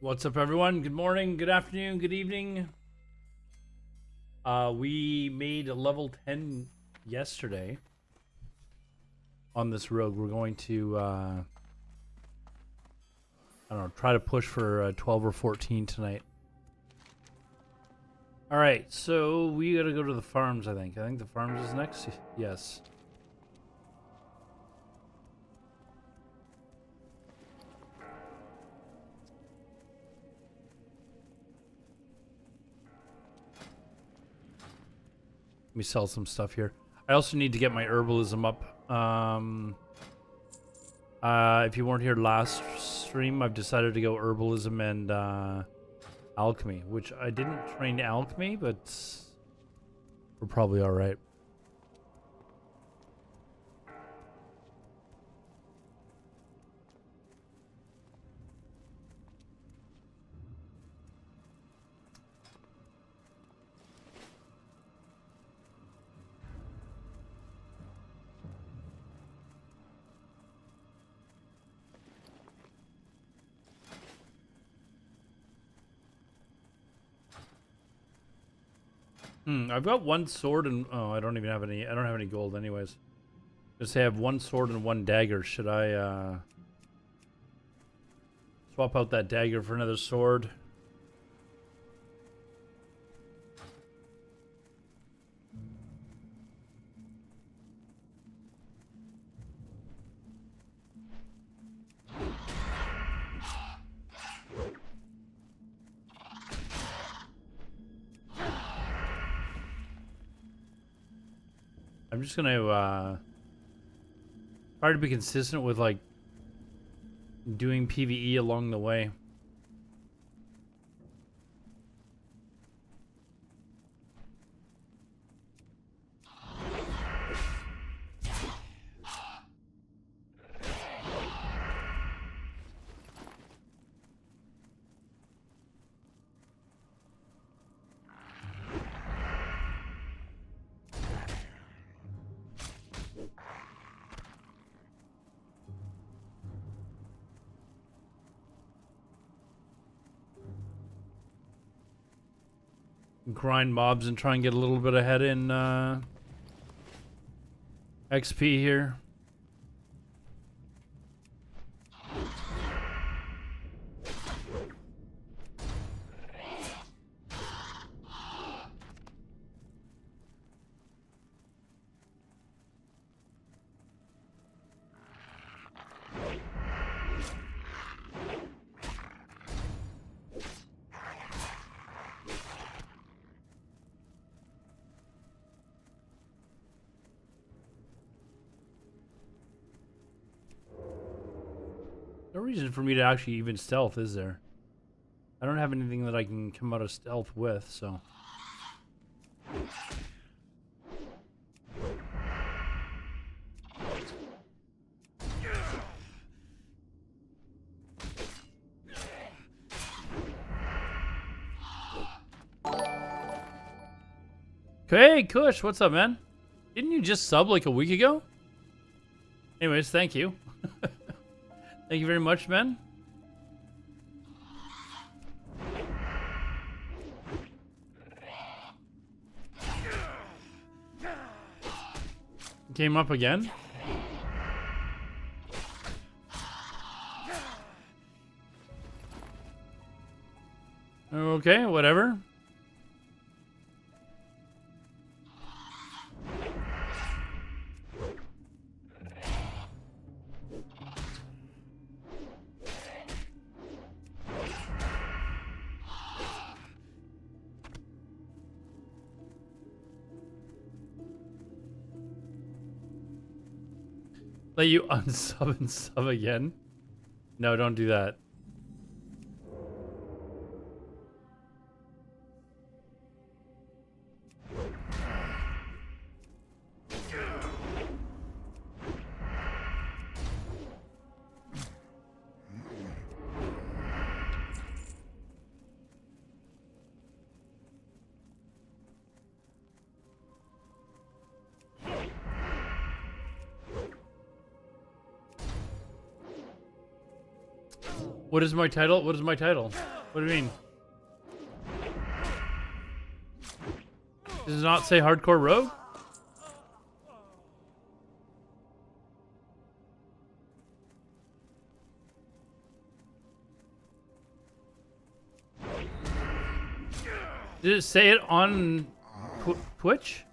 What's up, everyone? Good morning, good afternoon, good evening. We made a level 10 yesterday on this rogue. We're going to, I don't know, try to push for 12 or 14 tonight. All right, so we gotta go to the farms, I think. I think the farms is next. Yes. Let me sell some stuff here. I also need to get my herbalism up. If you weren't here last stream, I've decided to go herbalism and alchemy, which I didn't train alchemy, but we're probably all right. I've got one sword and I don't even have any. I don't have any gold, anyways. Just I have one sword and one dagger. Should I swap out that dagger for another sword? I'm just gonna try to be consistent with like doing PvE along the way. Grind mobs and try and get a little bit ahead in XP here. No reason for me to actually even stealth, is there? I don't have anything that I can come out of stealth with, so. Hey, Kush, what's up, man? Didn't you just sub like a week ago? Anyways, thank you. Thank you very much, man. Came up again. Okay, whatever. Let you unsub and sub again? No, don't do that. What is my title? What is my title? What do you mean? Does it not say Hardcore Rogue? Did it say it on Twitch?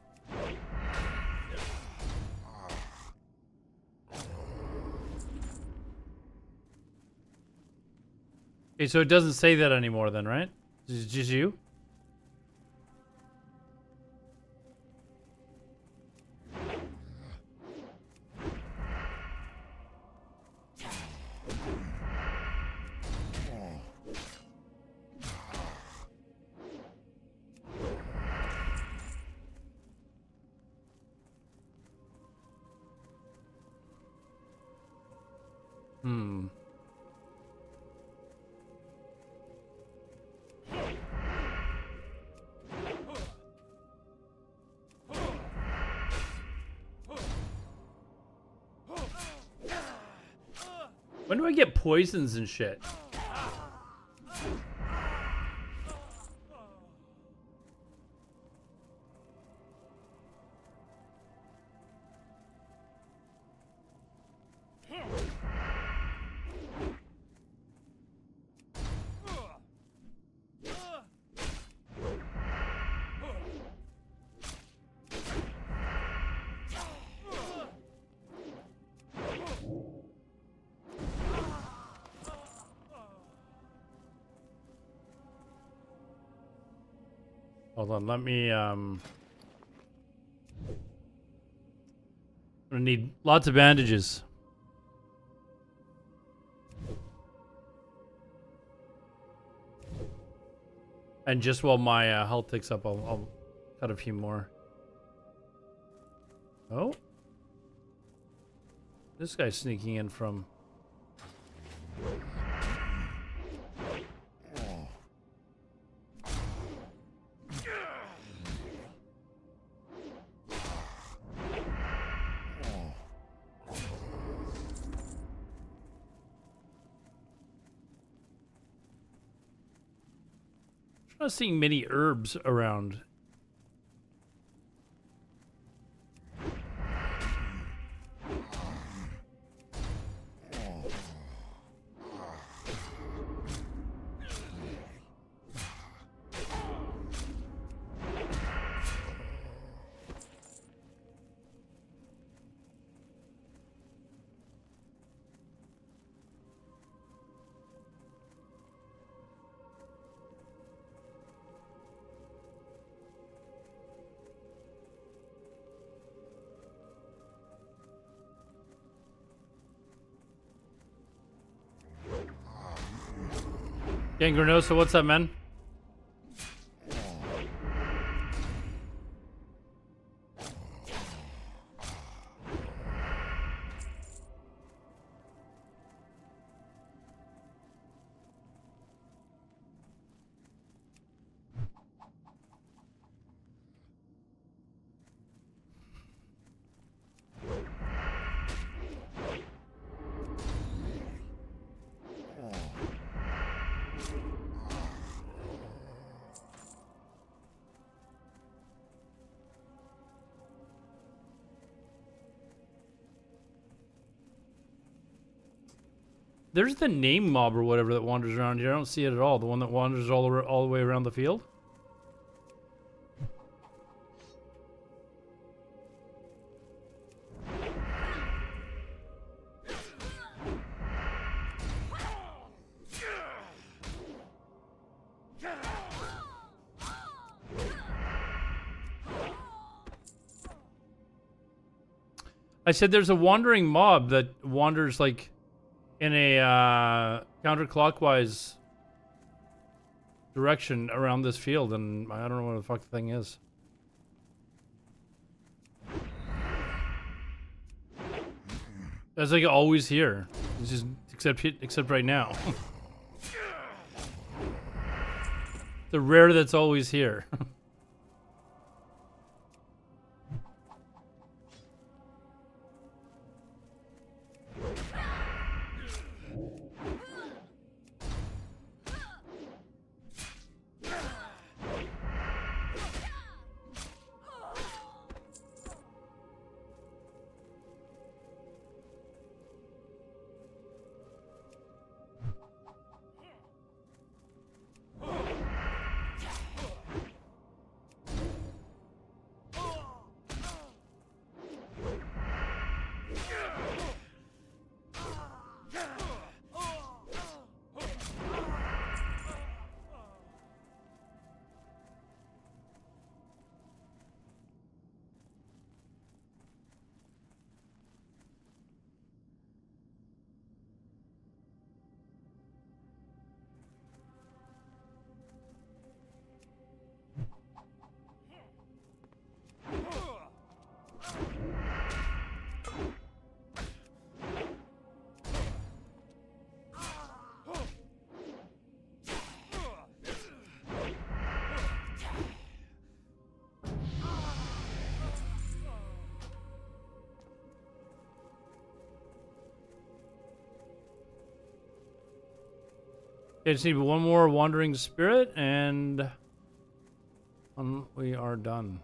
Okay, so it doesn't say that anymore then, right? It's just you? Hmm. When do I get poisons and shit? Hold on, let me, I'm gonna need lots of bandages. And just while my health ticks up, I'll cut a few more. Oh. This guy's sneaking in from... I'm not seeing many herbs around. Gangrenosa, what's up, man? There's the name mob or whatever that wanders around here. I don't see it at all. The one that wanders all the way around the field. I said there's a wandering mob that wanders like in a counterclockwise direction around this field, and I don't know what the fuck the thing is. That's like always here. It's just except right now. The rare that's always here. Okay, just need one more wandering spirit, and we are done.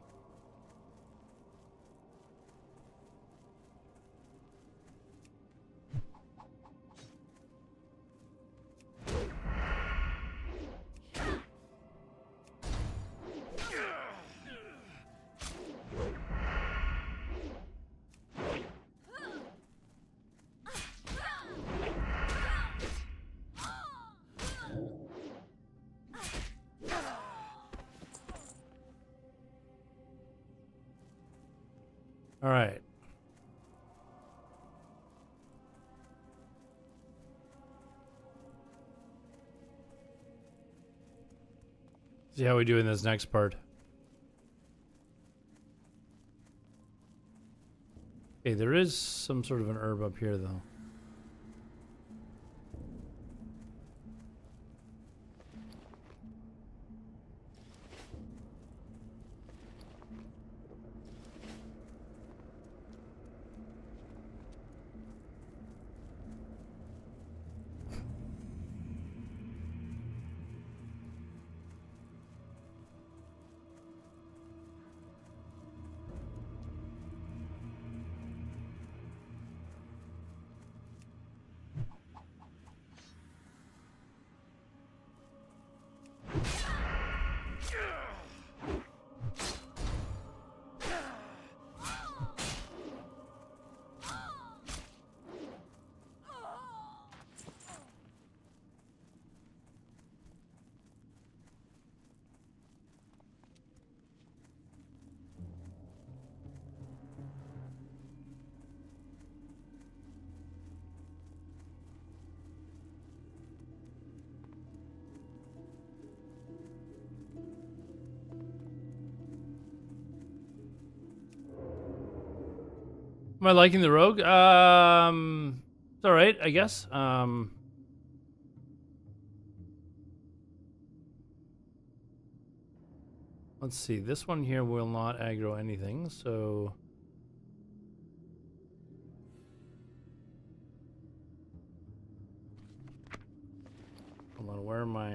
All right. See how we do in this next part. Okay, there is some sort of an herb up here, though. Am I liking the rogue? It's all right, I guess. Let's see. This one here will not aggro anything, so hold on. Where am I?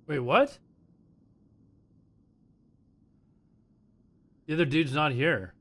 Wait, what? The other dude's not here.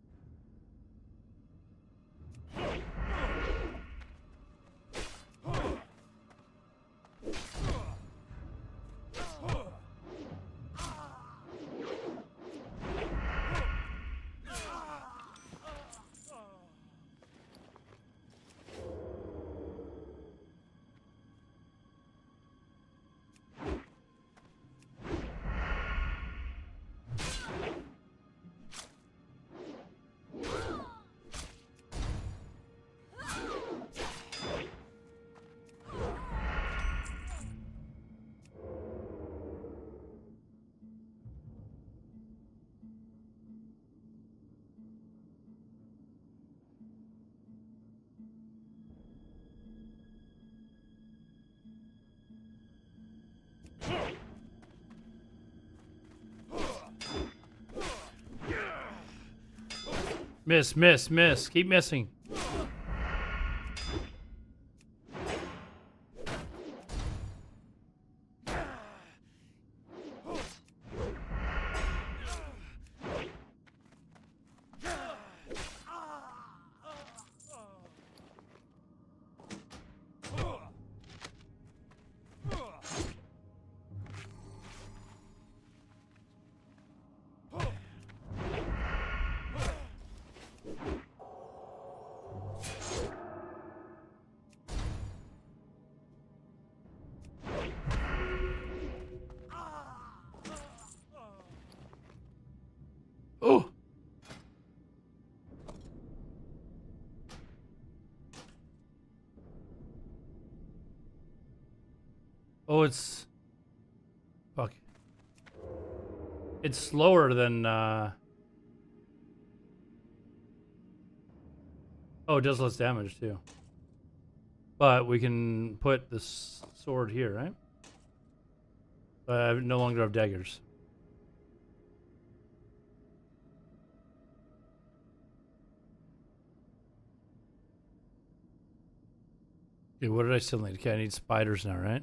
Miss, miss, miss. Keep missing. Oh! Oh, it's... Fuck. It's slower than, Oh, it does less damage, too. But we can put this sword here, right? I no longer have daggers. Okay, what did I still need? Okay, I need spiders now, right?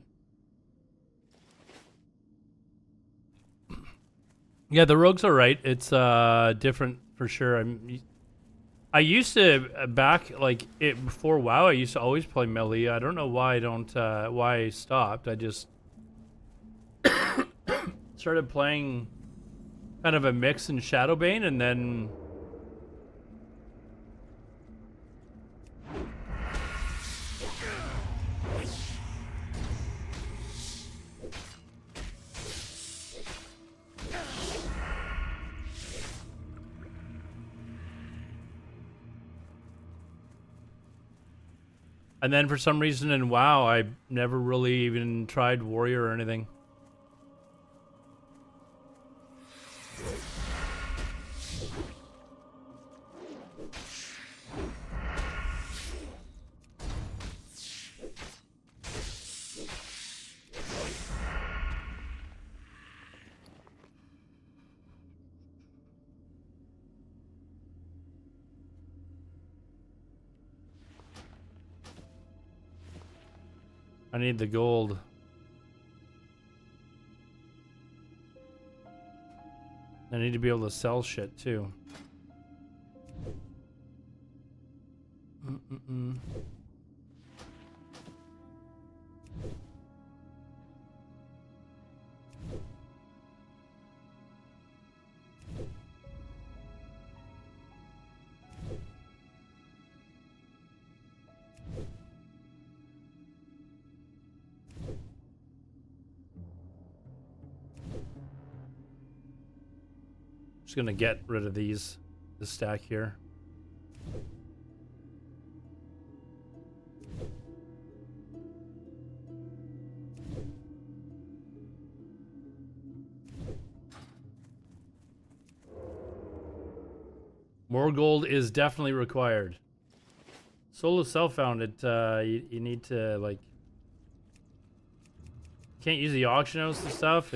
Yeah, the rogue's alright. It's different for sure. I used to back like it before WoW. I used to always play melee. I don't know why I don't why I stopped. I just started playing kind of a mix in Shadowbane, and then for some reason in WoW, I never really even tried warrior or anything. I need the gold. I need to be able to sell shit too. Just gonna get rid of this stack here. More gold is definitely required. Solo self-found it. You need to like. Can't use the auction house and stuff.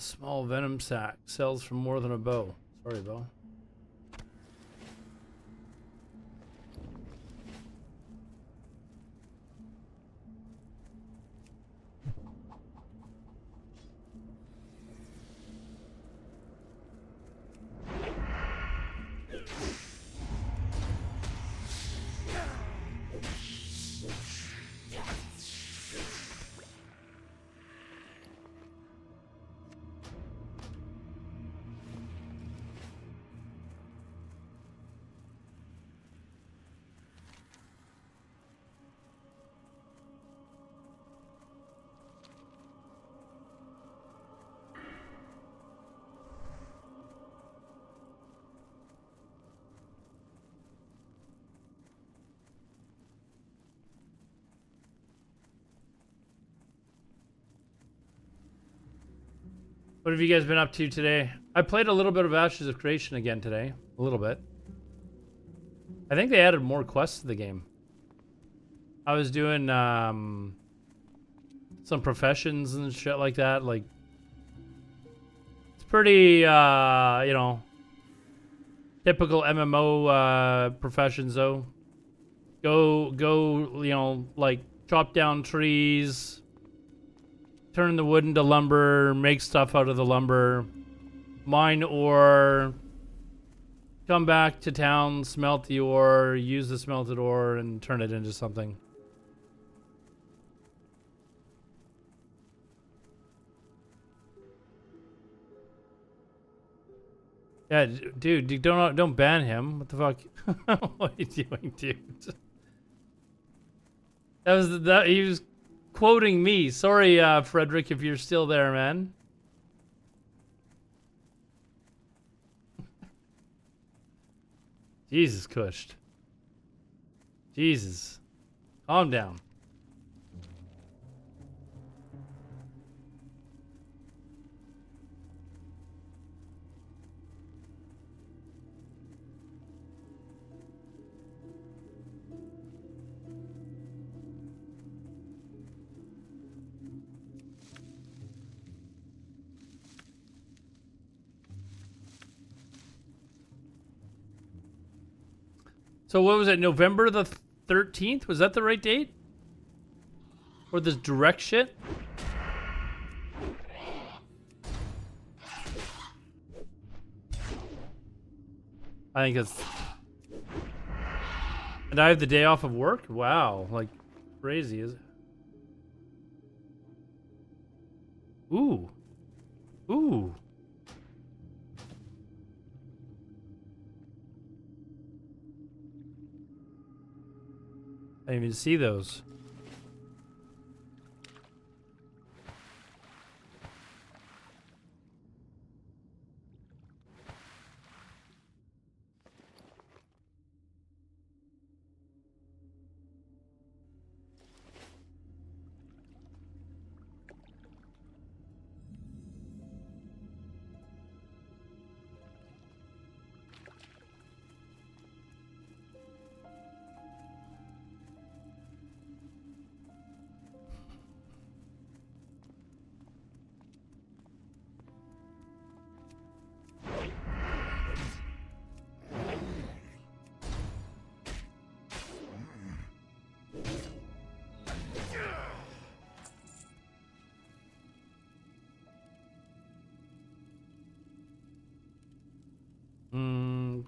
Small venom sac sells for more than a bow. Sorry, bow. What have you guys been up to today? I played a little bit of Ashes of Creation again today. A little bit. I think they added more quests to the game. I was doing some professions and shit like that. Like, it's pretty, you know, typical MMO professions though. Go, you know, like chop down trees, turn the wood into lumber, make stuff out of the lumber, mine ore, come back to town, smelt the ore, use the smelted ore, and turn it into something. Yeah, dude, don't ban him. What the fuck? What are you doing, dude? He was quoting me. Sorry, Frederick, if you're still there, man. Jesus, Cushed. Jesus. Calm down. So what was it? November the 13th? Was that the right date? Or this direct shit? I think it's... And I have the day off of work? Wow. Like, crazy, is it? Ooh. Ooh. I didn't even see those.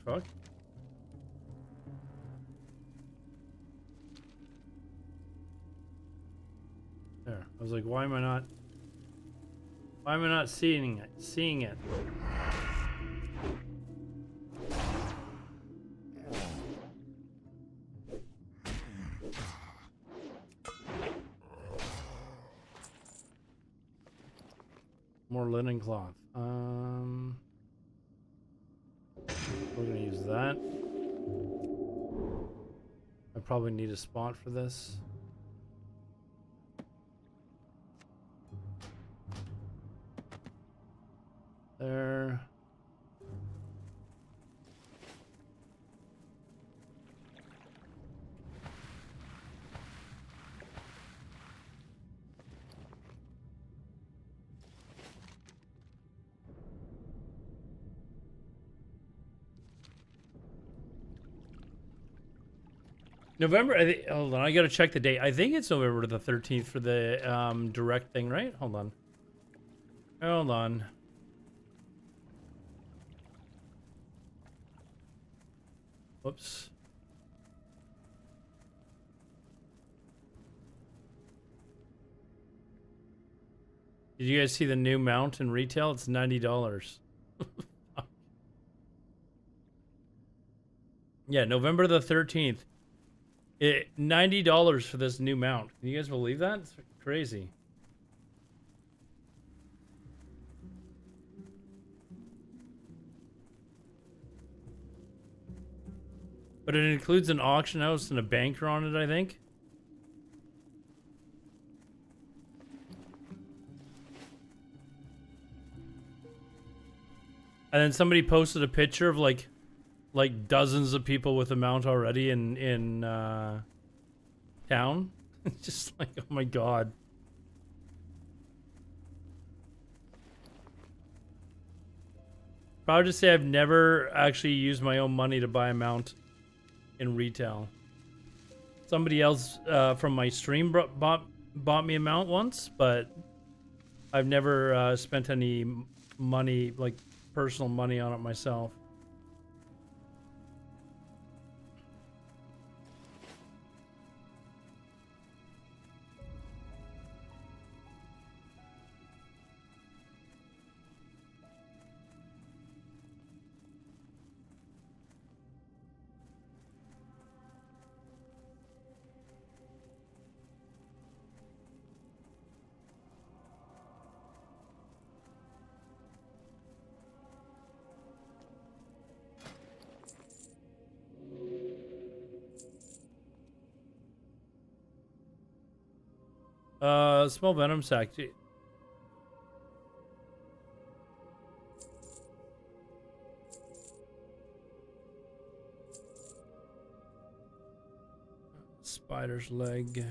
Fuck. There. I was like, why am I not seeing it? More linen cloth. We're gonna use that. I probably need a spot for this. There. November. Hold on, I gotta check the date. I think it's November the 13th for the direct thing, right? Hold on. Hold on. Whoops. Did you guys see the new mount in retail? It's $90. Yeah, November the 13th. $90 for this new mount. Can you guys believe that? It's crazy. But it includes an auction house and a banker on it, I think. And then somebody posted a picture of like dozens of people with a mount already in town. Just like, oh my god. Proud to say I've never actually used my own money to buy a mount in retail. Somebody else from my stream bought me a mount once, but I've never spent any money, like personal money, on it myself. Small venom sac. Spider's leg.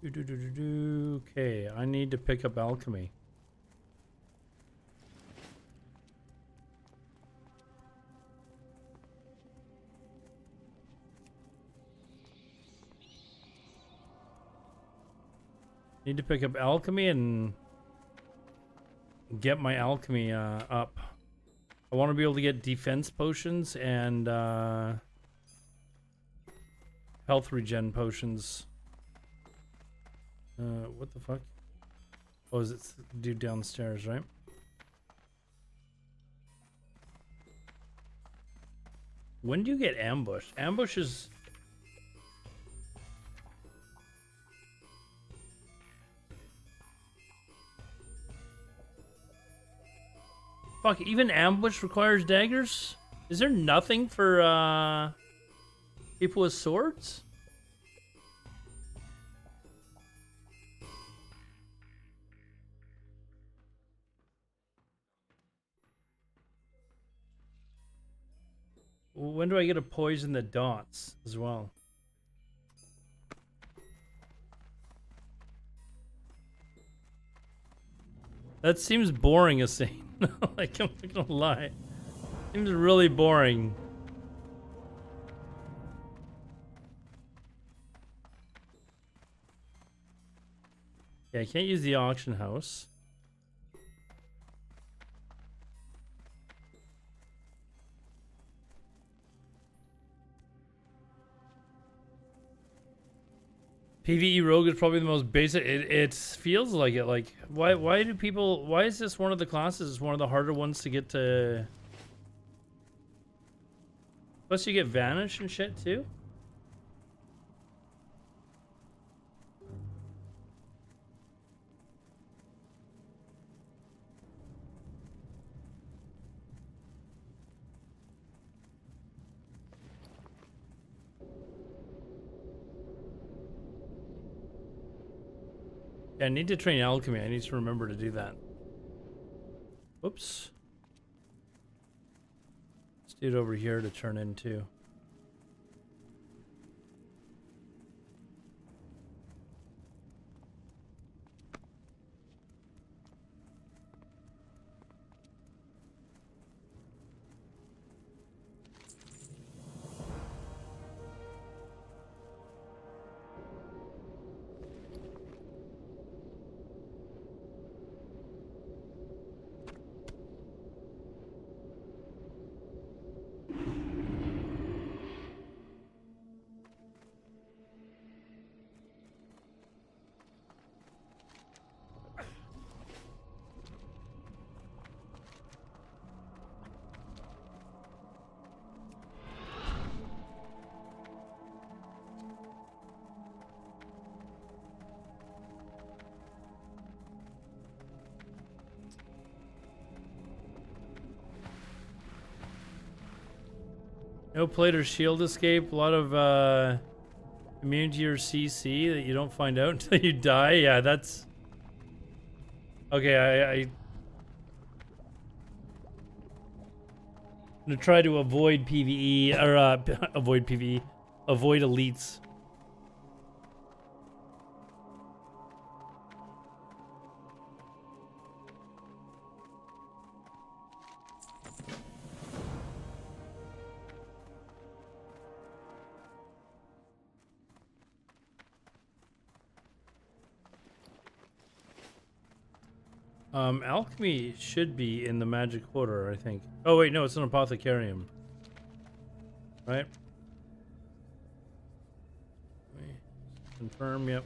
Okay, I need to pick up alchemy. Need to pick up alchemy and get my alchemy up. I want to be able to get defense potions and health regen potions. What the fuck? Oh, is it dude downstairs, right? When do you get ambushed? Ambush is... Fuck, even ambush requires daggers? Is there nothing for people with swords? When do I get to poison the dots as well? That seems boring a scene. Like, I'm not gonna lie. Seems really boring. Yeah, I can't use the auction house. PvE Rogue is probably the most basic. It feels like it. Like, why do people... Why is this one of the classes? It's one of the harder ones to get to... Plus you get Vanish and shit too? Yeah, I need to train alchemy. I need to remember to do that. Oops. Let's do it over here to turn into. No plate or shield escape. A lot of immunity or CC that you don't find out until you die. Yeah, that's okay. I'm gonna try to avoid PVE or avoid PVE, avoid elites. Alchemy should be in the magic quarter, I think. Oh wait, no, it's an apothecarium. Right? Confirm, yep.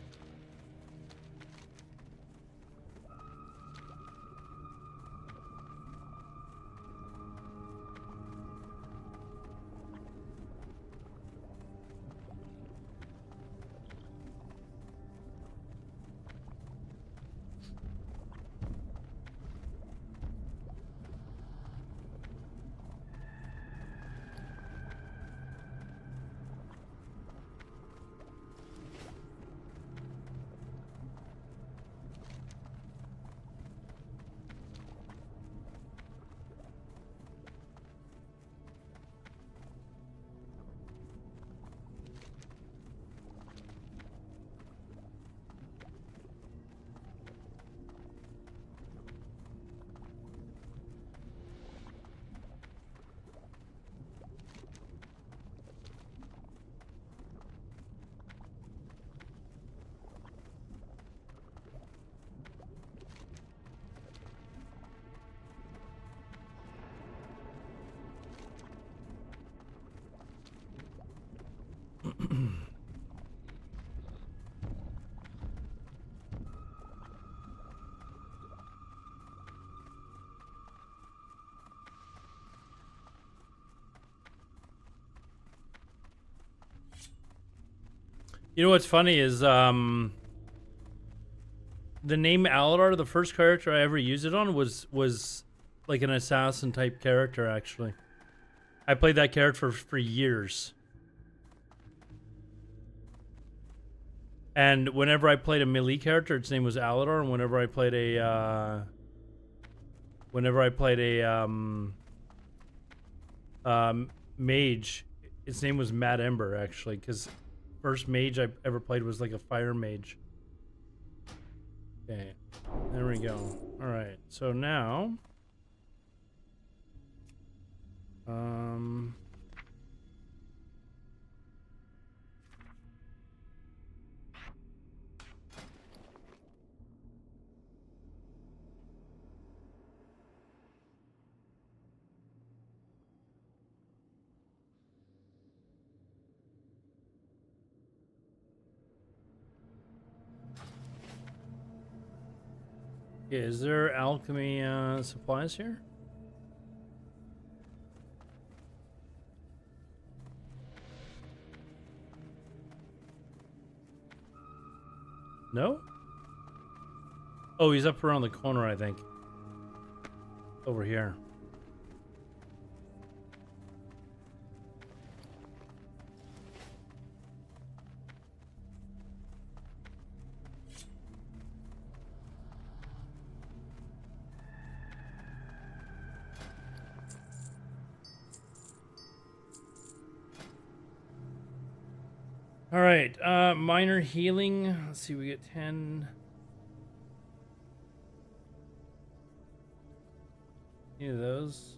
You know what's funny is the name Aladar, the first character I ever used it on was like an assassin type character actually. I played that character for years. And whenever I played a melee character, its name was Aladar, and whenever I played a mage, its name was Mad Ember actually, because first mage I ever played was like a fire mage. Okay, there we go. All right, so now, yeah, is there alchemy supplies here? No? Oh, he's up around the corner, I think. Over here. All right, minor healing. Let's see, we get 10. Any of those?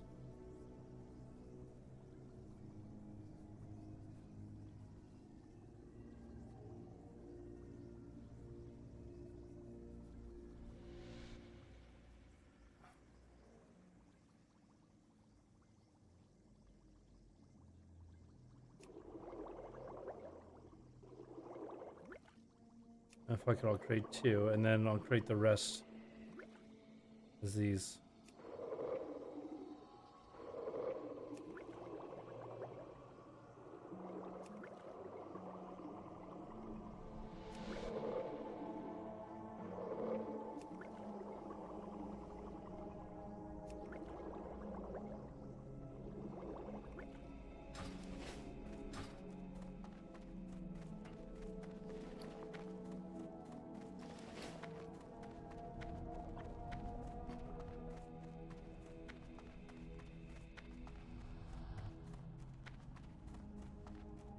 If I could, I'll create 2, and then I'll create the rest as these.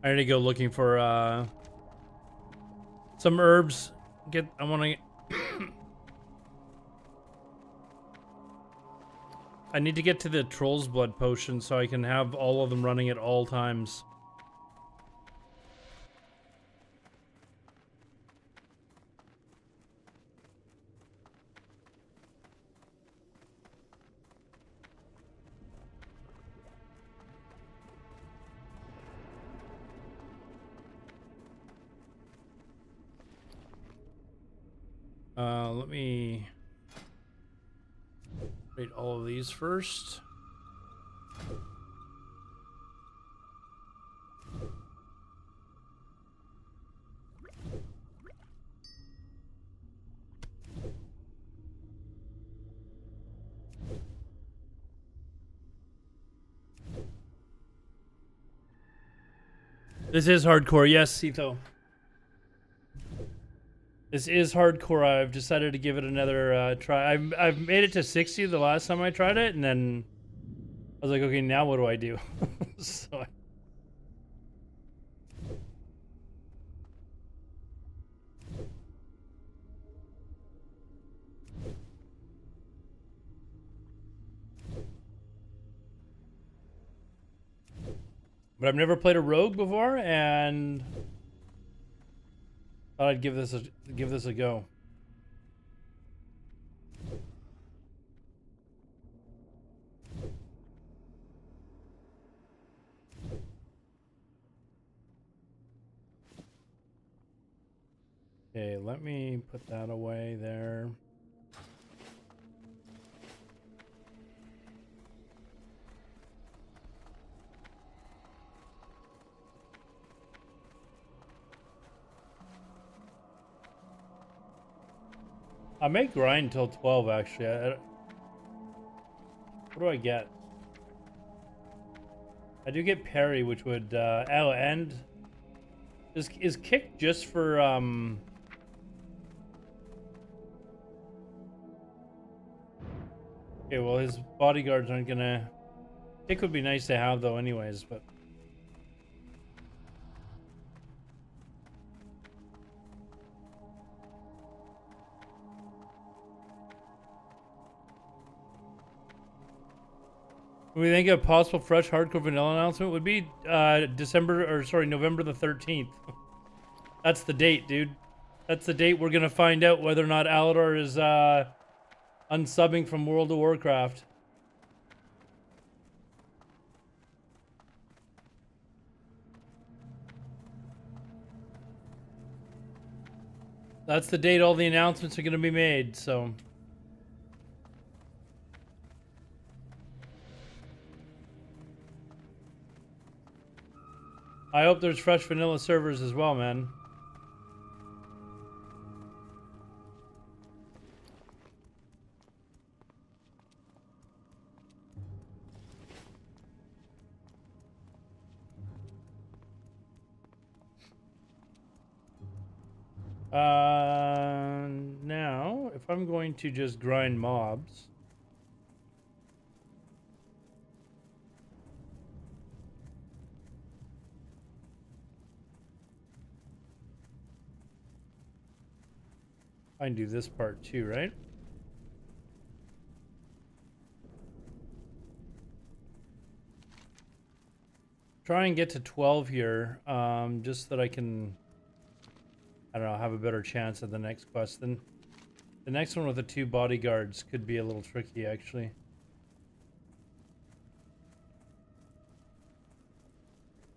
I need to go looking for some herbs. I want to. I need to get to the Troll's Blood potion so I can have all of them running at all times. Let me create all of these first. This is hardcore, yes, Sito. This is hardcore. I've decided to give it another try. I've made it to 60 the last time I tried it, and then I was like, okay, now what do I do? So but I've never played a rogue before, and thought I'd give this a go. Okay, let me put that away there. I may grind till 12 actually. What do I get? I do get parry, which would oh, and is kick just for okay, well his bodyguards aren't gonna. Kick would be nice to have though anyways, but what do we think a possible fresh hardcore vanilla announcement would be November the 13th. That's the date, dude. That's the date we're gonna find out whether or not Alador is unsubbing from World of Warcraft. That's the date all the announcements are gonna be made, so. I hope there's fresh vanilla servers as well, man. Now, if I'm going to just grind mobs. I can do this part too, right? Try and get to 12 here, just so that I can, I don't know, have a better chance at the next quest. Then the next one with the 2 bodyguards could be a little tricky, actually.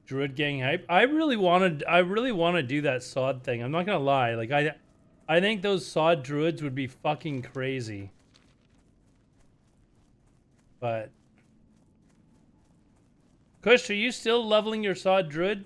Druid gang hype. I really want to do that sod thing. I'm not gonna lie. Like I think those sod druids would be fucking crazy. But Kush, are you still leveling your sod druid?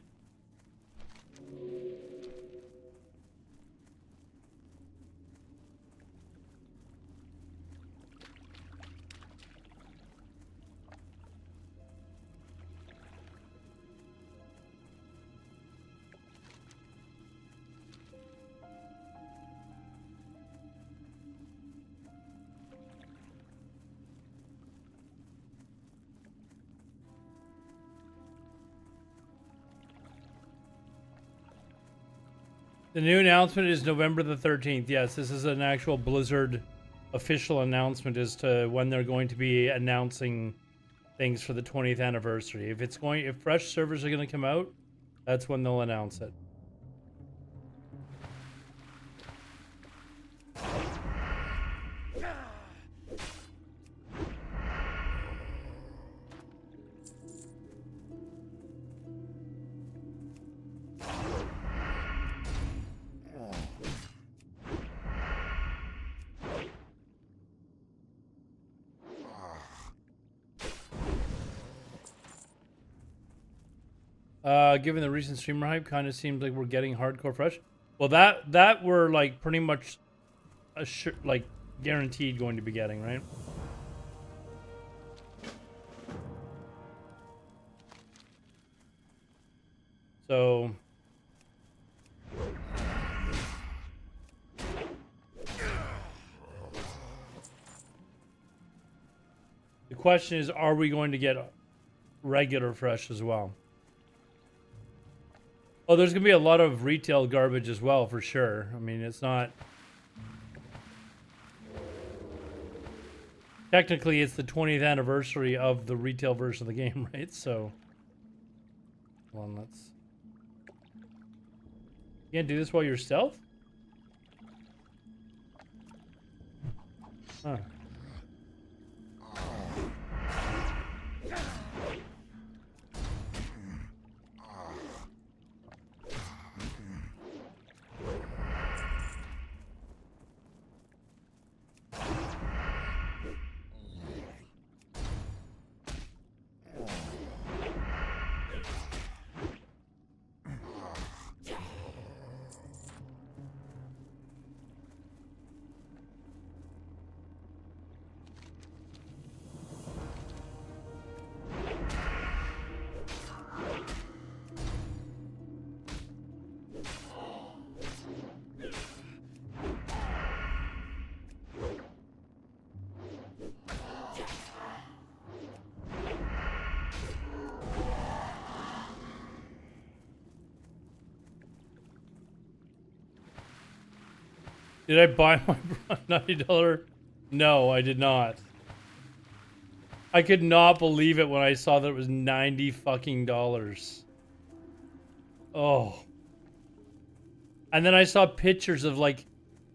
The new announcement is November the 13th. Yes, this is an actual Blizzard official announcement as to when they're going to be announcing things for the 20th anniversary. If fresh servers are going to come out, that's when they'll announce it. Given the recent streamer hype, kind of seems like we're getting hardcore fresh. Well, that we're like pretty much like guaranteed going to be getting, right? So the question is, are we going to get regular fresh as well? Oh, there's gonna be a lot of retail garbage as well, for sure. I mean, it's not... Technically, it's the 20th anniversary of the retail version of the game, right? So... Hold on, let's... You can't do this while you're stealth? Huh. Did I buy my $90? No, I did not. I could not believe it when I saw that it was $90 fucking dollars. Oh. And then I saw pictures of like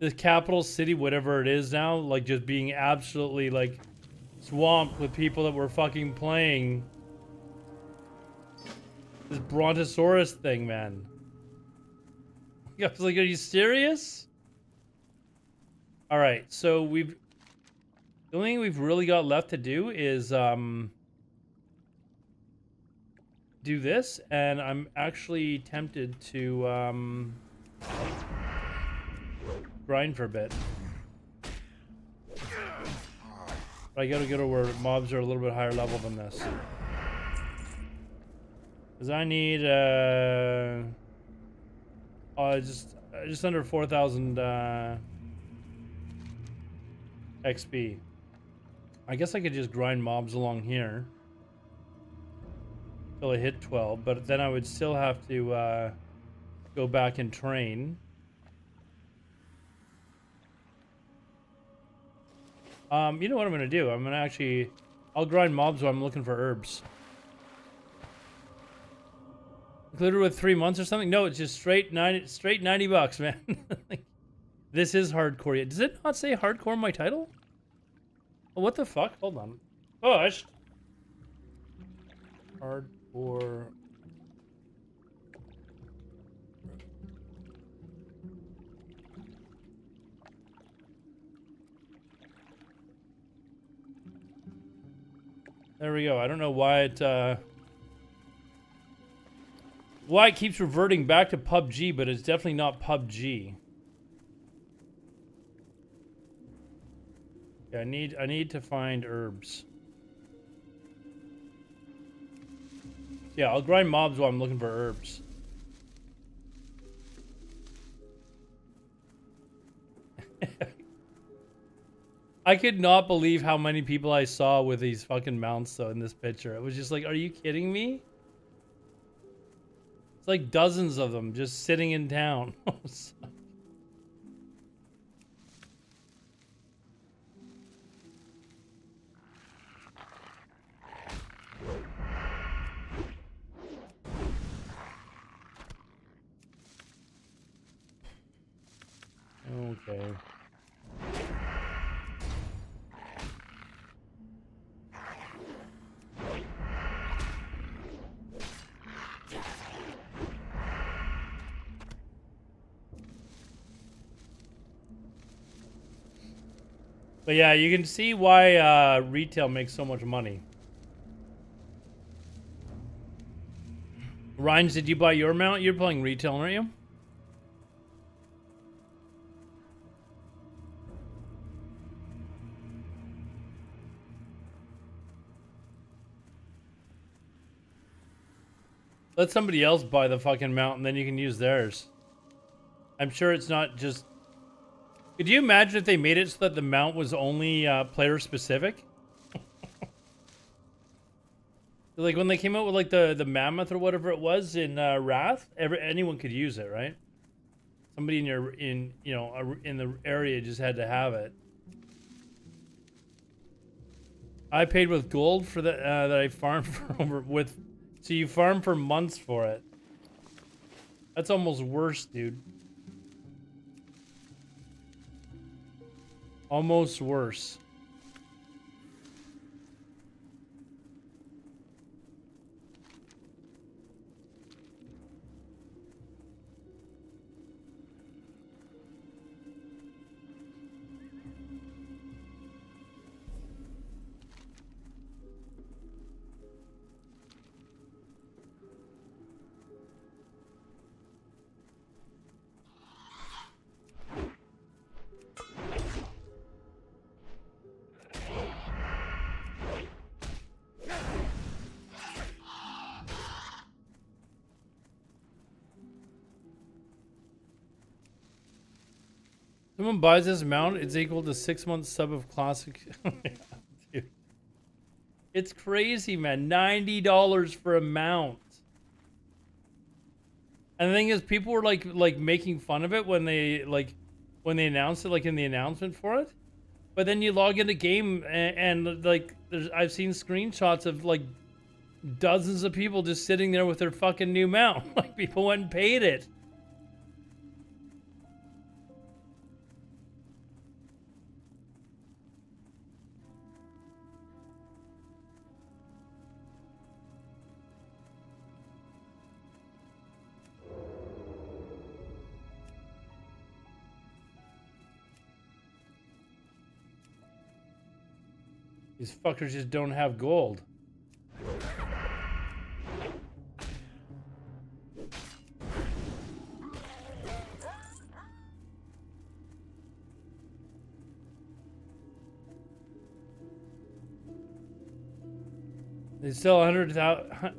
the capital city, whatever it is now, like just being absolutely like swamped with people that were fucking playing this Brontosaurus thing, man. I was like, are you serious? All right, so the only thing we've really got left to do is do this, and I'm actually tempted to grind for a bit. But I gotta go to where mobs are a little bit higher level than this. Cause I need just under 4,000 XP. I guess I could just grind mobs along here till I hit 12, but then I would still have to go back and train. You know what I'm gonna do? I'm gonna actually, I'll grind mobs while I'm looking for herbs. Included with 3 months or something? No, it's just straight 90 bucks, man. This is hardcore. Does it not say hardcore in my title? Oh, what the fuck? Hold on. Push. Hardcore. There we go. I don't know why it keeps reverting back to PUBG, but it's definitely not PUBG. Yeah, I need to find herbs. Yeah, I'll grind mobs while I'm looking for herbs. I could not believe how many people I saw with these fucking mounts though in this picture. It was just like, are you kidding me? It's like dozens of them just sitting in town. Okay. But yeah, you can see why retail makes so much money. Rhines, did you buy your mount? You're playing retail, aren't you? Let somebody else buy the fucking mount and then you can use theirs. I'm sure it's not just... Could you imagine if they made it so that the mount was only player specific? Like when they came out with like the mammoth or whatever it was in Wrath, anyone could use it, right? Somebody in the area just had to have it. I paid with gold for that I farmed for over with. So you farm for months for it. That's almost worse, dude. Almost worse. Someone buys this mount, it's equal to 6 months sub of classic. Dude. It's crazy, man. $90 for a mount. And the thing is, people were like making fun of it when they announced it, like in the announcement for it. But then you log into game and like I've seen screenshots of like dozens of people just sitting there with their fucking new mount. Like people went and paid it. These fuckers just don't have gold. They sell 100,000. I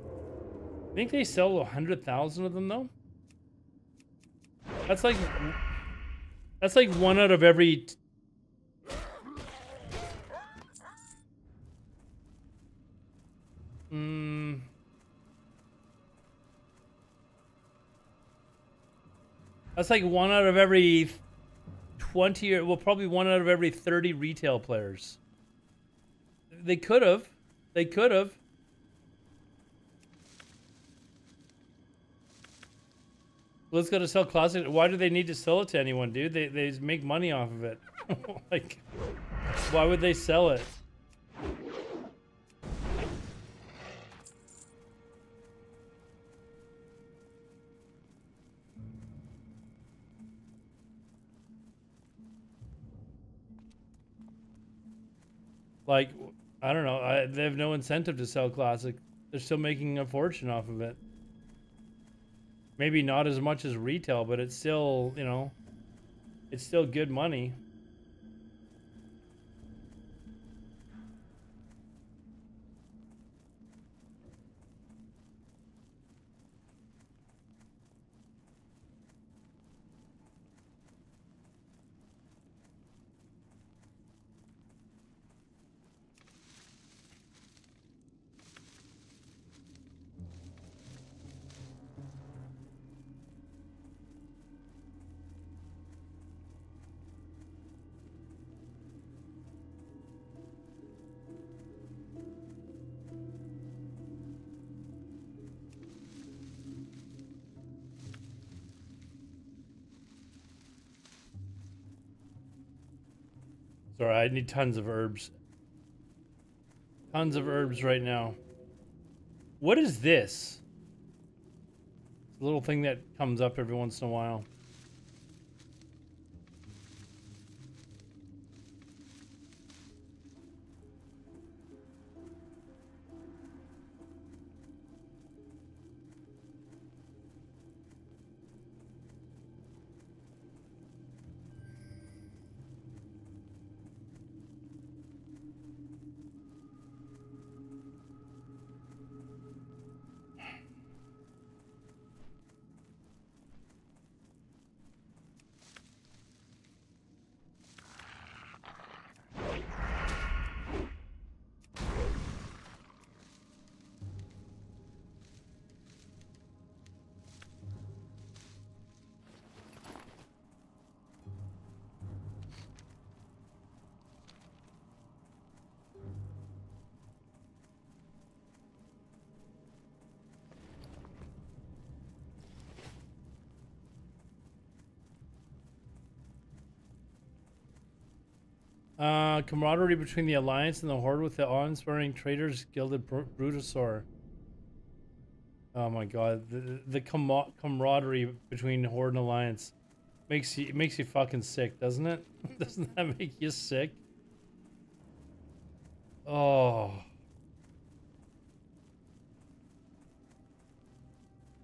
think they sell 100,000 of them though. That's like one out of every. That's like one out of every 20 or well, probably 1 out of every 30 retail players. They could have. They could have. Let's go to sell Classic. Why do they need to sell it to anyone, dude? They make money off of it. Like, why would they sell it? Like, I don't know. They have no incentive to sell Classic. They're still making a fortune off of it. Maybe not as much as retail, but it's still, you know, it's still good money. Sorry, I need tons of herbs. Tons of herbs right now. What is this? It's a little thing that comes up every once in a while. Camaraderie between the Alliance and the Horde with the awe-inspiring traitors gilded Brutosaur. Oh my god, the camaraderie between Horde and Alliance makes you fucking sick, doesn't it? Doesn't that make you sick? Oh.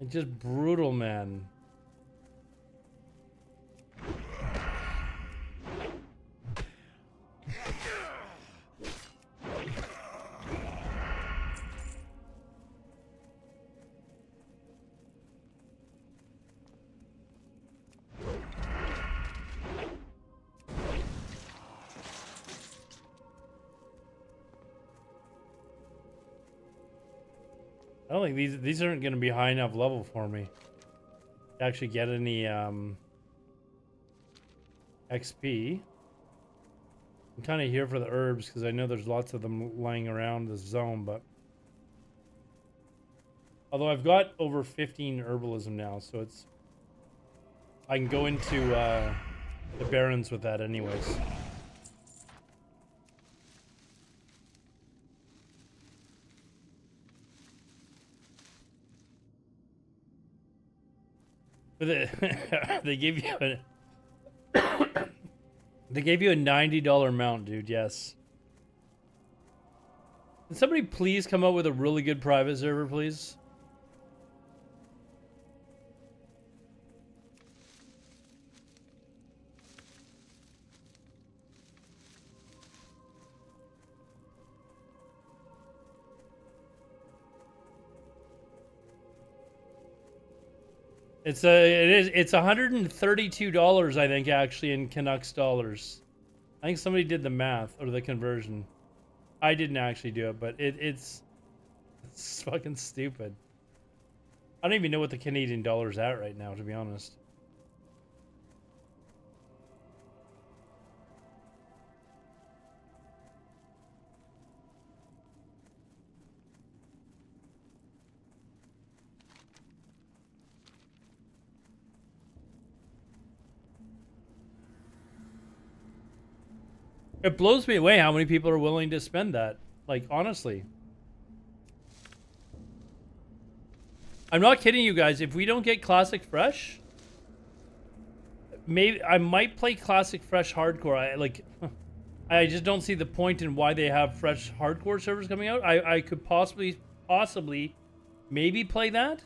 It's just brutal, man. I don't think these aren't going to be high enough level for me to actually get any XP. I'm kind of here for the herbs because I know there's lots of them lying around the zone, but although I've got over 15 herbalism now, so it's I can go into the Barrens with that anyways. But they gave you a they gave you a $90 mount, dude. Yes. Can somebody please come up with a really good private server, please? It's $132, I think, actually, in Canucks dollars. I think somebody did the math or the conversion. I didn't actually do it, but it's fucking stupid. I don't even know what the Canadian dollar's at right now, to be honest. It blows me away how many people are willing to spend that. Like, honestly. I'm not kidding you guys. If we don't get Classic Fresh, maybe I might play Classic Fresh Hardcore. I just don't see the point in why they have Fresh Hardcore servers coming out. I could possibly, maybe play that.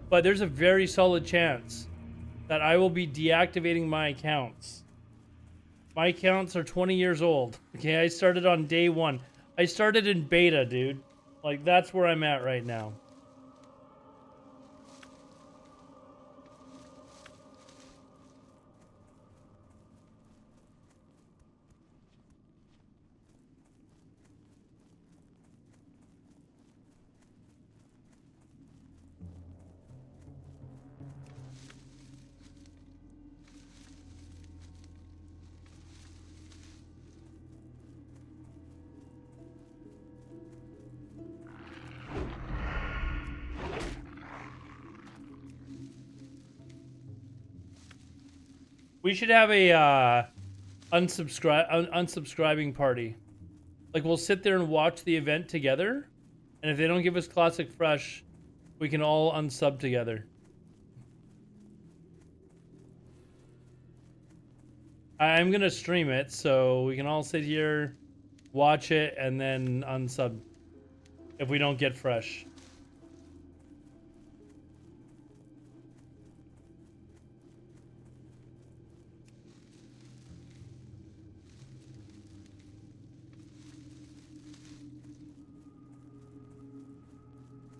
But there's a very solid chance that I will be deactivating my accounts. My accounts are 20 years old. Okay, I started on day 1. I started in beta, dude. Like, that's where I'm at right now. We should have a unsubscribing party. Like, we'll sit there and watch the event together, and if they don't give us Classic Fresh, we can all unsub together. I'm gonna stream it, so we can all sit here, watch it, and then unsub if we don't get Fresh.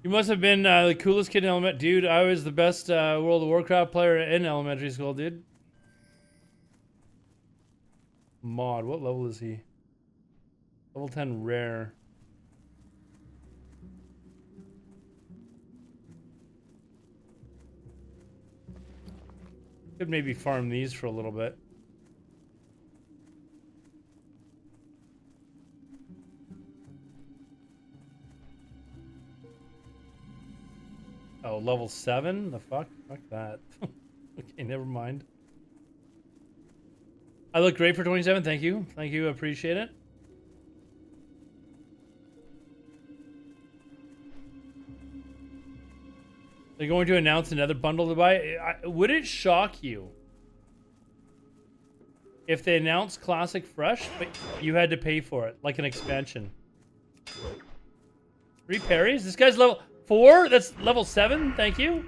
You must have been the coolest kid in elementary. Dude, I was the best World of Warcraft player in elementary school, dude. Mod, what level is he? Level 10 rare. Could maybe farm these for a little bit. Oh, level 7? The fuck? Fuck that. Okay, never mind. I look great for 27. Thank you. Thank you. Appreciate it. They're going to announce another bundle to buy. Would it shock you if they announced Classic Fresh, but you had to pay for it, like an expansion? 3 parries? This guy's level 4? That's level 7? Thank you.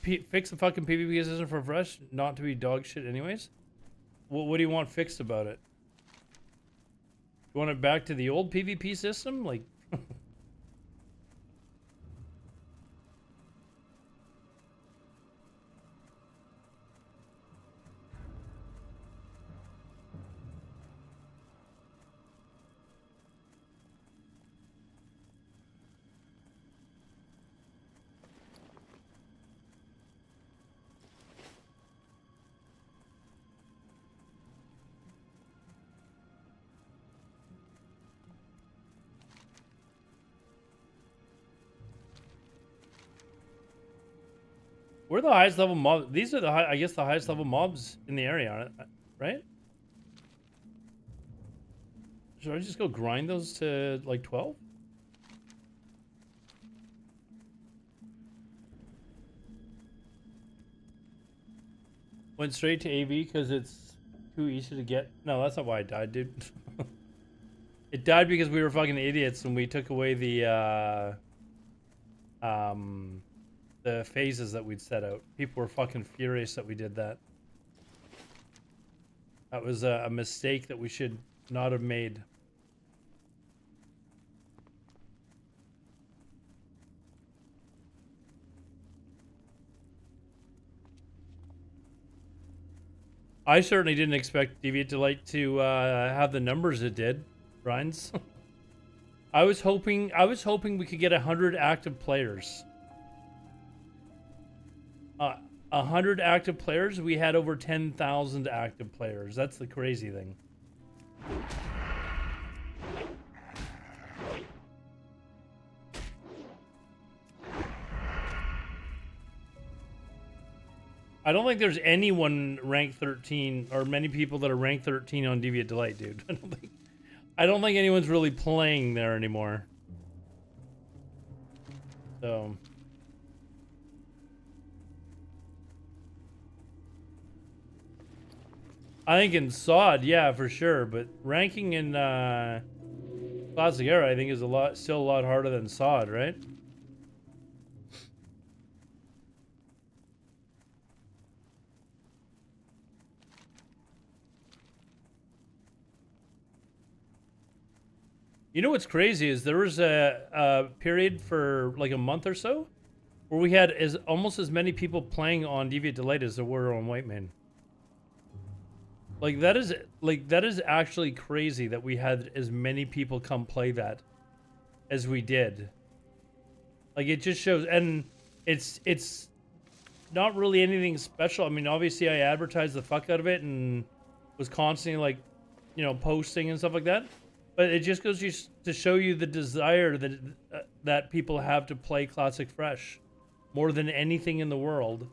Fix the fucking PvP system for Fresh, not to be dog shit anyways. What do you want fixed about it? You want it back to the old PvP system? Like... We're the highest level mob. These are the I guess the highest level mobs in the area, right? Should I just go grind those to like 12? Went straight to AV because it's too easy to get. No, that's not why I died, dude. It died because we were fucking idiots and we took away the phases that we'd set out. People were fucking furious that we did that. That was a mistake that we should not have made. I certainly didn't expect Deviant Delight to have the numbers it did, Rhines. I was hoping we could get 100 active players. 100 active players. We had over 10,000 active players. That's the crazy thing. I don't think there's anyone ranked 13 or many people that are ranked 13 on Deviant Delight, dude. I don't think anyone's really playing there anymore. So I think in SOD, yeah, for sure, but ranking in Classic Era I think is still a lot harder than SOD, right? You know what's crazy is there was a period for like a month or so where we had almost as many people playing on Deviant Delight as there were on Whiteman. Like that is actually crazy that we had as many people come play that as we did. Like it just shows, and it's not really anything special. I mean, obviously I advertised the fuck out of it and was constantly like, you know, posting and stuff like that. But it just goes to show you the desire that that people have to play Classic Fresh more than anything in the world.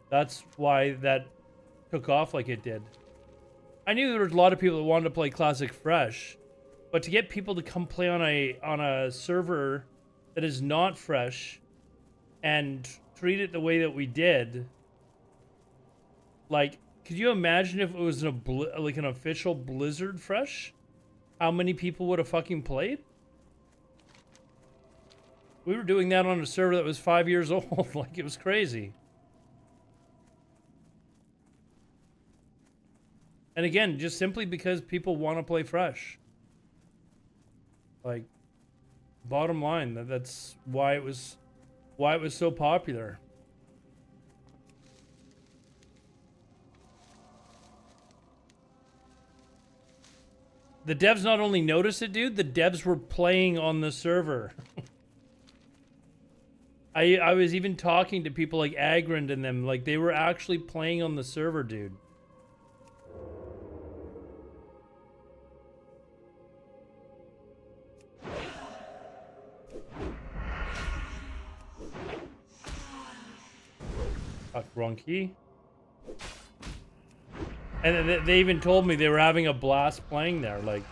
That's why that took off like it did. I knew there was a lot of people that wanted to play Classic Fresh, but to get people to come play on a server that is not fresh and treat it the way that we did, like, could you imagine if it was like an official Blizzard Fresh? How many people would have fucking played? We were doing that on a server that was 5 years old. Like, it was crazy. And again, just simply because people want to play Fresh. Like, bottom line, that's why it was so popular. The devs not only noticed it, dude, the devs were playing on the server. I was even talking to people like Agrand and them, like they were actually playing on the server, dude. Fuck, wrong key. And they even told me they were having a blast playing there, like.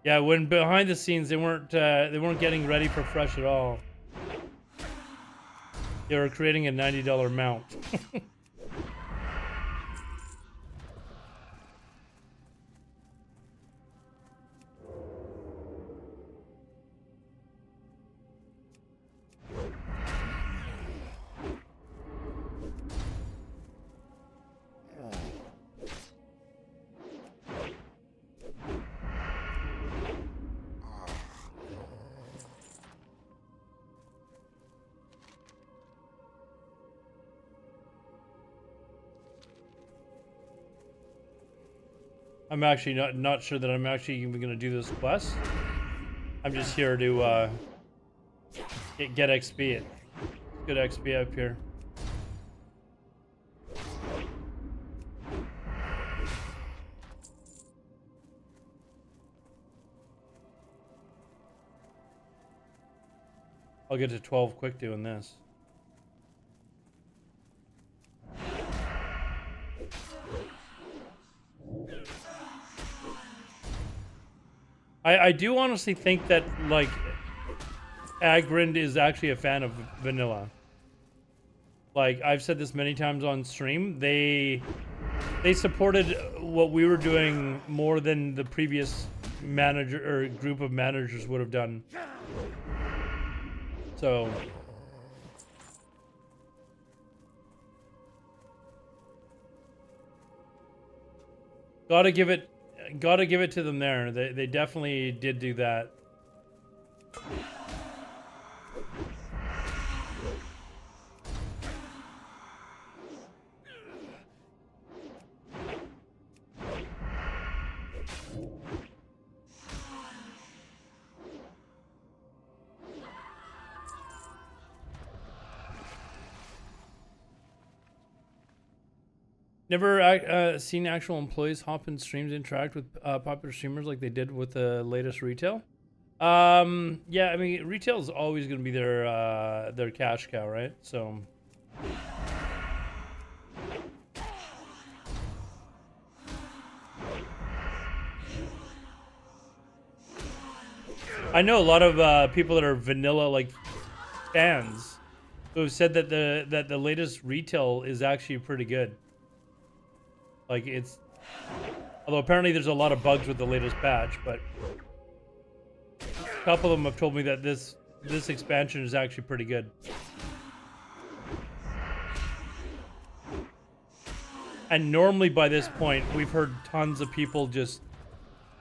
Yeah, when behind the scenes they weren't getting ready for Fresh at all. They were creating a $90 mount. I'm actually not sure that I'm actually even gonna do this quest. I'm just here to get XP. Good XP up here. I'll get to 12 quick doing this. I do honestly think that, like, Agrand is actually a fan of vanilla. Like, I've said this many times on stream. They supported what we were doing more than the previous manager or group of managers would have done. So gotta give it to them there. They definitely did do that. Never seen actual employees hop in streams, interact with popular streamers like they did with the latest retail. Yeah, I mean, retail is always going to be their cash cow, right? So. I know a lot of people that are vanilla like fans who have said that the latest retail is actually pretty good. Like it's, although apparently there's a lot of bugs with the latest patch, but a couple of them have told me that this expansion is actually pretty good. And normally by this point, we've heard tons of people just,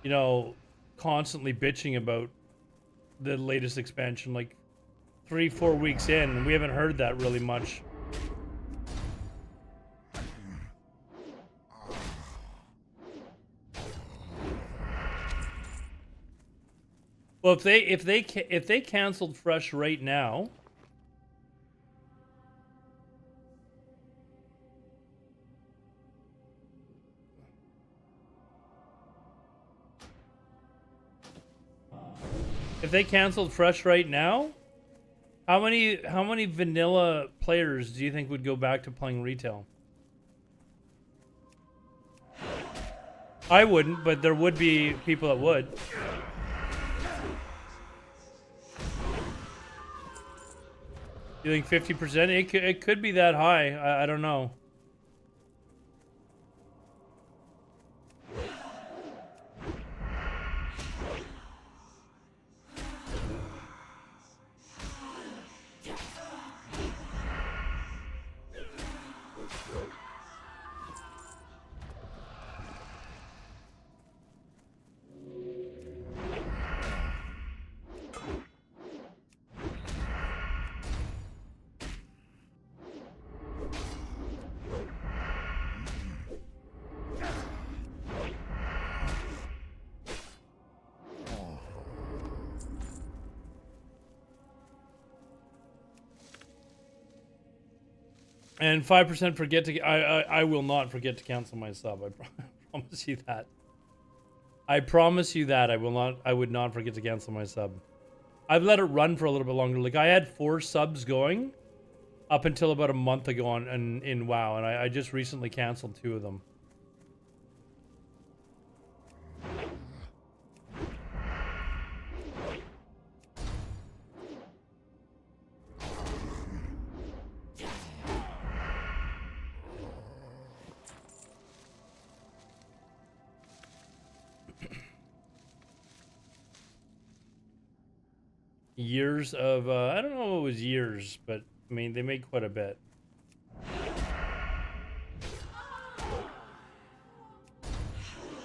you know, constantly bitching about the latest expansion, like 3-4 weeks in, and we haven't heard that really much. Well, if they canceled Fresh right now, how many vanilla players do you think would go back to playing retail? I wouldn't, but there would be people that would. You think 50%? It could be that high. I don't know. And 5% forget to. I will not forget to cancel my sub. I promise you that. I promise you that I will not. I would not forget to cancel my sub. I've let it run for a little bit longer. Like I had 4 subs going up until about a month ago in WoW, and I just recently canceled 2 of them. Years of I don't know if it was years, but I mean they made quite a bit.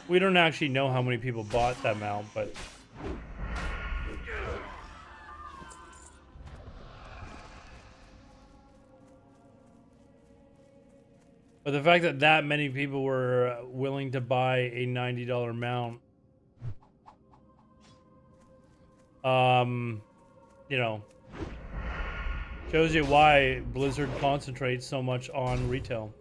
We don't actually know how many people bought that amount, but the fact that that many people were willing to buy a $90 mount, you know, shows you why Blizzard concentrates so much on retail.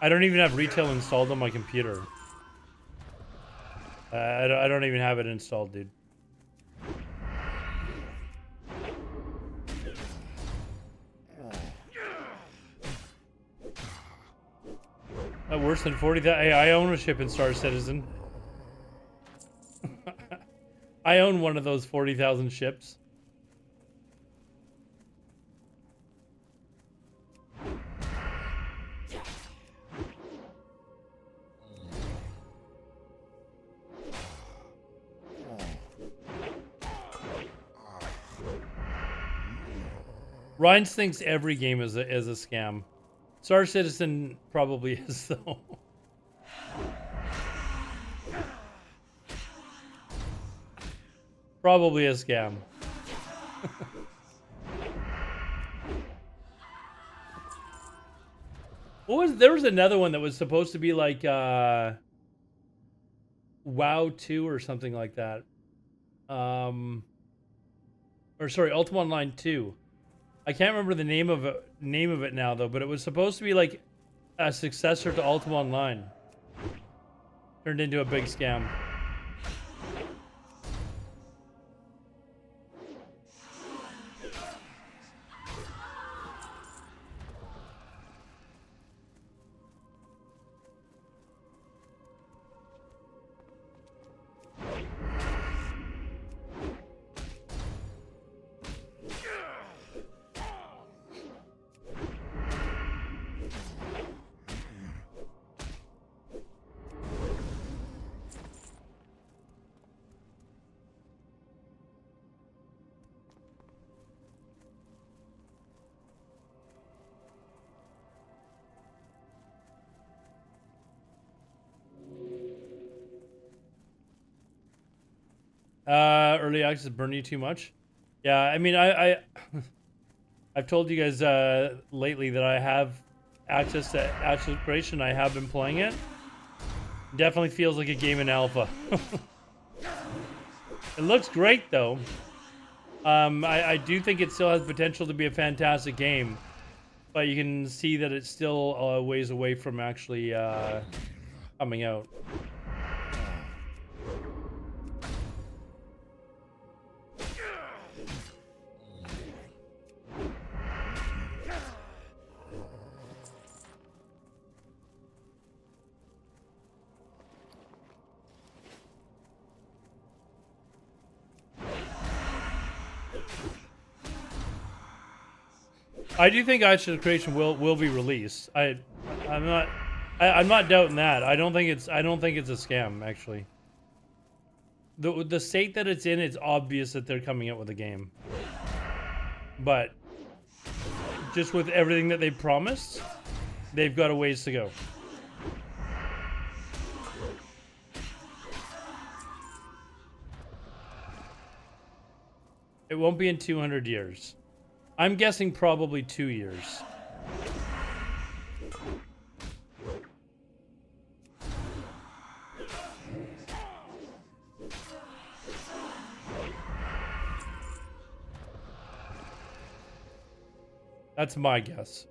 I don't even have retail installed on my computer. I don't even have it installed, dude. Worse than 40,000. Hey, I own a ship in Star Citizen. I own one of those 40,000 ships. Rhines thinks every game is a scam. Star Citizen probably is, though. Probably a scam. There was another one that was supposed to be like WoW 2 or something like that. Or sorry, Ultima Online 2. I can't remember the name of it now though, but it was supposed to be like a successor to Ultima Online. Turned into a big scam. Early access burn you too much? Yeah, I mean, I've told you guys lately that I have access to Actual Creation. I have been playing it. Definitely feels like a game in alpha. It looks great though. I do think it still has potential to be a fantastic game, but you can see that it's still a ways away from actually coming out. I do think Actual Creation will be released. I'm not doubting that. I don't think it's a scam actually. The state that it's in, it's obvious that they're coming out with a game. But just with everything that they promised, they've got a ways to go. It won't be in 200 years. I'm guessing probably 2 years. That's my guess.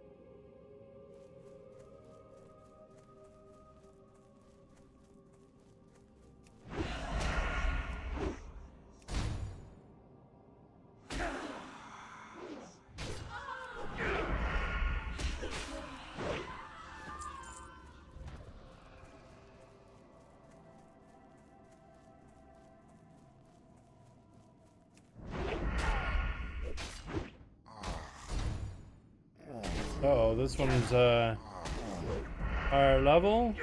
Uh-oh, this one is higher level.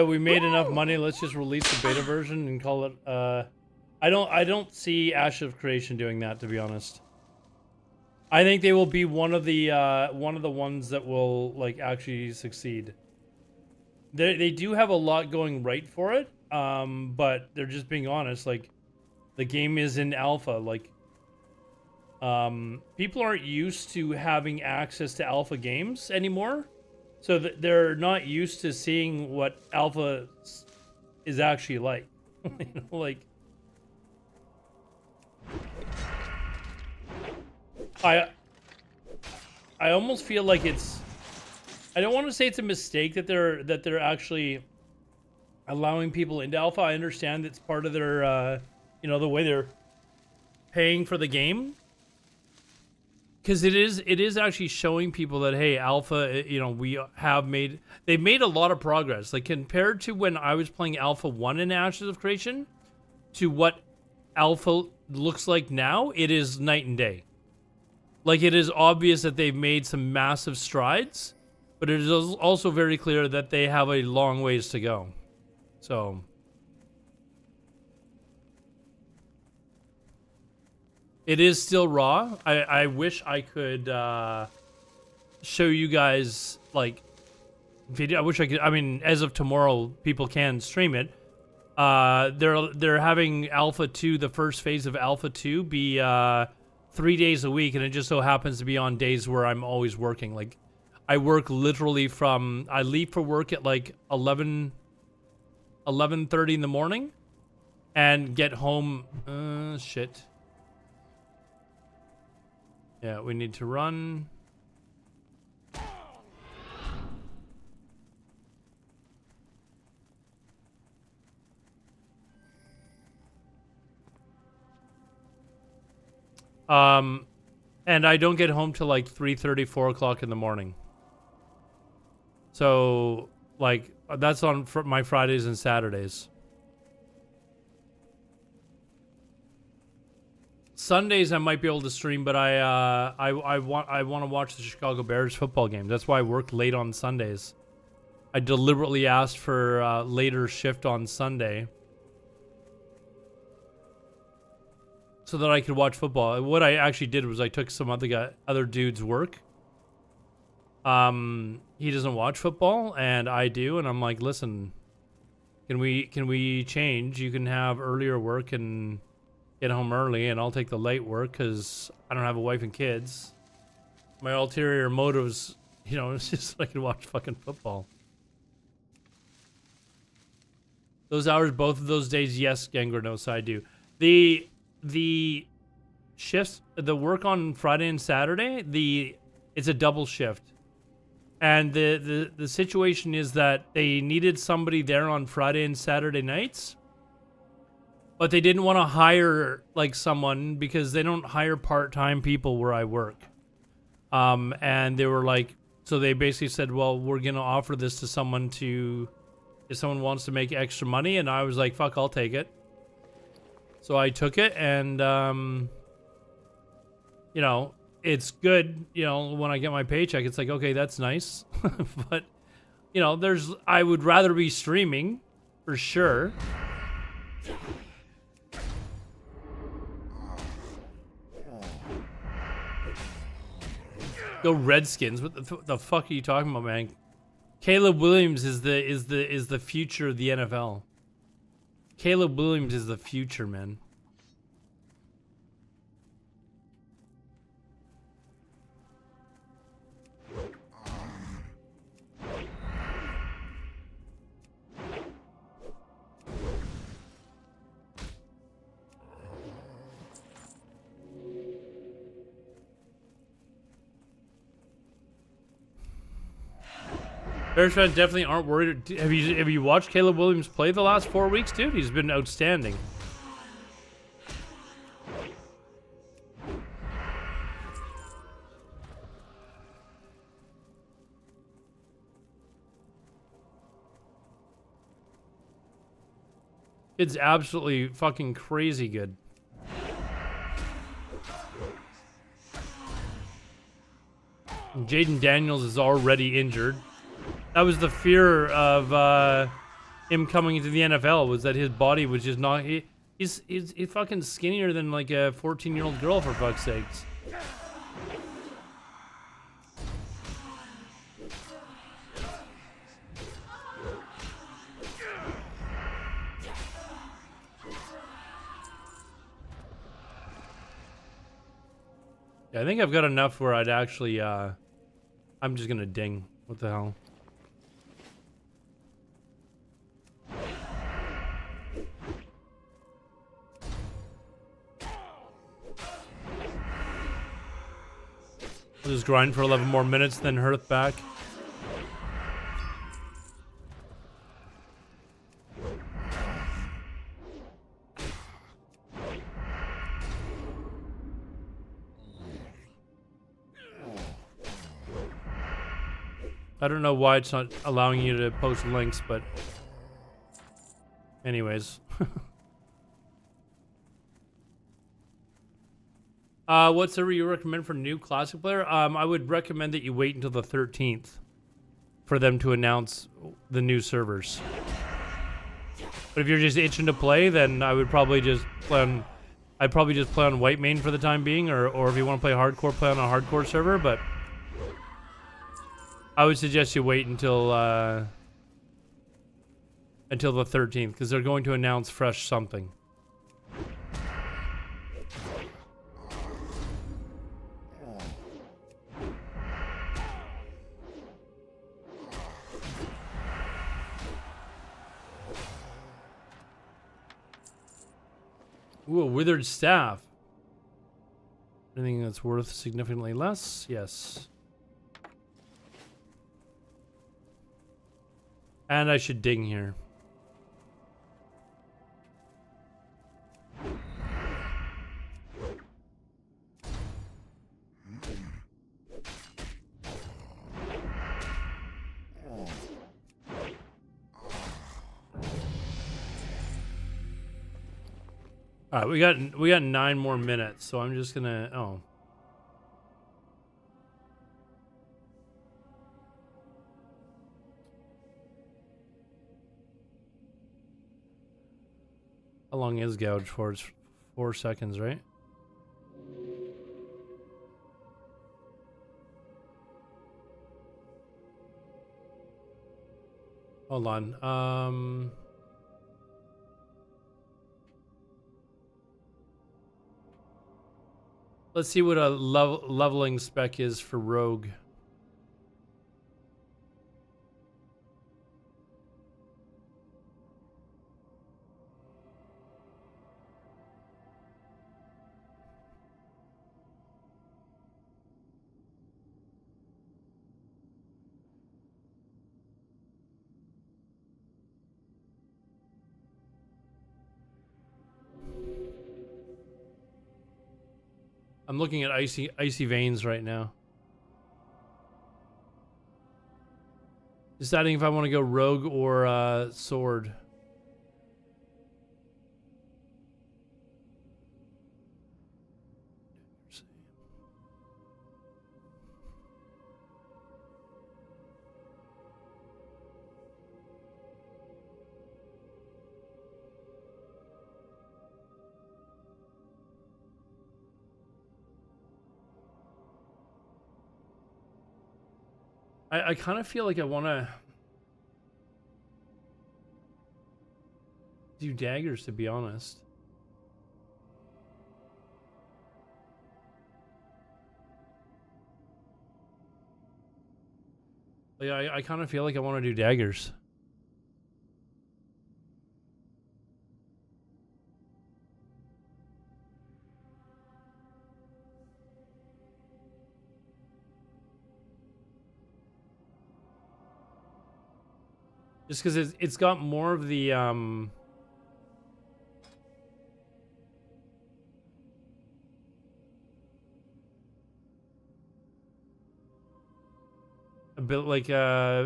We made enough money. Let's just release the beta version and call it. I don't see Ash of Creation doing that, to be honest. I think they will be one of the ones that will like actually succeed. They do have a lot going right for it, but they're just being honest. Like, the game is in alpha. Like, people aren't used to having access to alpha games anymore. So they're not used to seeing what alpha is actually like. You know, like, I almost feel like it's, I don't want to say it's a mistake that they're actually allowing people into alpha. I understand it's part of their, you know, the way they're paying for the game. Because it is actually showing people that, hey, alpha, you know, they've made a lot of progress. Like, compared to when I was playing Alpha 1 in Ashes of Creation to what alpha looks like now, it is night and day. Like, it is obvious that they've made some massive strides, but it is also very clear that they have a long ways to go. So it is still raw. I wish I could show you guys, like, video. I wish I could. I mean, as of tomorrow, people can stream it. They're having Alpha 2, the first phase of Alpha 2, be 3 days a week, and it just so happens to be on days where I'm always working. Like, I work literally I leave for work at like 11:30 in the morning, and get home. Shit. Yeah, we need to run. And I don't get home till like 3:30, 4 o'clock in the morning. So, like, that's on my Fridays and Saturdays. Sundays I might be able to stream, but I want to watch the Chicago Bears football game. That's why I work late on Sundays. I deliberately asked for a later shift on Sunday so that I could watch football. What I actually did was I took some other dude's work. He doesn't watch football, and I do, and I'm like, listen, can we change? You can have earlier work and get home early, and I'll take the late work because I don't have a wife and kids. My ulterior motives, you know, it's just so I can watch fucking football. Those hours, both of those days, yes, Gangrenos, I do. The shifts, the work on Friday and Saturday, it's a double shift. And the situation is that they needed somebody there on Friday and Saturday nights, but they didn't want to hire like someone because they don't hire part-time people where I work. And they were like, so they basically said, well, we're going to offer this to someone if someone wants to make extra money. And I was like, fuck, I'll take it. So I took it, and, you know, it's good, you know, when I get my paycheck, it's like, okay, that's nice. But, you know, I would rather be streaming for sure. Go Redskins. What the fuck are you talking about, man? Caleb Williams is the future of the NFL. Caleb Williams is the future, man. Bears fans definitely aren't worried. Have you watched Caleb Williams play the last 4 weeks, dude? He's been outstanding. It's absolutely fucking crazy good. Jaden Daniels is already injured. That was the fear of him coming into the NFL, was that his body was just not... He's fucking skinnier than like a 14-year-old girl, for fuck's sakes. Yeah, I think I've got enough where I'd actually... I'm just gonna ding. What the hell? We'll just grind for 11 more minutes, then Hearth back. I don't know why it's not allowing you to post links, but anyways. What server you recommend for new classic player? I would recommend that you wait until the 13th for them to announce the new servers. But if you're just itching to play, then I would probably just play on. I'd probably just play on white main for the time being, or if you want to play hardcore, play on a hardcore server. But I would suggest you wait until the 13th, because they're going to announce fresh something. Ooh, a withered staff. Anything that's worth significantly less? Yes. And I should ding here. All right, we got 9 more minutes, so I'm just gonna. Oh. How long is gouge for? It's 4 seconds, right? Hold on. Let's see what a leveling spec is for Rogue. I'm looking at icy veins right now. Deciding if I want to go rogue or sword. I kind of feel like I want to do daggers, to be honest. Yeah, I kind of feel like I want to do daggers. Just because it's got more of the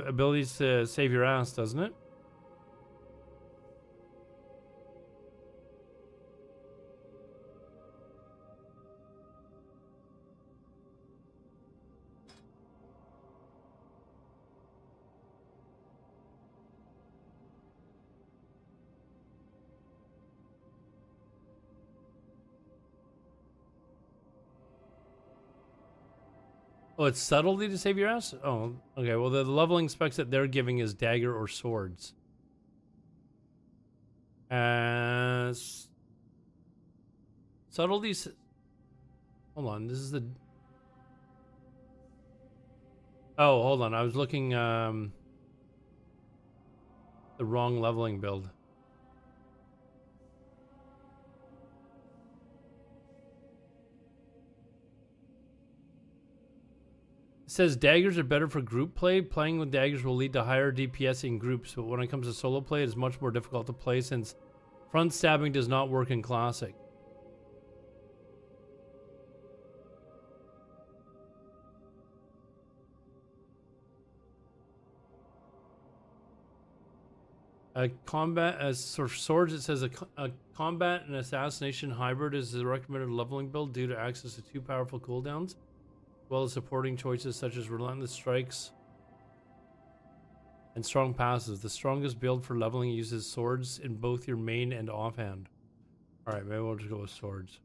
abilities to save your ass, doesn't it? Oh, it's subtlety to save your ass? Oh, okay. Well, the leveling specs that they're giving is dagger or swords. Subtleties. Hold on. This is the. Oh, hold on. I was looking the wrong leveling build. says daggers are better for group play. Playing with daggers will lead to higher DPS in groups, but when it comes to solo play, it is much more difficult to play since front stabbing does not work in Classic. Combat as for swords, it says a combat and assassination hybrid is the recommended leveling build due to access to 2 powerful cooldowns, as well as supporting choices such as relentless strikes and strong passes. The strongest build for leveling uses swords in both your main and offhand. All right, maybe we'll just go with swords.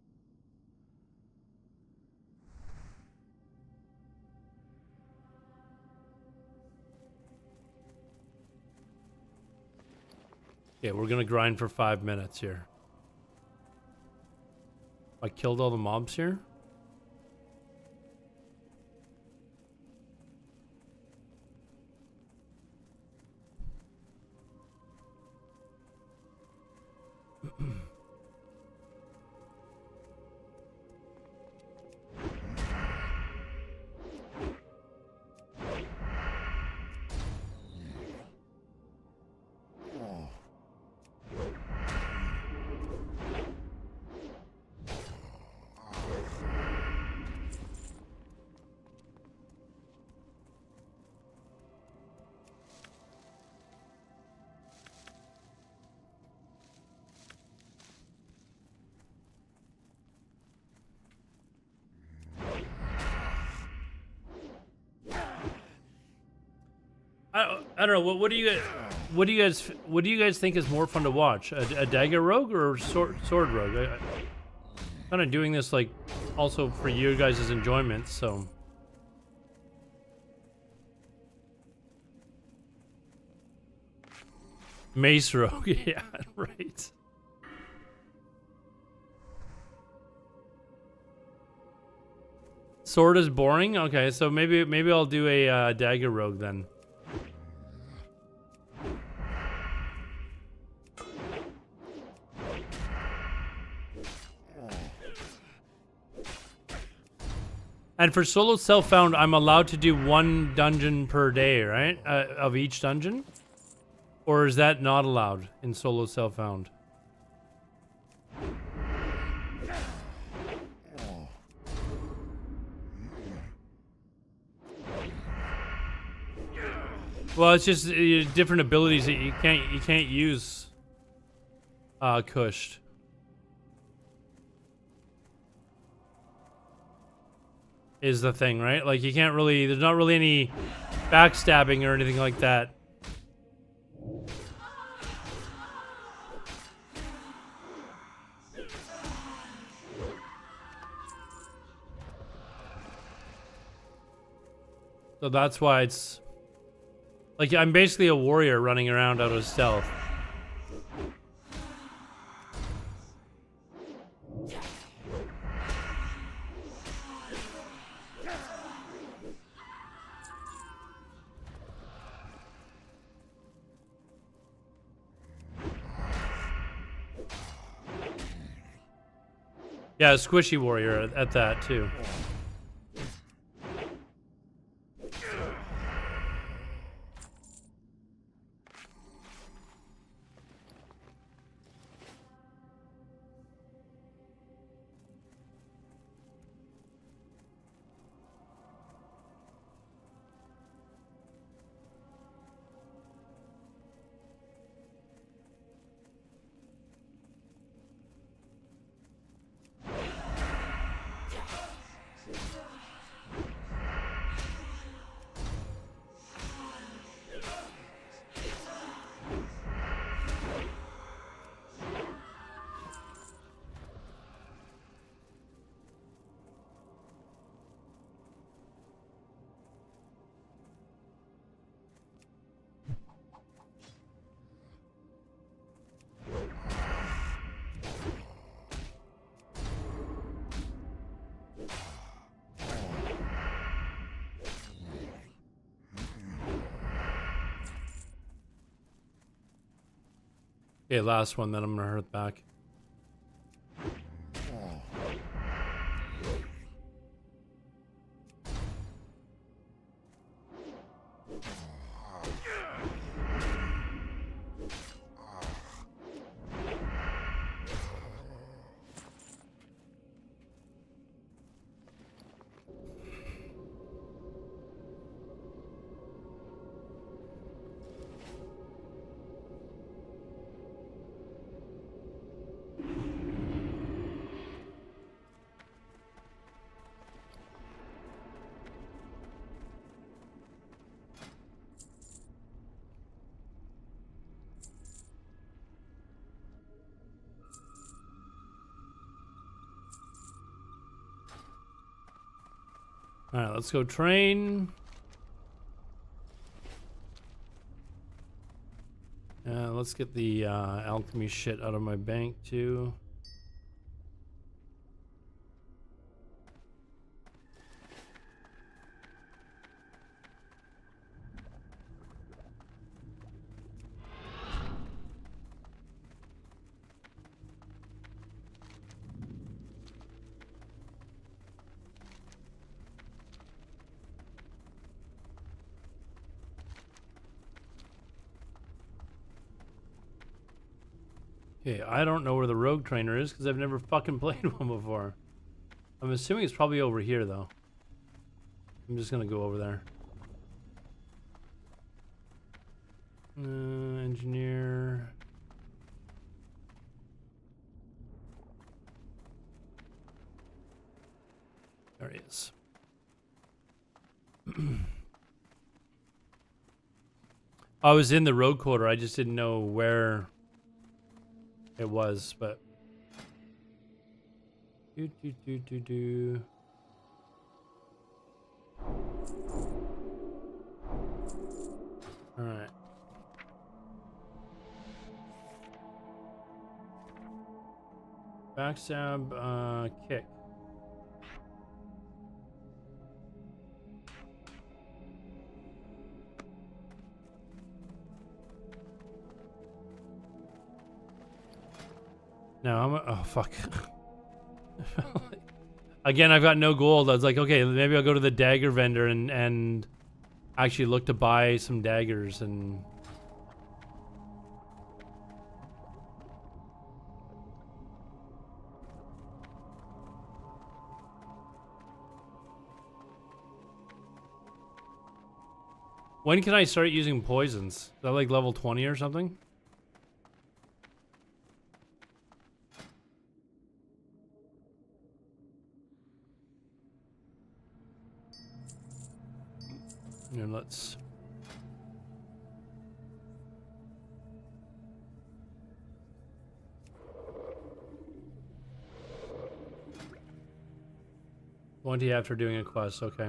Yeah, we're gonna grind for 5 minutes here. I killed all the mobs here. I don't know. What do you guys think is more fun to watch? A dagger rogue or sword rogue? I'm kind of doing this like also for you guys' enjoyment. So mace rogue, yeah, right. Sword is boring. Okay, so maybe I'll do a dagger rogue then. And for solo self-found, I'm allowed to do 1 dungeon per day, right? Of each dungeon? Or is that not allowed in solo self-found? Well, it's just different abilities that you can't use cushed. Is the thing, right? Like you can't really, there's not really any backstabbing or anything like that. So that's why it's like I'm basically a warrior running around out of stealth. Yeah, a squishy warrior at that too. Okay, last one, then I'm gonna hurt back. All right, let's go train. Let's get the alchemy shit out of my bank too. Okay, I don't know where the rogue trainer is because I've never fucking played one before. I'm assuming it's probably over here though. I'm just gonna go over there. Engineer. There he is. I was in the rogue quarter. I just didn't know where it was, but all right. Backstab, kick. No, oh fuck. Again, I've got no gold. I was like, okay, maybe I'll go to the dagger vendor and actually look to buy some daggers and... When can I start using poisons? Is that like level 20 or something? And let's... $20 after doing a quest, okay.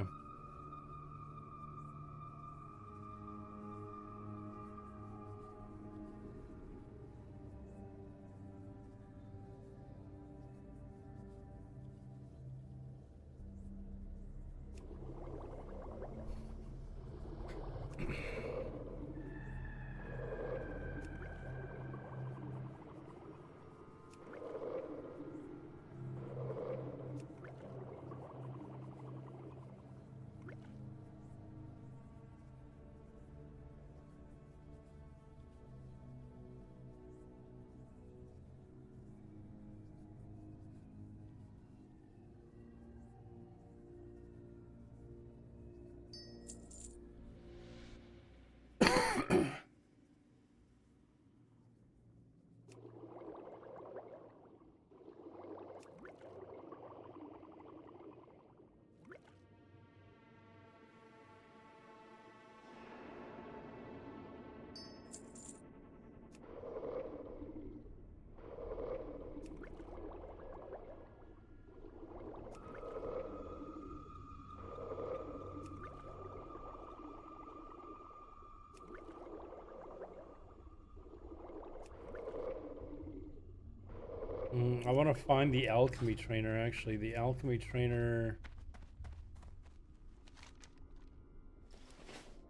I want to find the alchemy trainer, actually. The alchemy trainer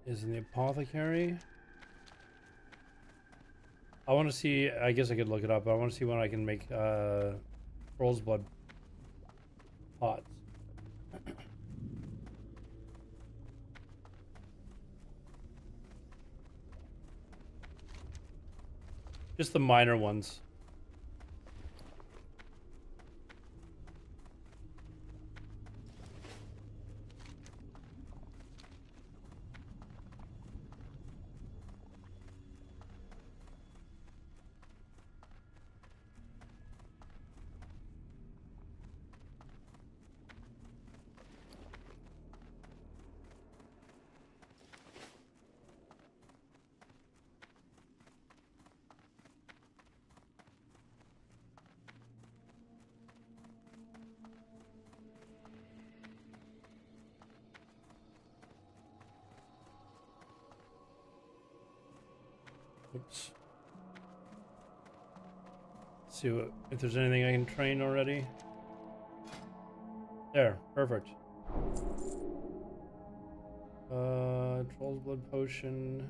is in the apothecary. I want to see, I guess I could look it up, but I want to see when I can make Troll's Blood pots. 'Cause Just the minor ones. Oops. See if there's anything I can train already. There, perfect. Troll's blood potion.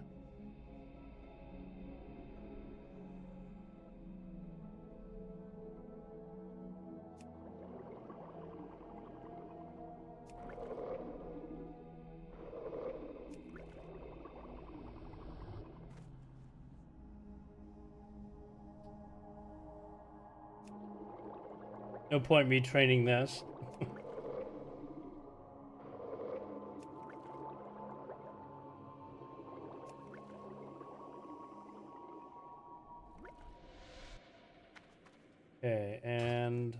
No point me training this. Okay, and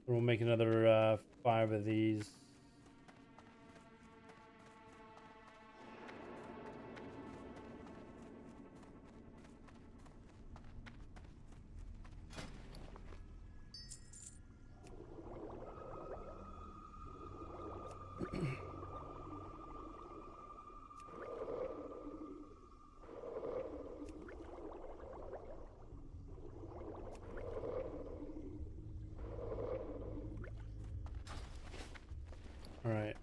we'll make another 5 of these. All right.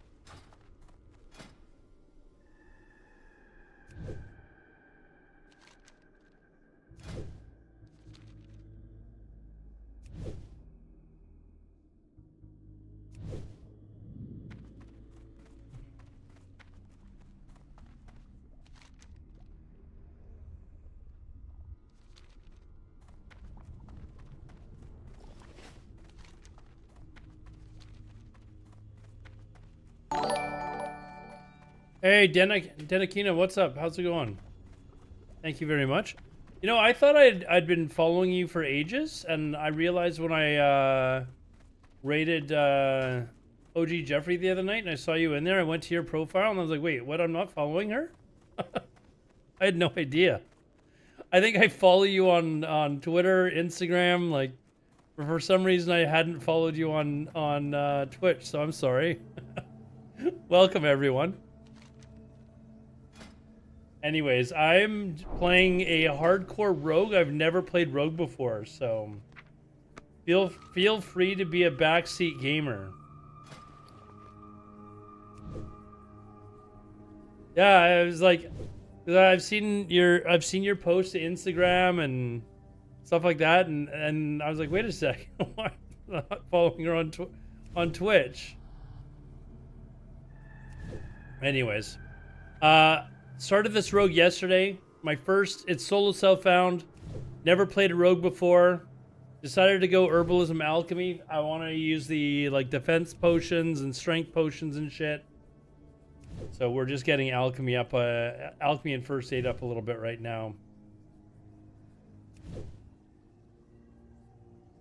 Hey, Denakina, what's up? How's it going? Thank you very much. You know, I thought I'd been following you for ages, and I realized when I raided OG Jeffrey the other night, and I saw you in there, I went to your profile, and I was like, wait, what? I'm not following her? I had no idea. I think I follow you on Twitter, Instagram, like, for some reason I hadn't followed you on Twitch, so I'm sorry. Welcome, everyone. Anyways, I'm playing a hardcore rogue. I've never played rogue before, so feel free to be a backseat gamer. Yeah, I was like, I've seen your post to Instagram and stuff like that, and I was like, wait a second, why am I not following her on Twitch? Anyways, started this rogue yesterday. My first, it's solo self-found. Never played a rogue before. Decided to go herbalism alchemy. I want to use the like defense potions and strength potions and shit. So we're just getting alchemy up, alchemy and first aid up a little bit right now.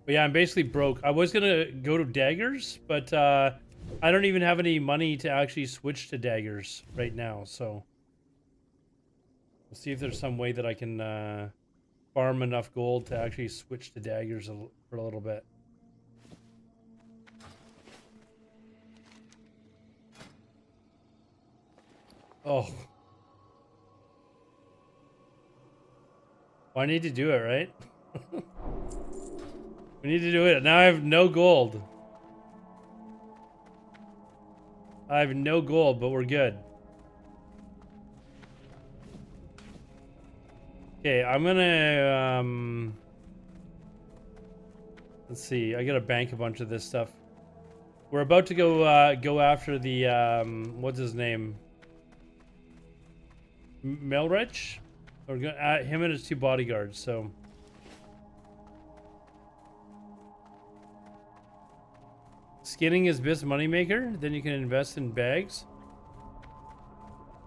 But yeah, I'm basically broke. I was gonna go to daggers, but I don't even have any money to actually switch to daggers right now. So we'll see if there's some way that I can farm enough gold to actually switch to daggers for a little bit. Oh. Well, I need to do it, right? We need to do it. Now I have no gold. I have no gold, but we're good. Okay, I'm gonna, let's see. I gotta bank a bunch of this stuff. We're about to go after the, what's his name? Melrich? Or him and his 2 bodyguards, so. Skinning is best moneymaker, then you can invest in bags.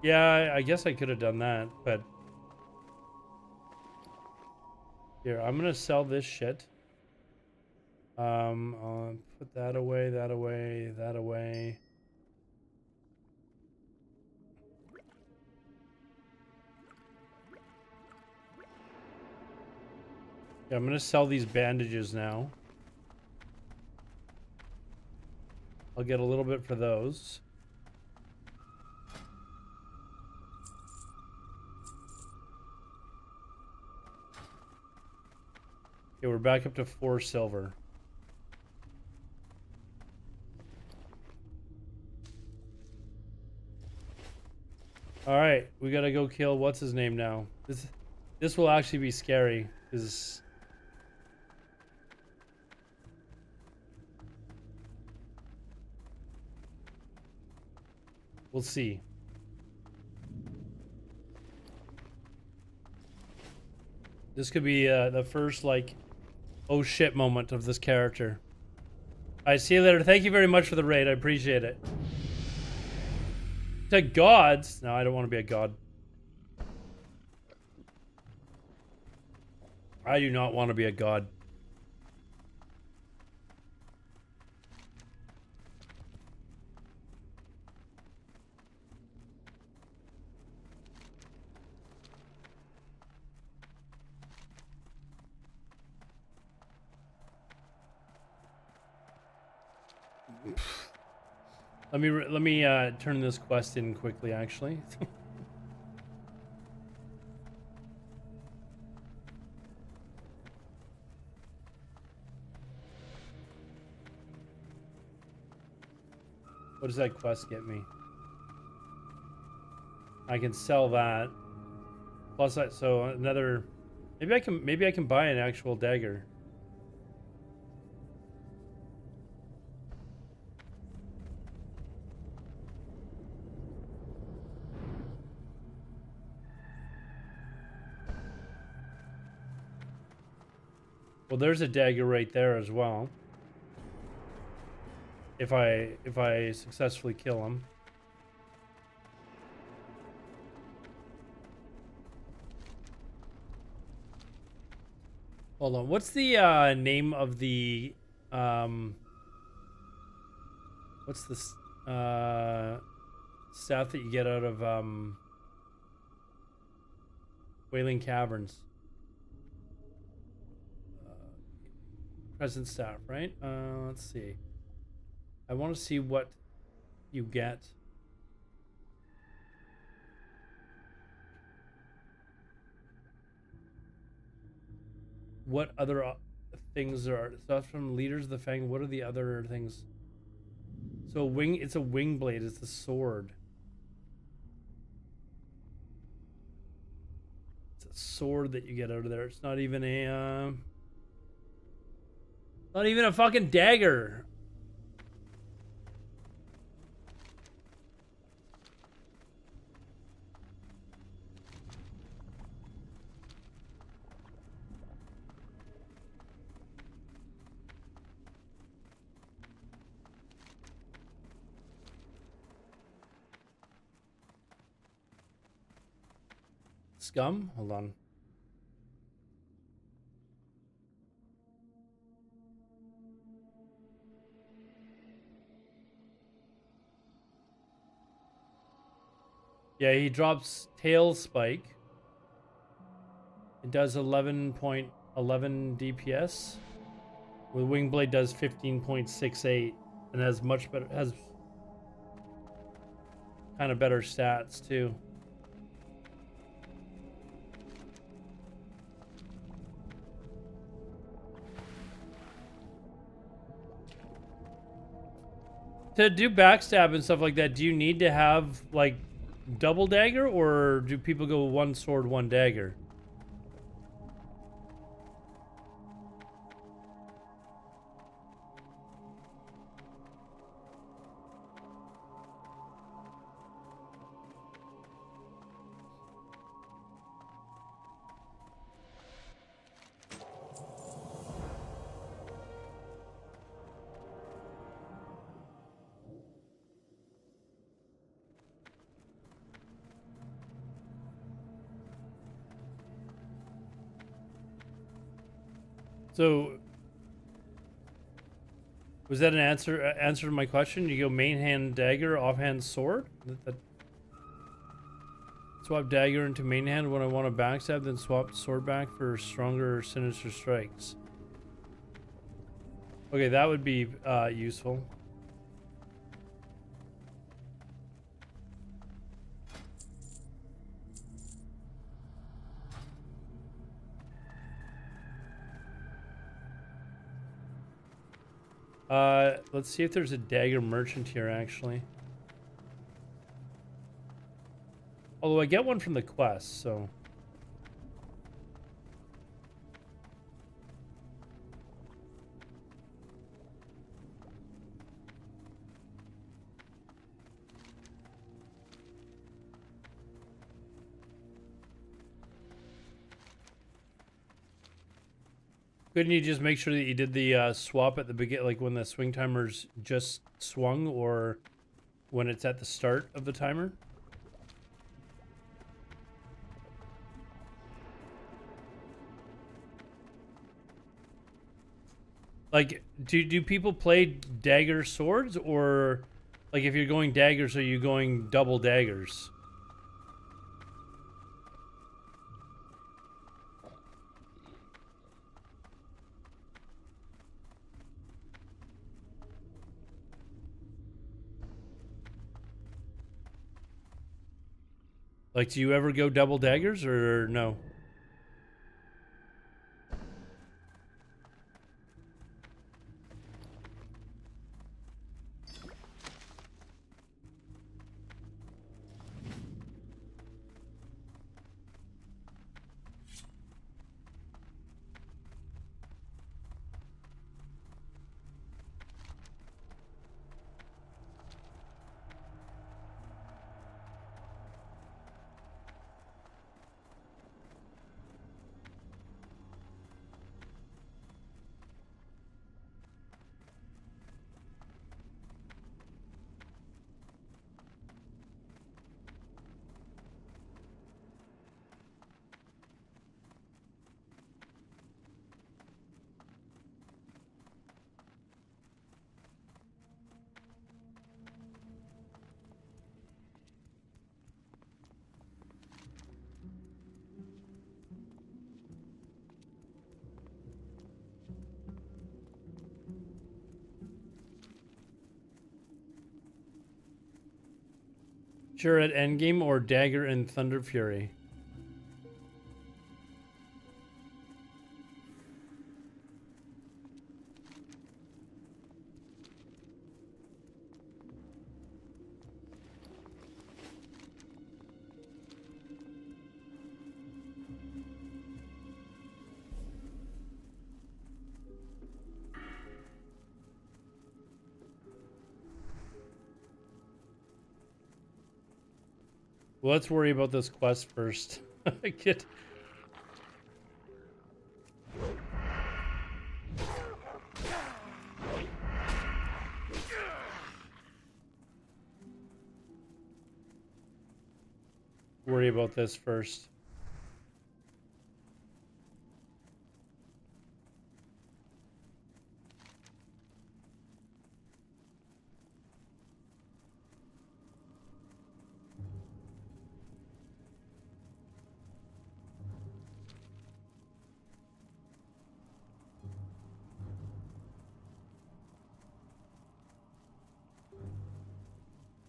Yeah, I guess I could have done that, but here, I'm gonna sell this shit. I'll put that away, that away, that away. Yeah, I'm gonna sell these bandages now. I'll get a little bit for those. Okay, we're back up to 4 silver. All right, we gotta go kill what's his name now. This will actually be scary because we'll see. This could be the first like, oh shit moment of this character. I see you later. Thank you very much for the raid. I appreciate it. To gods? No, I don't want to be a god. I do not want to be a god. Let me turn this quest in quickly, actually. What does that quest get me? I can sell that. Plus, so another. Maybe I can buy an actual dagger. Well, there's a dagger right there as well. If I successfully kill him. Hold on. What's the name of the what's the staff that you get out of Wailing Caverns? Present staff, right? Let's see. I want to see what you get. What other things are stuff from Leaders of the Fang? What are the other things? So it's a wing blade. It's the sword. It's a sword that you get out of there. It's not even a not even a fucking dagger. Scum? Hold on. Yeah, he drops tail spike. It does 11.11 DPS. With Wingblade does 15.68 and has much better, has kind of better stats too. To do backstab and stuff like that, do you need to have like double dagger, or do people go one sword, one dagger? So was that an answer to my question? You go main hand dagger, offhand sword? Swap dagger into main hand when I want to backstab, then swap sword back for stronger sinister strikes. Okay, that would be useful. Let's see if there's a dagger merchant here, actually. Although I get one from the quest, so... Couldn't you just make sure that you did the swap at the beginning, like when the swing timer's just swung, or when it's at the start of the timer? Like, do people play dagger swords, or like if you're going daggers, are you going double daggers? Like, do you ever go double daggers, or no? Sure, at endgame or dagger and Thunder Fury. Well, let's worry about this quest first. Get... Worry about this first.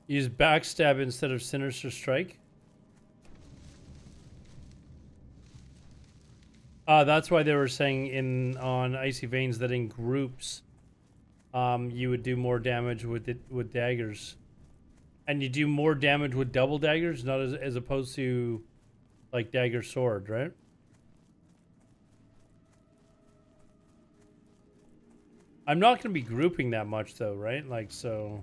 Use backstab instead of sinister strike. That's why they were saying on Icy Veins that in groups, you would do more damage with daggers, and you do more damage with double daggers, not as opposed to like dagger sword, right? I'm not going to be grouping that much though, right? Like so.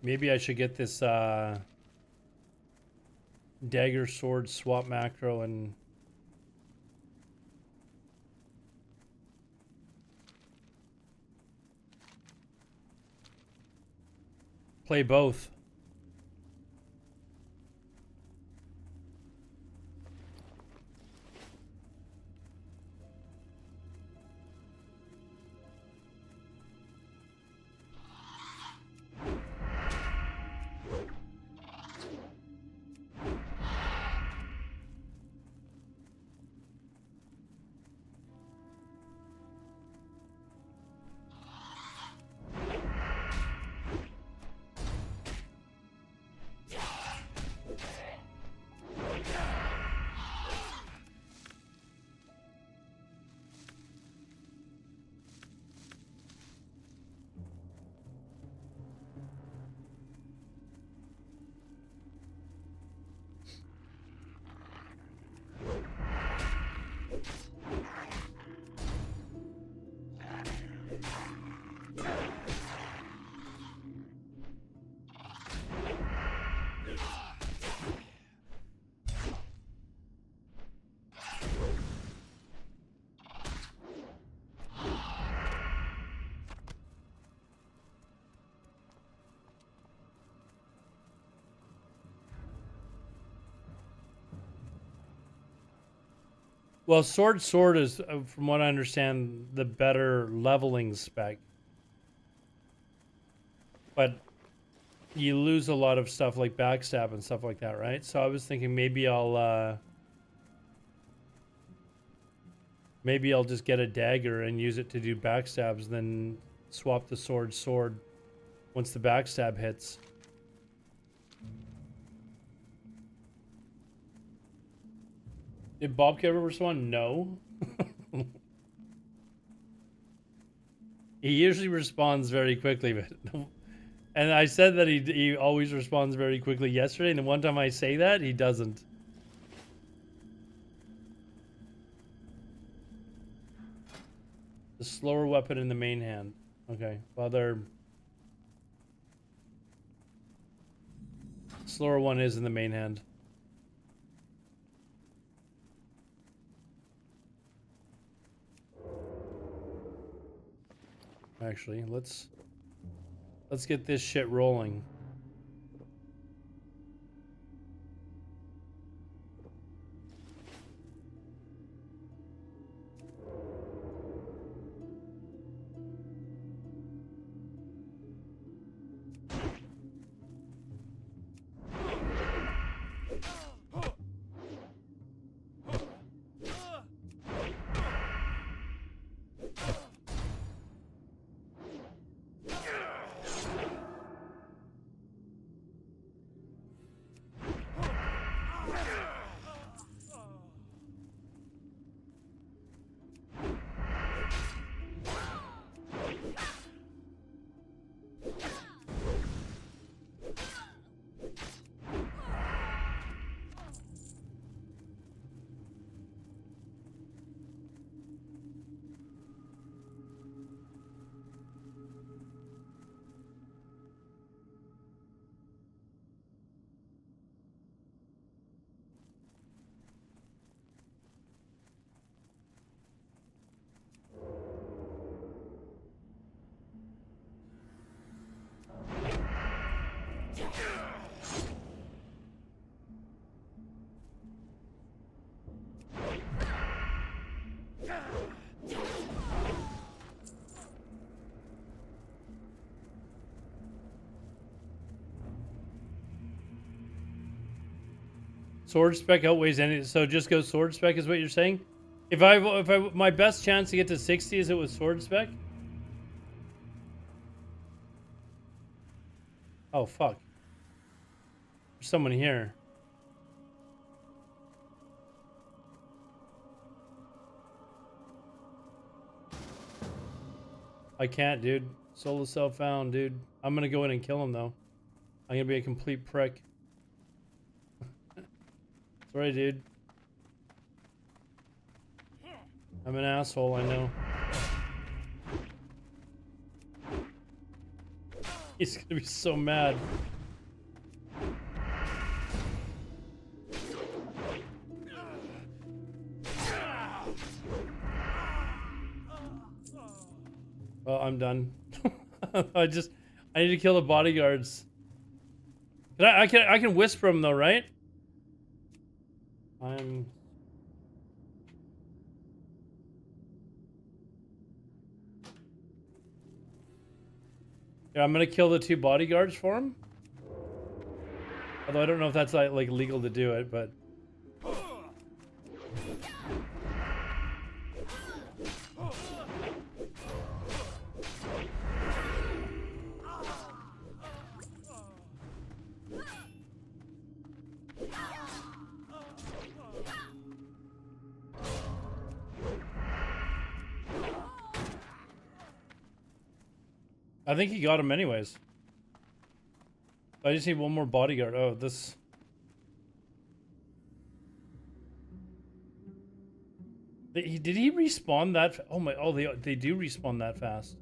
Maybe I should get this dagger sword swap macro and play both. Well, sword is, from what I understand, the better leveling spec. But you lose a lot of stuff like backstab and stuff like that, right? So I was thinking maybe I'll just get a dagger and use it to do backstabs, then swap the sword once the backstab hits. Did Bobcat ever respond? No. He usually responds very quickly, but and I said that he always responds very quickly yesterday, and the one time I say that, he doesn't. The slower weapon in the main hand. Okay, well, they're... slower one is in the main hand. Actually, let's get this shit rolling. Sword spec outweighs any, so just go sword spec is what you're saying? If I my best chance to get to 60 is it with sword spec? Oh fuck. There's someone here. I can't, dude. Solo self found, dude. I'm gonna go in and kill him though. I'm gonna be a complete prick. Sorry, dude. I'm an asshole, I know. He's gonna be so mad. Well, I'm done. I need to kill the bodyguards. I can whisper him though, right? Yeah, I'm gonna kill the 2 bodyguards for him. Although I don't know if that's like legal to do it, but I think he got him anyways. I just need one more bodyguard. Oh, this. Did he respawn that? Oh my! Oh, they do respawn that fast.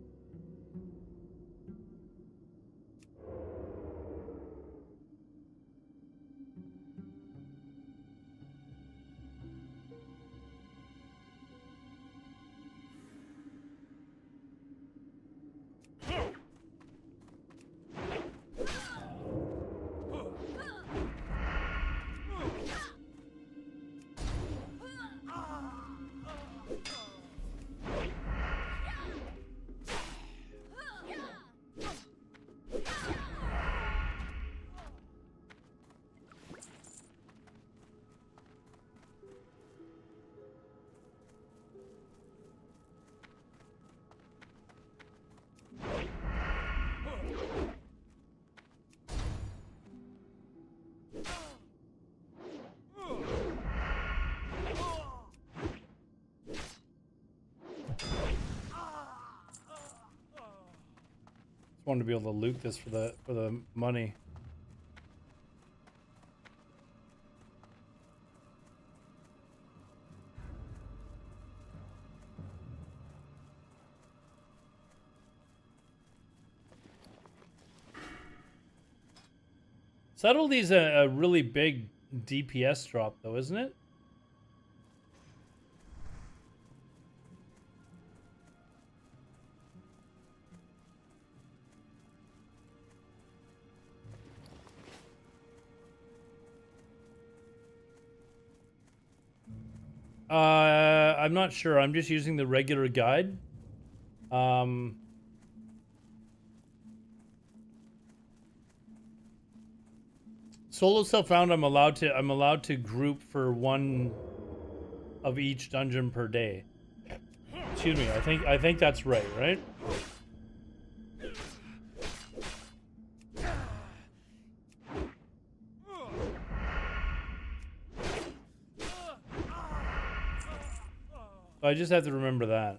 Wanted to be able to loot this for the money. Subtlety's a really big DPS drop though, isn't it? I'm not sure. I'm just using the regular guide. Solo self-found. I'm allowed to group for one of each dungeon per day. Excuse me. I think that's right? I just have to remember that.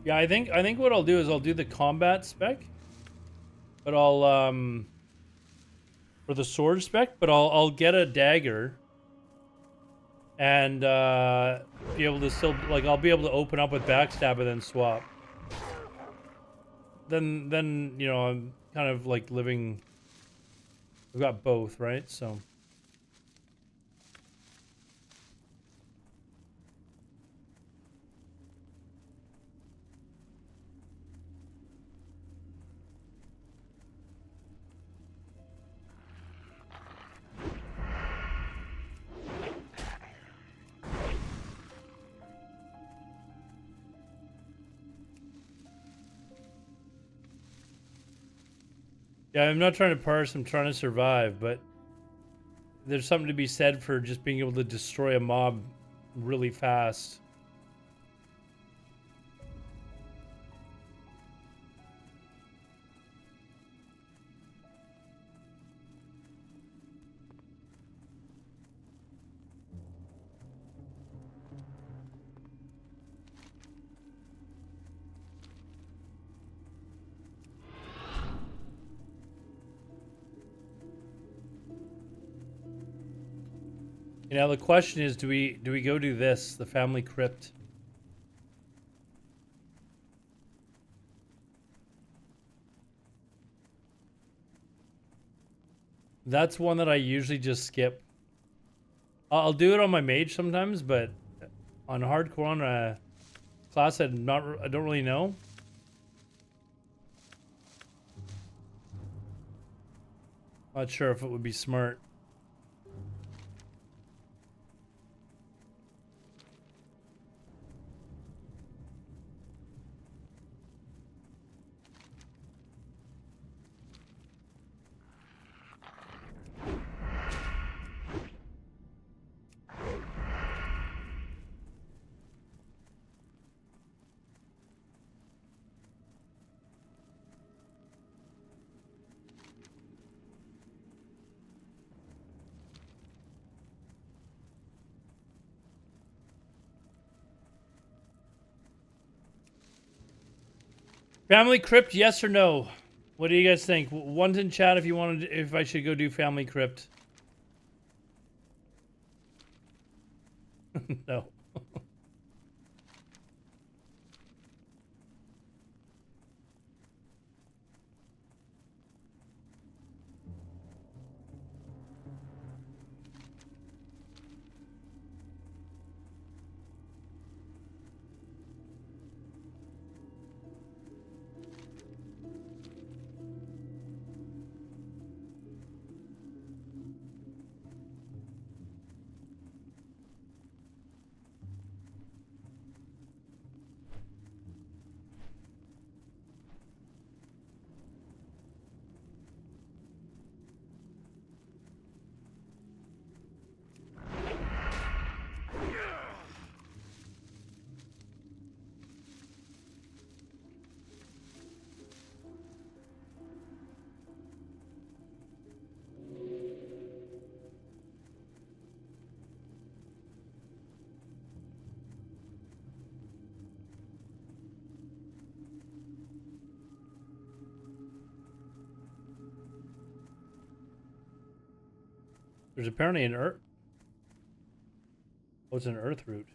Yeah, I think what I'll do is I'll do the combat spec, but I'll for the sword spec, but I'll get a dagger and be able to still I'll be able to open up with backstab and then swap. Then you know I'm kind of like living. We've got both, right? So. Yeah, I'm not trying to parse, I'm trying to survive, but there's something to be said for just being able to destroy a mob really fast. You know, the question is, do we go do this, the family crypt? That's one that I usually just skip. I'll do it on my mage sometimes, but on hardcore on a class I don't really know. Not sure if it would be smart. Family crypt, yes or no? What do you guys think? One's in chat if you wanted, if I should go do family crypt. No. There's apparently an earth. Oh, it's an earth root.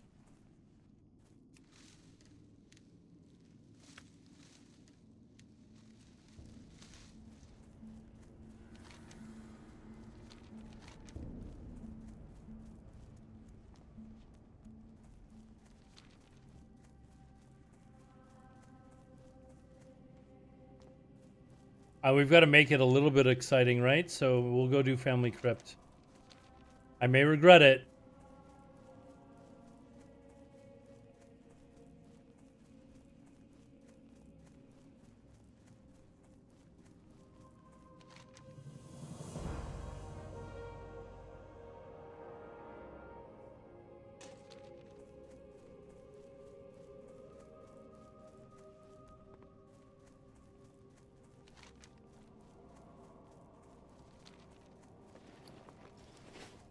We've got to make it a little bit exciting, right? So we'll go do family crypt. I may regret it.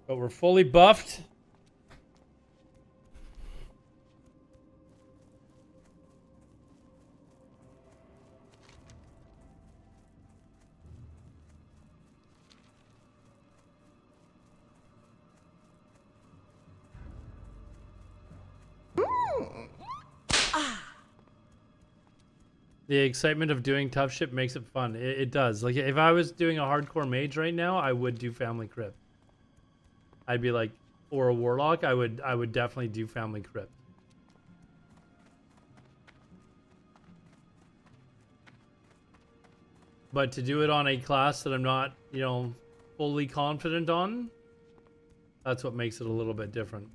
But we're fully buffed. The excitement of doing tough shit makes it fun. It does. Like if I was doing a hardcore mage right now, I would do family crypt. I'd be like, or a warlock, I would definitely do family crypt. But to do it on a class that I'm not, you know, fully confident on, that's what makes it a little bit different.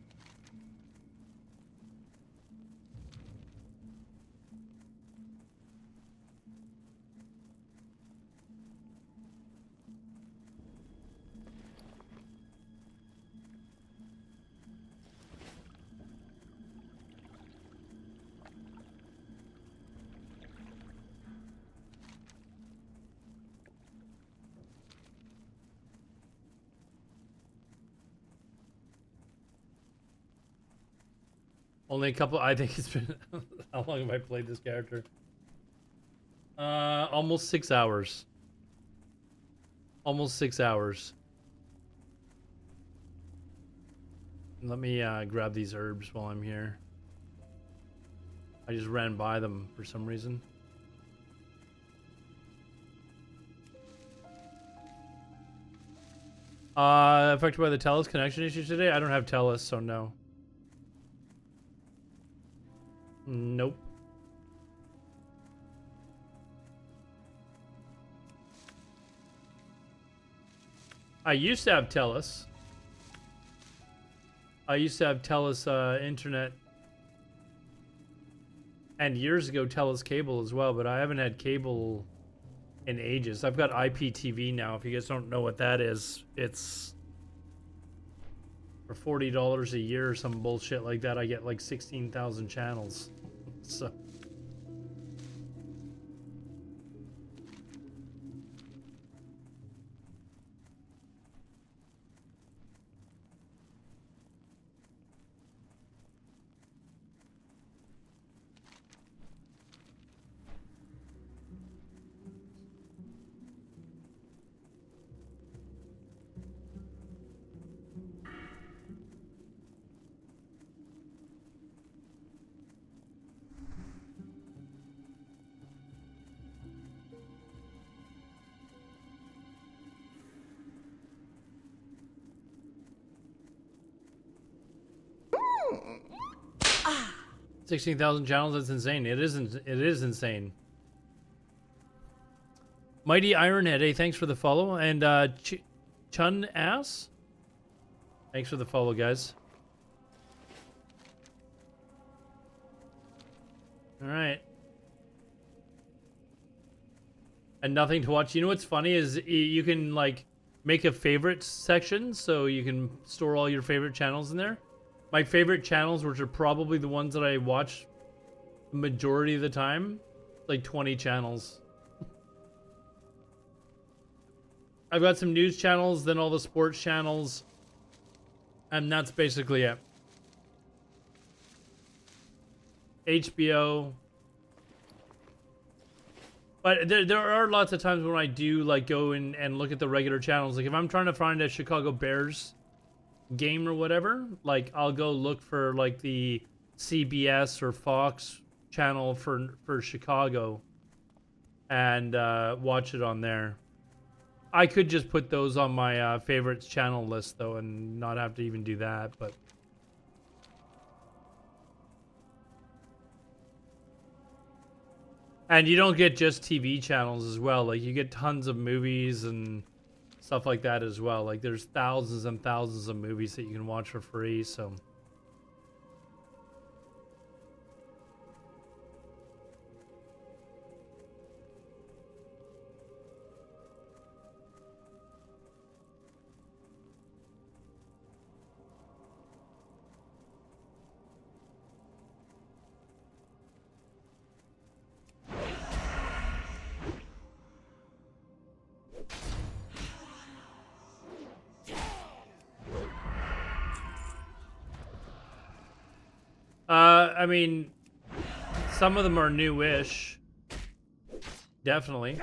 Only a couple. I think it's been. How long have I played this character? Almost 6 hours. Almost 6 hours. Let me grab these herbs while I'm here. I just ran by them for some reason. Affected by the TELUS connection issues today? I don't have TELUS, so no. Nope. I used to have TELUS. I used to have TELUS internet. And years ago, TELUS cable as well, but I haven't had cable in ages. I've got IPTV now. If you guys don't know what that is, it's for $40 a year or some bullshit like that. I get like 16,000 channels. So. Mm. 16,000 channels, that's insane. It is insane. Mighty Ironhead, hey, thanks for the follow. And Chun Ass, thanks for the follow, guys. All right. And nothing to watch. You know what's funny is you can like make a favorite section, so you can store all your favorite channels in there. My favorite channels, which are probably the ones that I watch the majority of the time, like 20 channels. I've got some news channels, then all the sports channels, and that's basically it. HBO. But there are lots of times when I do like go in and look at the regular channels. Like if I'm trying to find a Chicago Bears game or whatever, like I'll go look for like the CBS or Fox channel for Chicago and watch it on there. I could just put those on my favorites channel list though and not have to even do that, but and you don't get just TV channels as well. Like you get tons of movies and stuff like that as well. Like there's thousands and thousands of movies that you can watch for free, so I mean, some of them are new-ish. Definitely.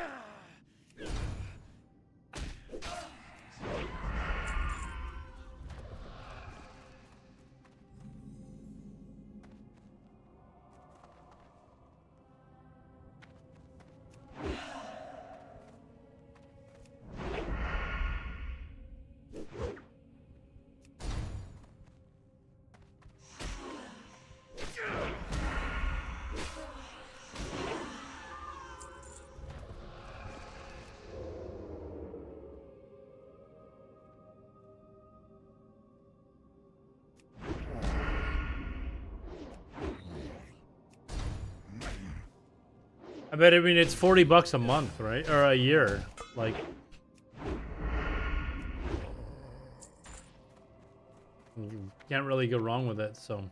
I mean, it's $40 a month, right? Or a year. Like, you can't really go wrong with it, so.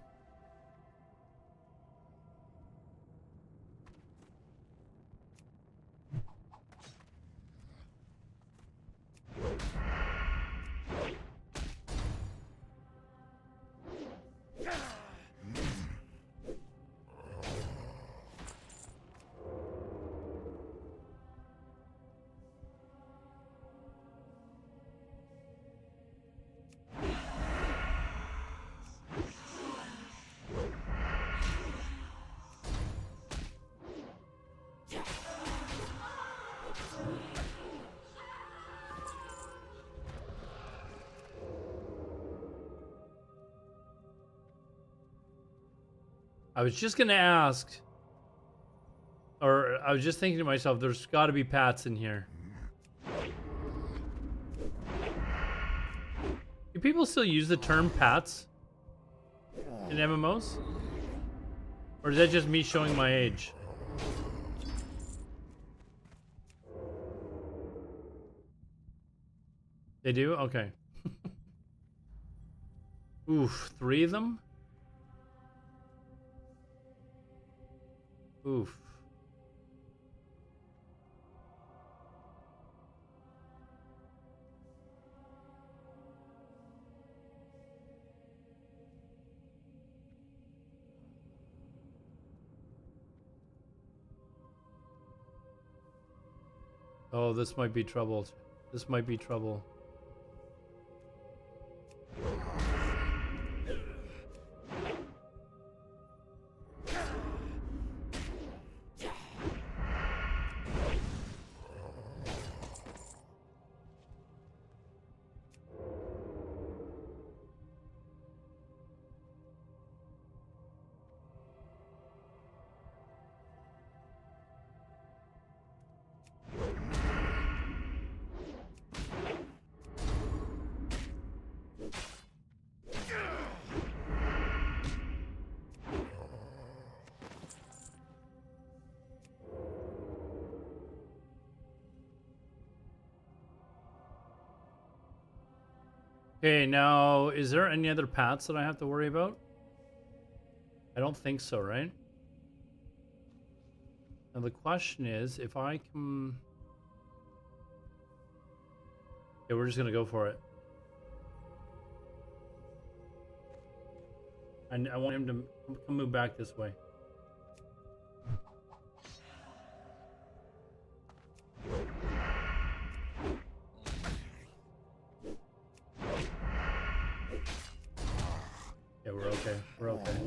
I was just gonna ask, or I was just thinking to myself, there's got to be Pats in here. Do people still use the term Pats in MMOs? Or is that just me showing my age? They do? Okay. Oof, 3 of them? Oof. Oh, this might be trouble. This might be trouble. Okay, now, is there any other Pats that I have to worry about? I don't think so, right? Now the question is, if I can... Yeah, we're just gonna go for it. And I want him to come move back this way. Yeah, we're okay. We're okay.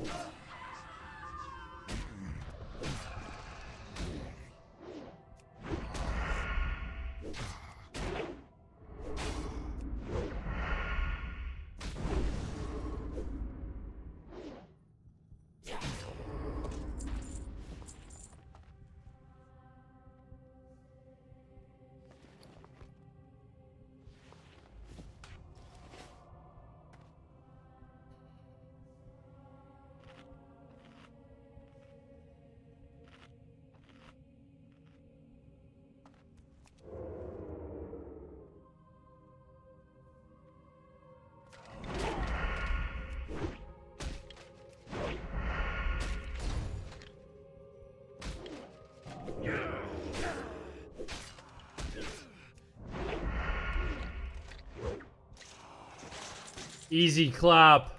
Easy clap.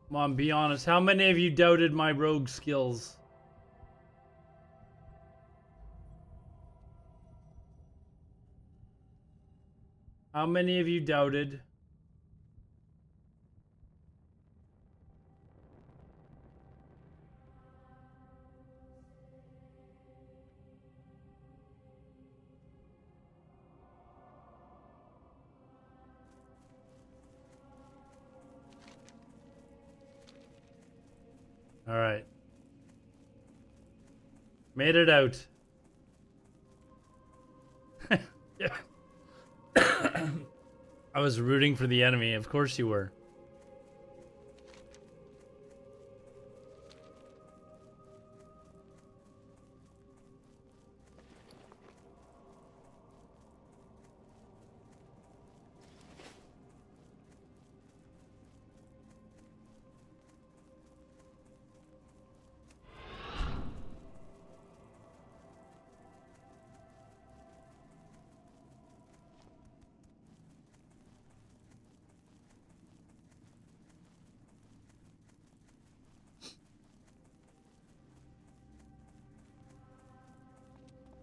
Come on, be honest. How many of you doubted my rogue skills? How many of you doubted? All right. Made it out. Yeah. I was rooting for the enemy. Of course you were.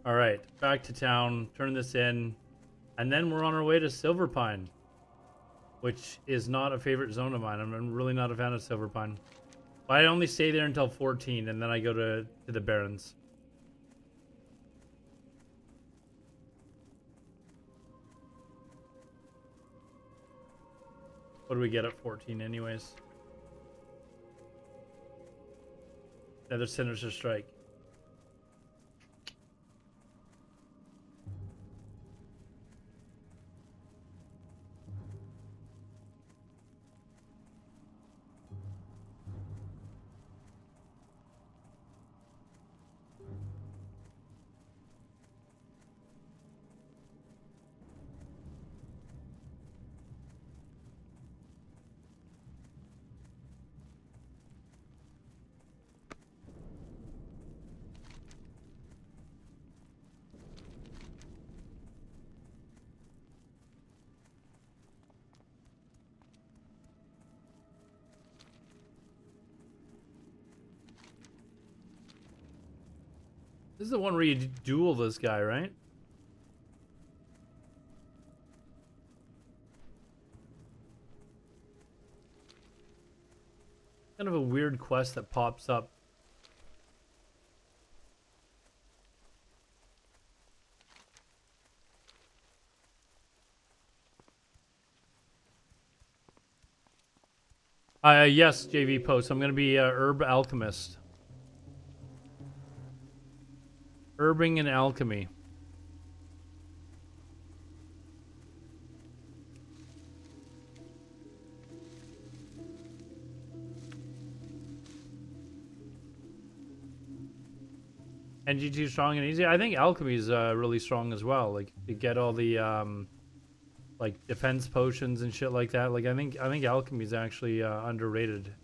All right, back to town, turn this in, and then we're on our way to Silverpine, which is not a favorite zone of mine. I'm really not a fan of Silverpine. But I only stay there until 14, and then I go to the Barrens. What do we get at 14 anyways? Another Sinister Strike. This is the one where you duel this guy, right? Kind of a weird quest that pops up. Yes, JV Post. I'm going to be Herb Alchemist. Herbing and Alchemy. NG2 strong and easy. I think Alchemy is really strong as well. Like you get all the like defense potions and shit like that. Like I think Alchemy is actually underrated.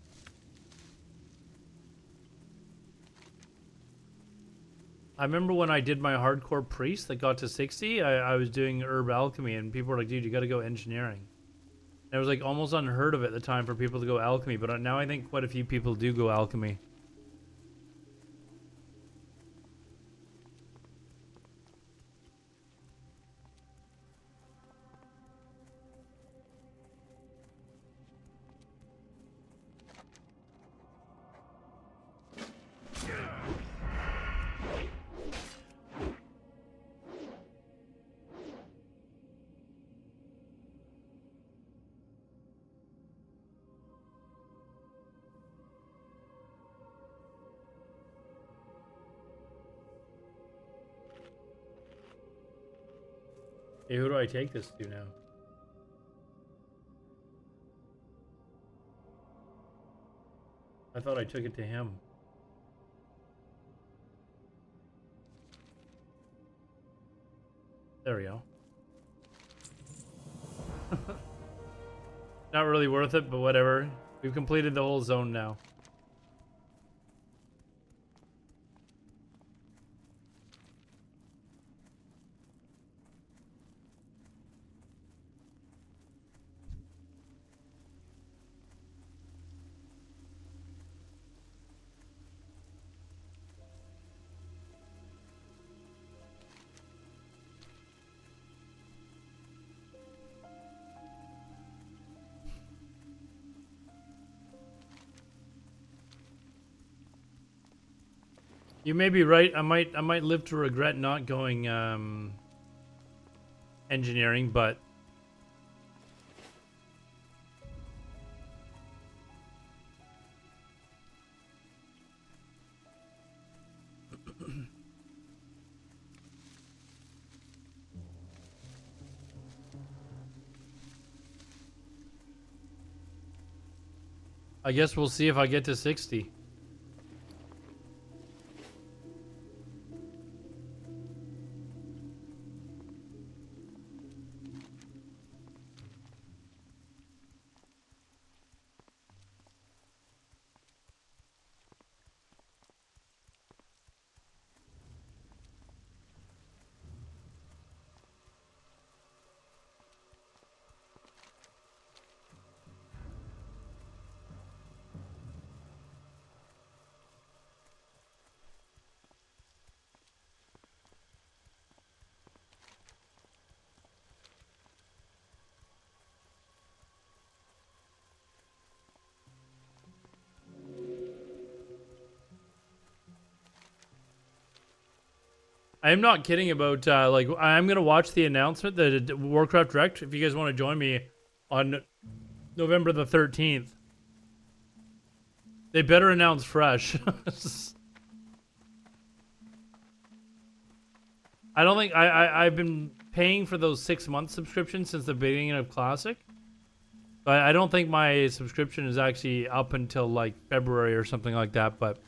I remember when I did my hardcore priest that got to 60, I was doing herb alchemy and people were like, dude, you got to go engineering. And it was like almost unheard of at the time for people to go alchemy, but now I think quite a few people do go alchemy. Hey, who do I take this to now? I thought I took it to him. There we go. Not really worth it, but whatever. We've completed the whole zone now. You may be right. I might live to regret not going engineering, but I guess we'll see if I get to 60. I am not kidding about like I'm gonna watch the announcement, the Warcraft Direct. If you guys want to join me on November the 13th. They better announce fresh. I don't think I've been paying for those 6-month subscriptions since the beginning of Classic. But I don't think my subscription is actually up until like February or something like that. But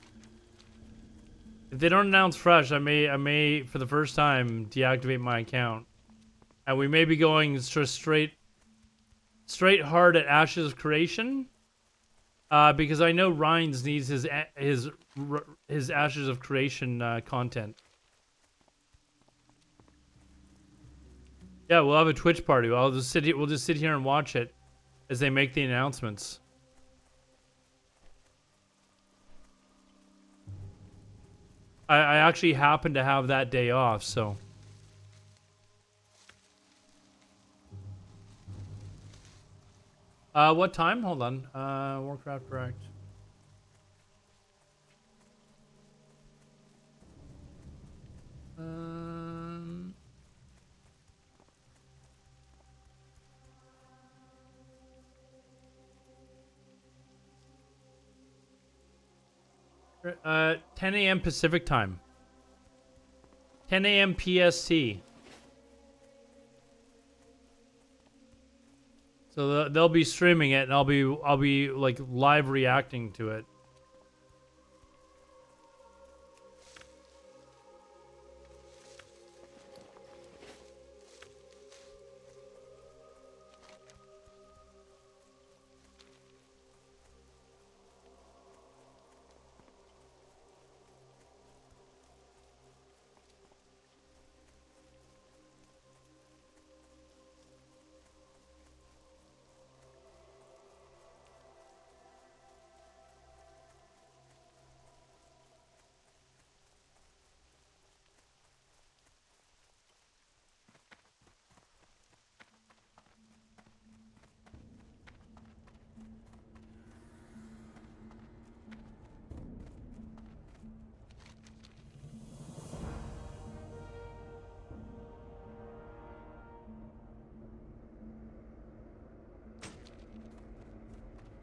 if they don't announce fresh, I may for the first time deactivate my account, and we may be going straight hard at Ashes of Creation. Because I know Rhines needs his Ashes of Creation content. Yeah, we'll have a Twitch party. We'll just sit here and watch it as they make the announcements. I actually happen to have that day off, so. What time? Hold on. Warcraft Direct. Um, 10 a.m. Pacific time. 10 a.m. PST. So they'll be streaming it, and I'll be like live reacting to it.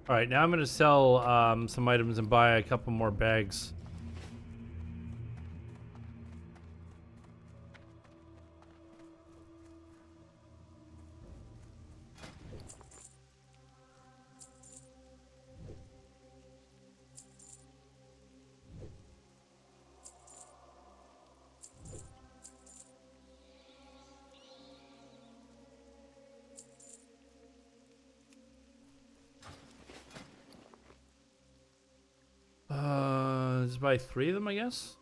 All right, now I'm gonna sell some items and buy a couple more bags. Let's buy 3 of them, I guess.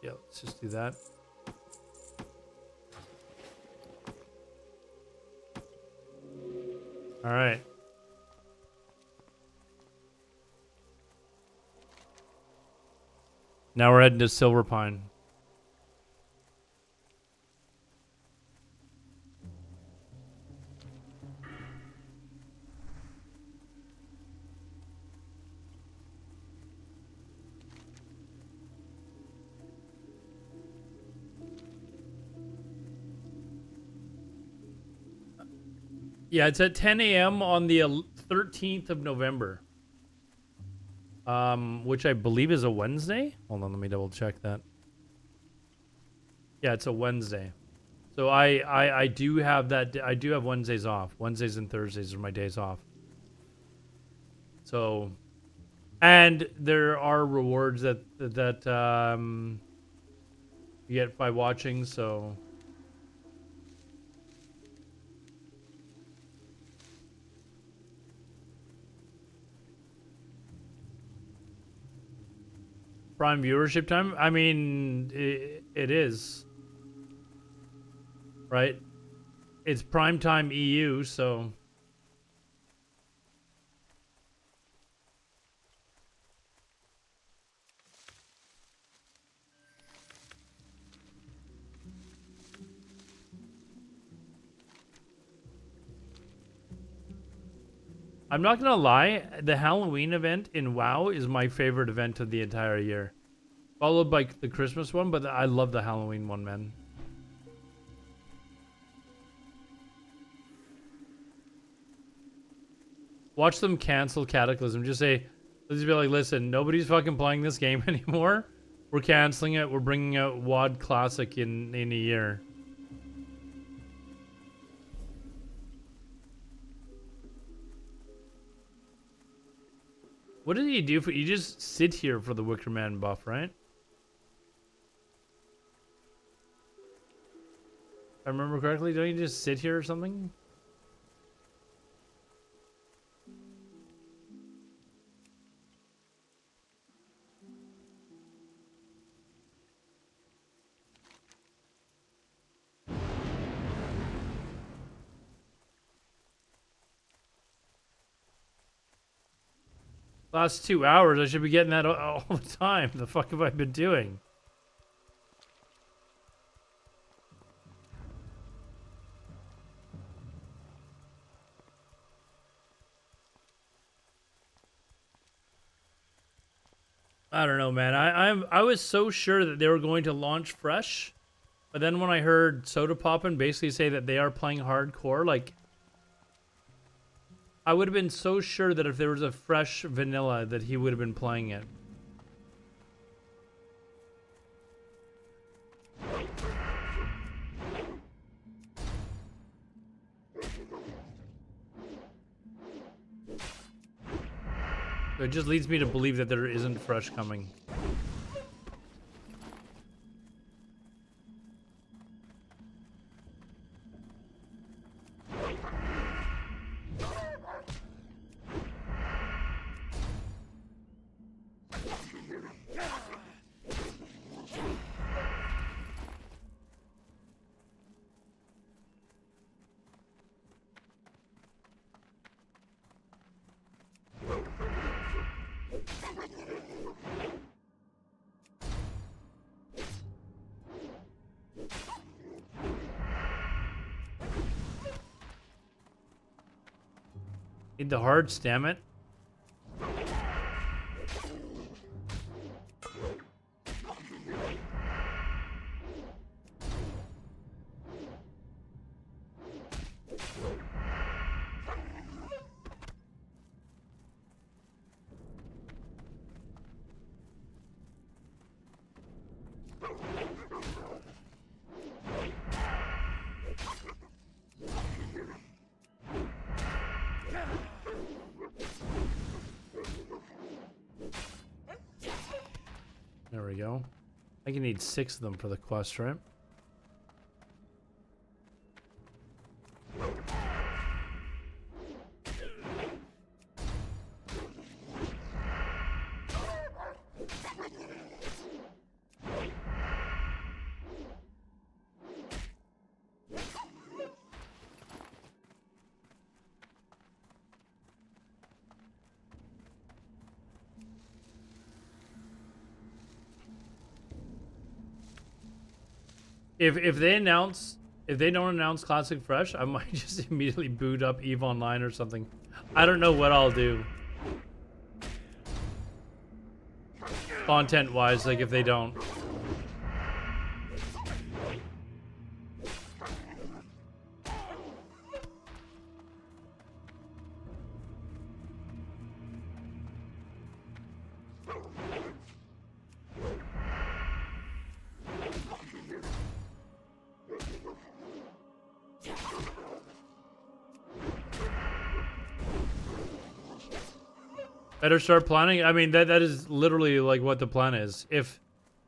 Yeah, let's just do that. All right. Now we're heading to Silver Pine. Yeah, it's at 10 a.m. on the 13th of November. Which I believe is a Wednesday. Hold on, let me double check that. Yeah, it's a Wednesday. So I do have that. I do have Wednesdays off. Wednesdays and Thursdays are my days off. So, and there are rewards that you get by watching. So. Prime viewership time? I mean, it is. Right? It's prime time EU, so... I'm not gonna lie, the Halloween event in WoW is my favorite event of the entire year. Followed by the Christmas one, but I love the Halloween one, man. Watch them cancel Cataclysm. Just say, let's just be like, listen, nobody's fucking playing this game anymore. We're canceling it. We're bringing out WoD Classic in a year. What did he do for? You just sit here for the Wicker Man buff, right? If I remember correctly, don't you just sit here or something? Last 2 hours, I should be getting that all the time. The fuck have I been doing? I don't know, man. I was so sure that they were going to launch fresh, but then when I heard Soda Poppin' basically say that they are playing hardcore, like, I would have been so sure that if there was a fresh vanilla that he would have been playing it. So it just leads me to believe that there isn't fresh coming. Need the hearts, damn it. There we go. I think you need 6 of them for the quest, right? If they don't announce Classic Fresh, I might just immediately boot up EVE Online or something. I don't know what I'll do. Content wise, like if they don't. Better start planning. I mean, that is literally like what the plan is. If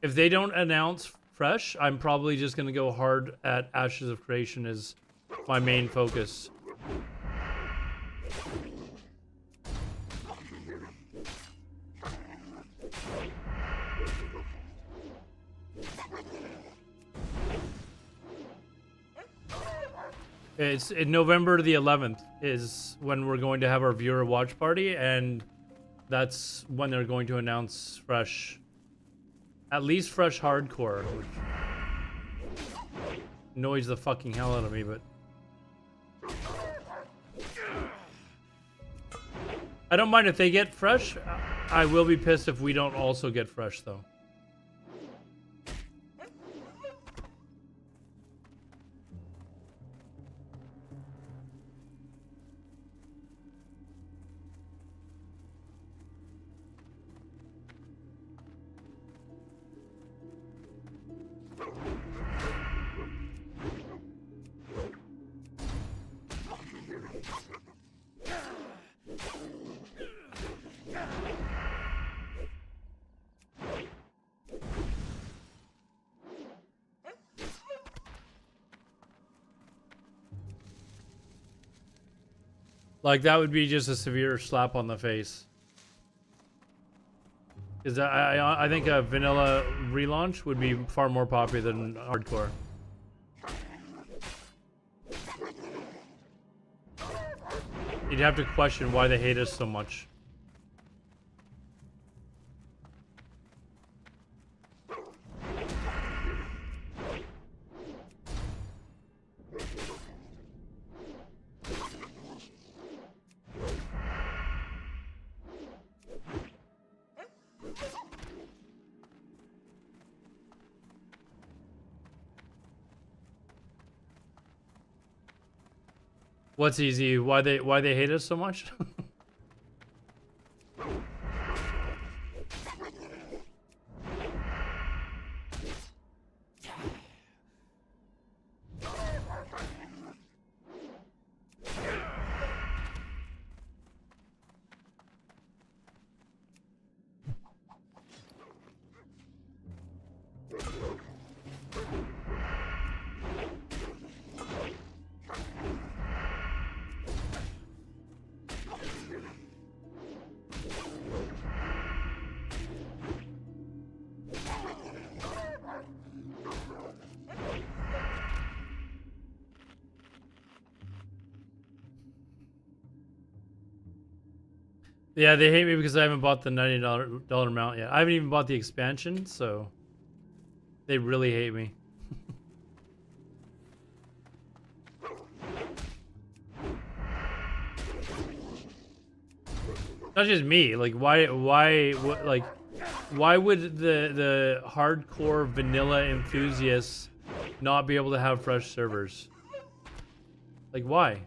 they don't announce Fresh, I'm probably just gonna go hard at Ashes of Creation as my main focus. It's in November the 11th is when we're going to have our viewer watch party, and that's when they're going to announce Fresh. At least Fresh Hardcore, which annoys the fucking hell out of me, but I don't mind if they get Fresh. I will be pissed if we don't also get Fresh, though. Like, that would be just a severe slap on the face. Because I think a vanilla relaunch would be far more popular than hardcore. You'd have to question why they hate us so much. What's easy? Why they hate us so much? Yeah, they hate me because I haven't bought the $90 mount yet. I haven't even bought the expansion, so they really hate me. Not just me. Like, why would the hardcore vanilla enthusiasts not be able to have fresh servers? Like, why?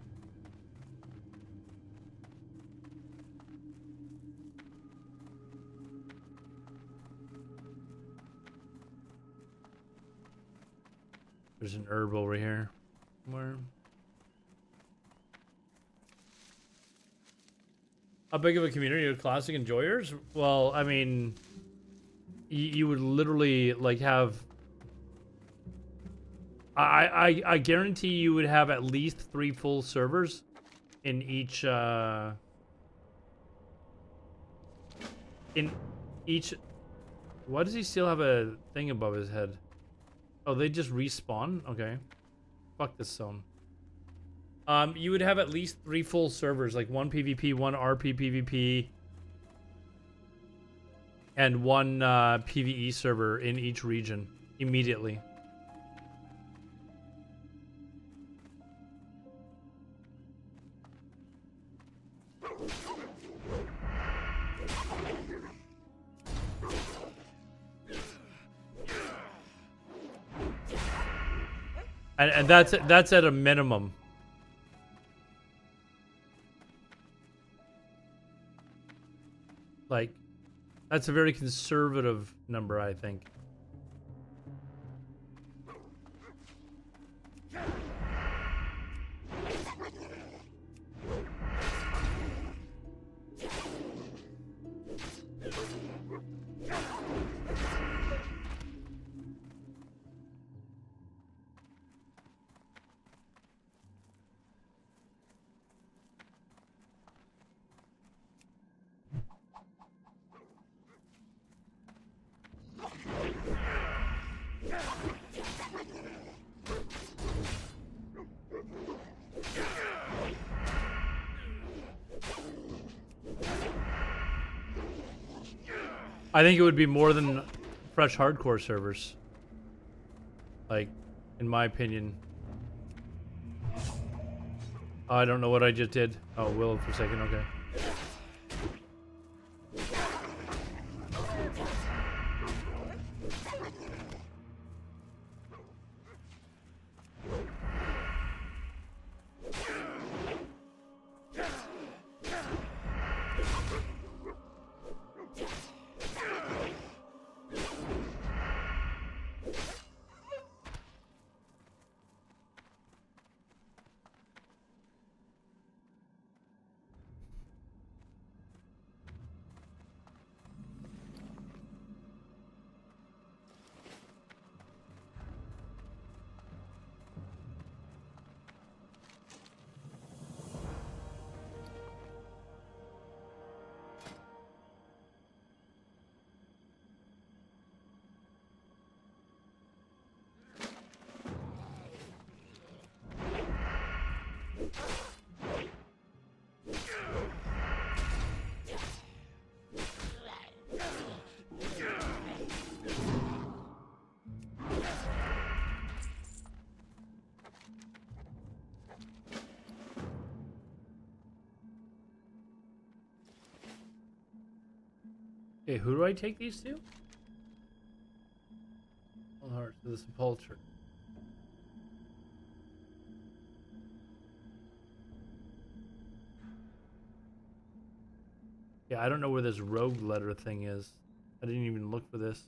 There's an herb over here. Where? How big of a community are classic enjoyers? Well, I mean, you would literally like have. I guarantee you would have at least 3 full servers in each. In each. Why does he still have a thing above his head? Oh, they just respawn? Okay. Fuck this zone. You would have at least 3 full servers, like 1 PvP, 1 RP PvP, and 1 PvE server in each region immediately. And that's at a minimum. Like, that's a very conservative number, I think. I think it would be more than fresh hardcore servers. Like, in my opinion. I don't know what I just did. Oh, will for a second, okay. Okay, who do I take these to? Heart to the sepulcher. Yeah, I don't know where this rogue letter thing is. I didn't even look for this.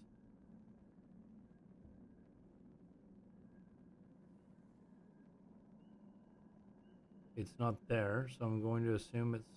It's not there, so I'm going to assume it's...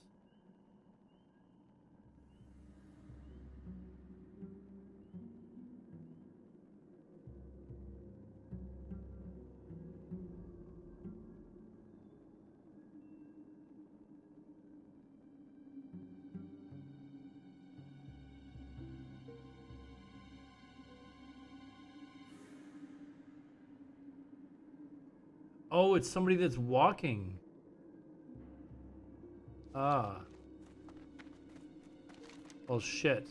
Oh, it's somebody that's walking. Ah. Well, shit.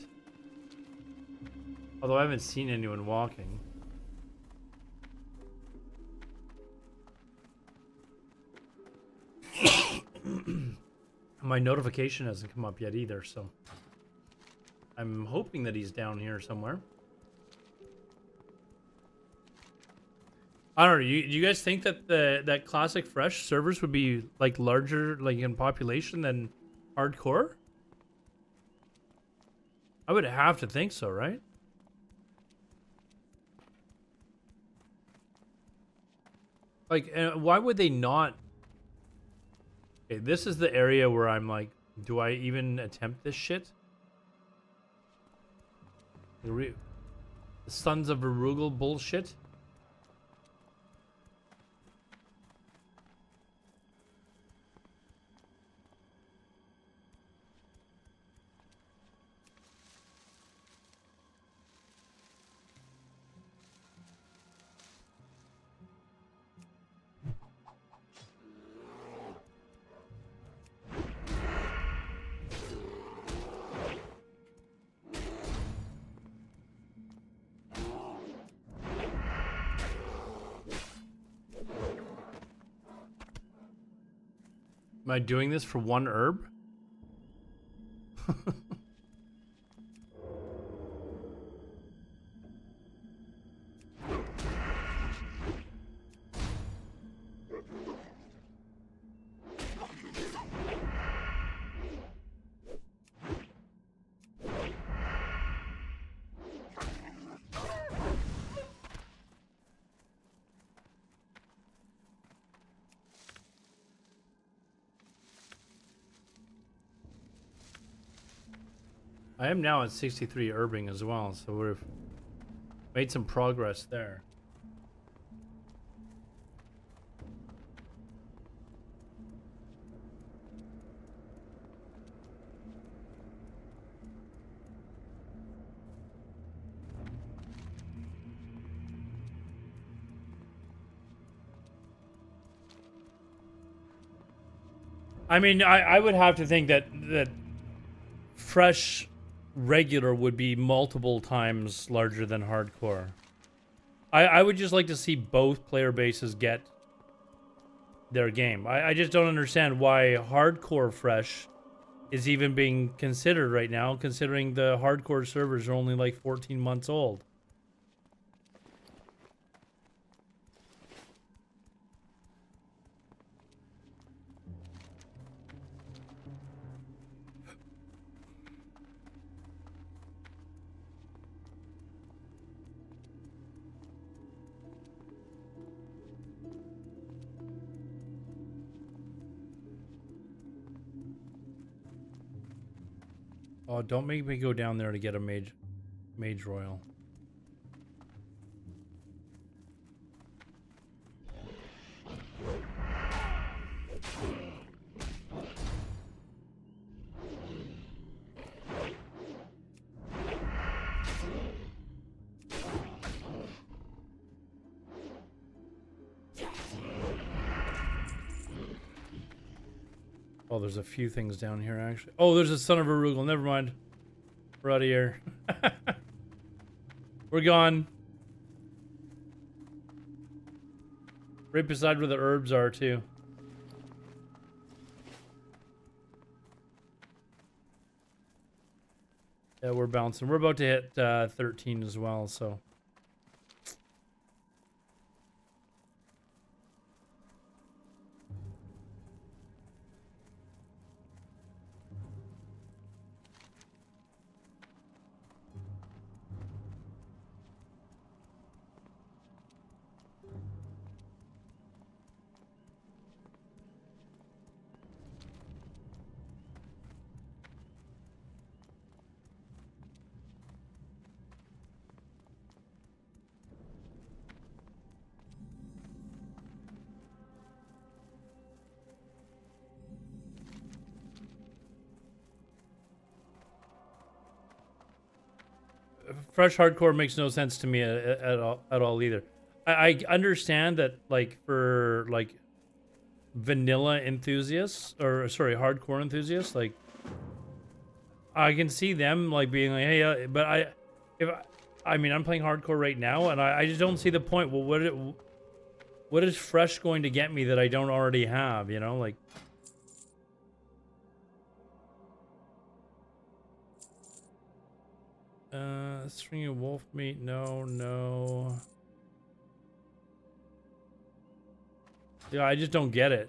Although I haven't seen anyone walking. My notification hasn't come up yet either, so I'm hoping that he's down here somewhere. I don't know. You guys think that that classic fresh servers would be like larger, like in population than hardcore? I would have to think so, right? Like, why would they not? Okay, this is the area where I'm like, do I even attempt this shit? The Sons of Arugel bullshit. Am I doing this for one herb? I am now at 63 herbing as well, so we've made some progress there. I mean, I would have to think that fresh regular would be multiple times larger than hardcore. I would just like to see both player bases get their game. I just don't understand why hardcore fresh is even being considered right now, considering the hardcore servers are only like 14 months old. Oh, don't make me go down there to get a mage royal. Oh, there's a few things down here, actually. Oh, there's a Son of Arugel. Never mind. We're out of here. We're gone. Right beside where the herbs are, too. Yeah, we're bouncing. We're about to hit 13 as well, so. Fresh hardcore makes no sense to me at all either. I understand that like for like vanilla enthusiasts or sorry hardcore enthusiasts, like I can see them like being like, hey, but I mean I'm playing hardcore right now and I just don't see the point. Well, what is fresh going to get me that I don't already have? You know, like. String of wolf meat, no. Yeah, I just don't get it.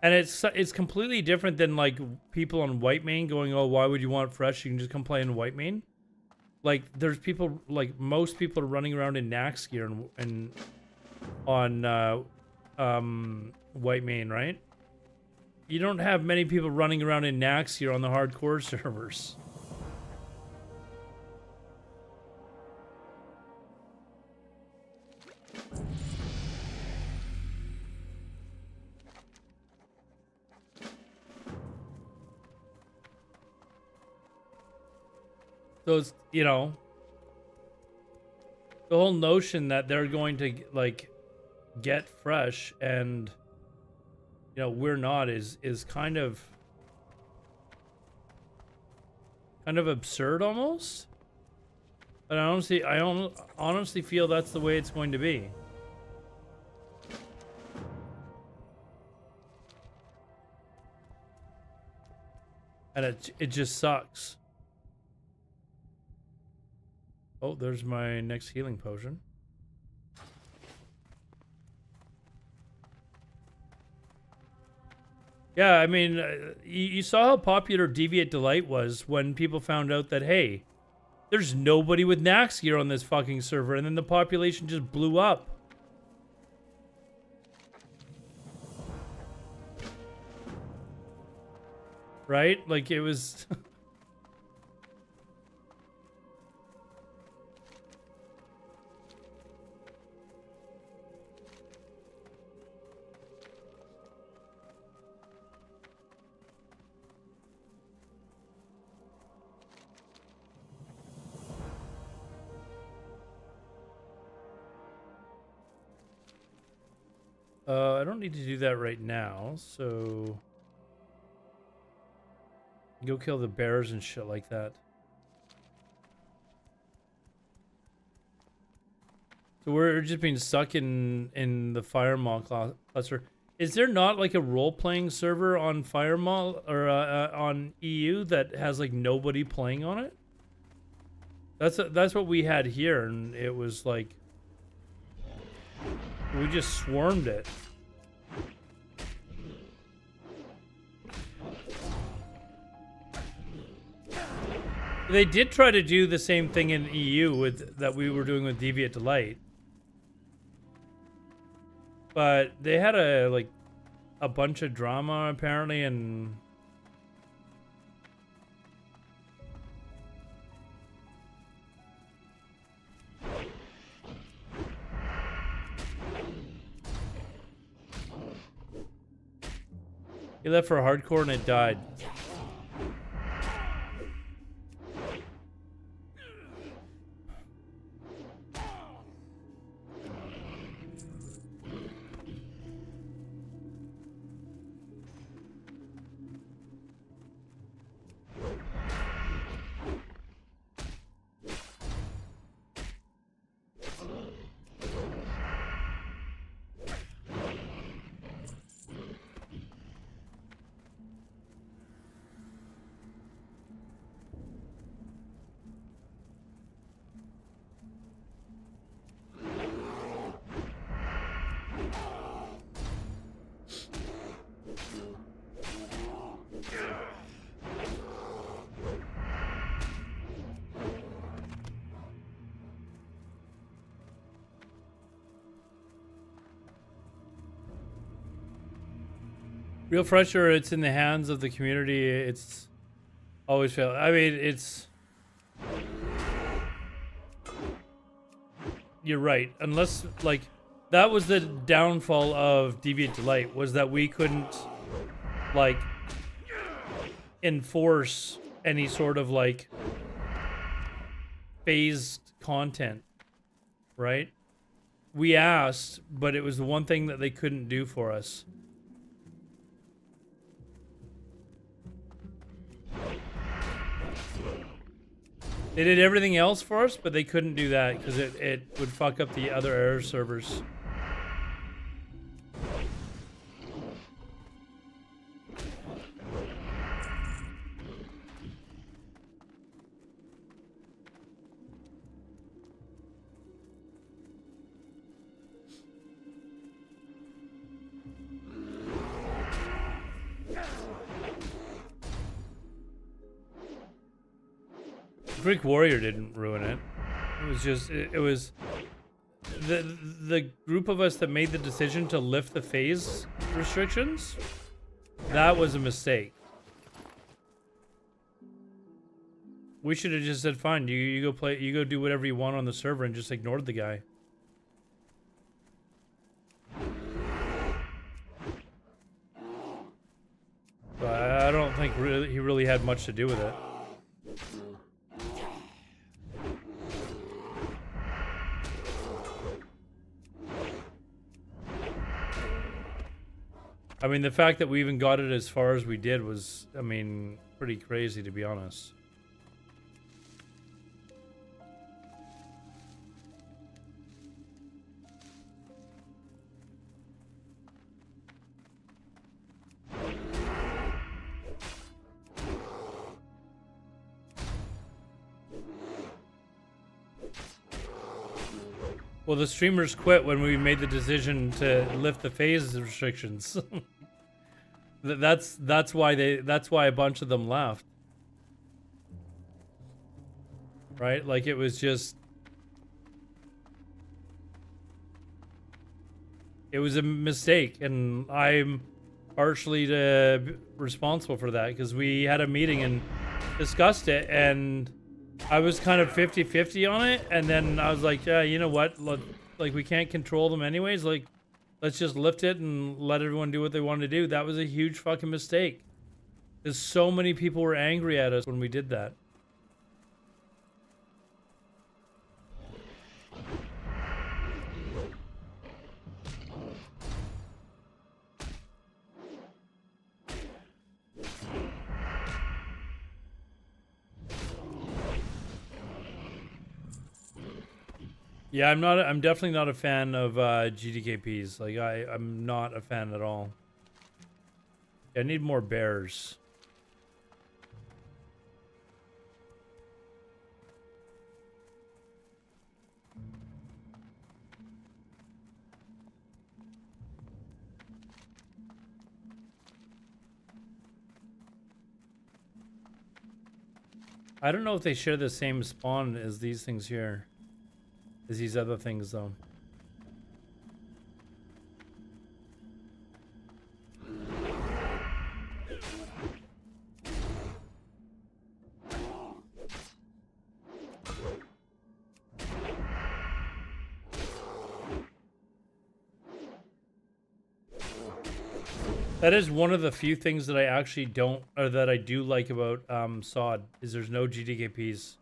And it's completely different than like people on Whitemane going, oh, why would you want fresh? You can just come play in Whitemane. Like there's people, like most people are running around in Nax gear and on Whitemane, right? You don't have many people running around in Nax here on the hardcore servers. So it's, you know, the whole notion that they're going to like get fresh and you know we're not is kind of absurd almost. But I honestly feel that's the way it's going to be. And it just sucks. Oh, there's my next healing potion. Yeah, I mean, you saw how popular Deviate Delight was when people found out that, hey, there's nobody with Nax gear on this fucking server, and then the population just blew up. Right? Like, it was... I don't need to do that right now, so... Go kill the bears and shit like that. So we're just being stuck in the Firemaw cluster. Is there not like a role-playing server on Firemaw or on EU that has like nobody playing on it? That's what we had here, and it was like we just swarmed it. They did try to do the same thing in EU with that we were doing with Deviate Delight. But they had a bunch of drama apparently, and he left for hardcore and it died. Real pressure, it's in the hands of the community. It's always fail. I mean, you're right. Unless, like, that was the downfall of Deviant Delight, was that we couldn't, like, enforce any sort of, like, phased content, right? We asked, but it was the one thing that they couldn't do for us. They did everything else for us, but they couldn't do that because it would fuck up the other error servers. Greek Warrior didn't ruin it. It was just it was the group of us that made the decision to lift the phase restrictions. That was a mistake. We should have just said, fine, you go play, you go do whatever you want on the server, and just ignored the guy. But I don't think he really had much to do with it. I mean, the fact that we even got it as far as we did was, I mean, pretty crazy, to be honest. Well, the streamers quit when we made the decision to lift the phase restrictions. that's why a bunch of them left. Right? Like, it was just, it was a mistake, and I'm partially responsible for that, because we had a meeting and discussed it, and I was kind of 50-50 on it, and then I was like, yeah, you know what? Like, we can't control them anyways. Like, let's just lift it and let everyone do what they want to do. That was a huge fucking mistake. Because so many people were angry at us when we did that. Yeah, I'm definitely not a fan of GDKPs. Like, I'm not a fan at all. I need more bears. I don't know if they share the same spawn as these things here. As these other things, though. That is one of the few things that I actually don't, or that I do like about SOD, is there's no GDKPs.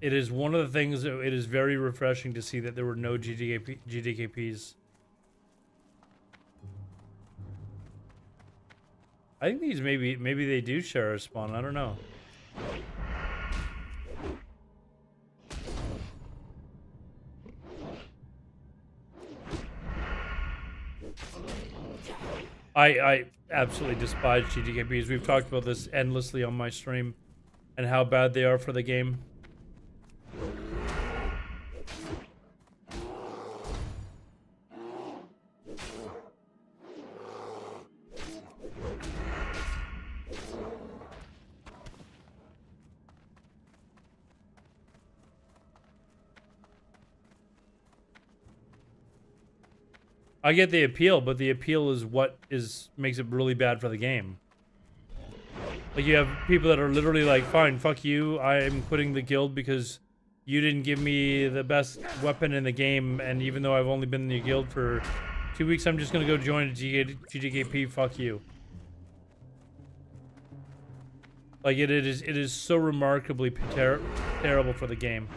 It is one of the things that it is very refreshing to see that there were no GDKPs. I think these maybe they do share a spawn. I don't know. I absolutely despise GDKPs. We've talked about this endlessly on my stream and how bad they are for the game. I get the appeal, but the appeal is what makes it really bad for the game. Like, you have people that are literally like, fine, fuck you, I'm quitting the guild because you didn't give me the best weapon in the game, and even though I've only been in the guild for 2 weeks, I'm just gonna go join a GDKP, fuck you. Like, it is so remarkably terrible for the game.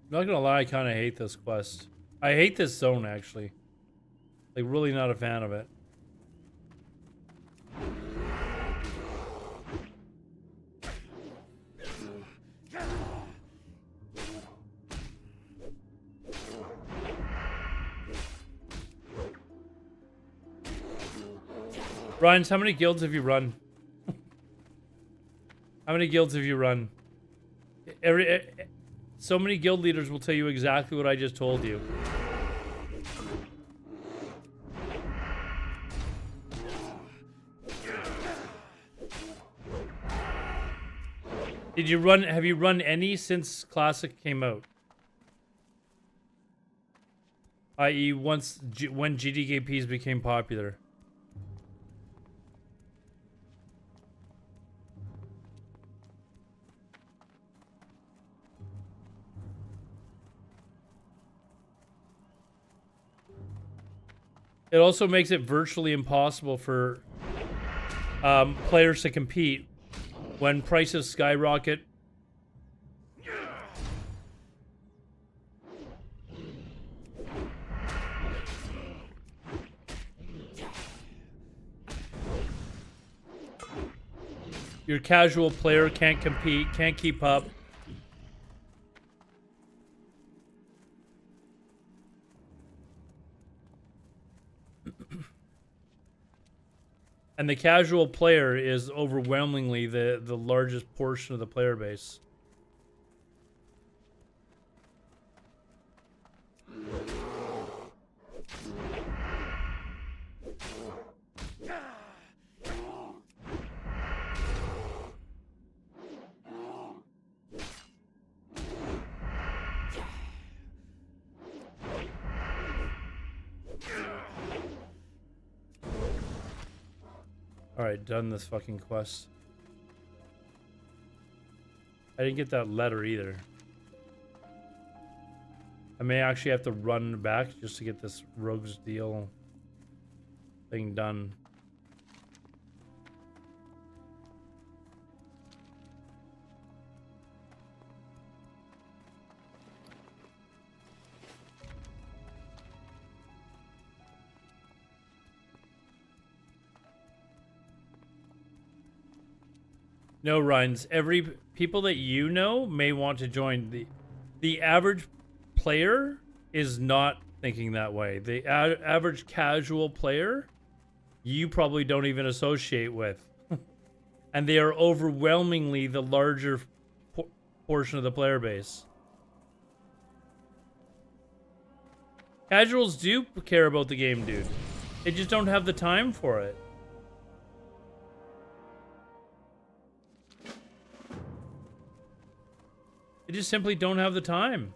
Not gonna lie, I kind of hate this quest. I hate this zone, actually. Like, really not a fan of it. Ryan, how many guilds have you run? How many guilds have you run? So many guild leaders will tell you exactly what I just told you. Have you run any since Classic came out? I.e. when GDKPs became popular. It also makes it virtually impossible for players to compete when prices skyrocket. Your casual player can't compete, can't keep up. And the casual player is overwhelmingly the largest portion of the player base. Alright, done this fucking quest. I didn't get that letter either. I may actually have to run back just to get this Rogue's Deal thing done. No, Rhines. Every people that you know may want to join. The average player is not thinking that way. The average casual player, you probably don't even associate with. And they are overwhelmingly the larger portion of the player base. Casuals do care about the game, dude. They just don't have the time for it. They just simply don't have the time.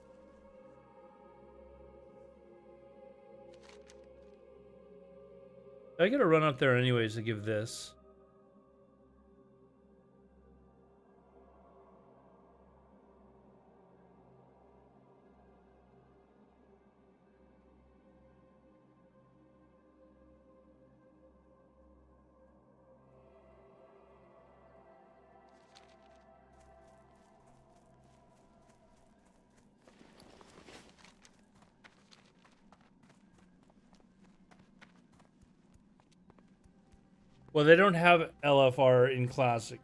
I gotta run up there anyways to give this. Well, they don't have LFR in Classic.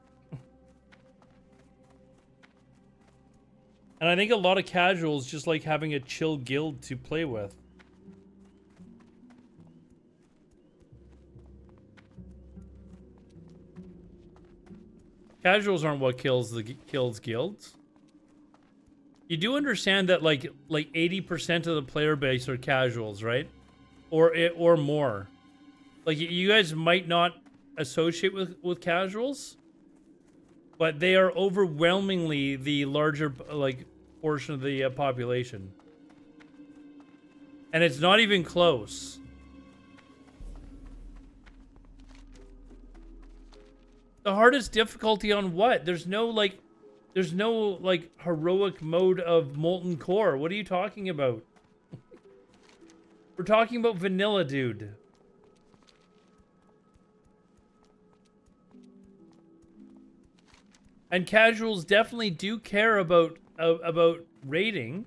And I think a lot of casuals just like having a chill guild to play with. Casuals aren't what kills guilds. You do understand that like 80% of the player base are casuals, right? or more. Like, you guys might not associate with casuals, but they are overwhelmingly the larger, like, portion of the population. And it's not even close. The hardest difficulty on what? There's no like heroic mode of molten core. What are you talking about? We're talking about vanilla, dude. And casuals definitely do care about raiding.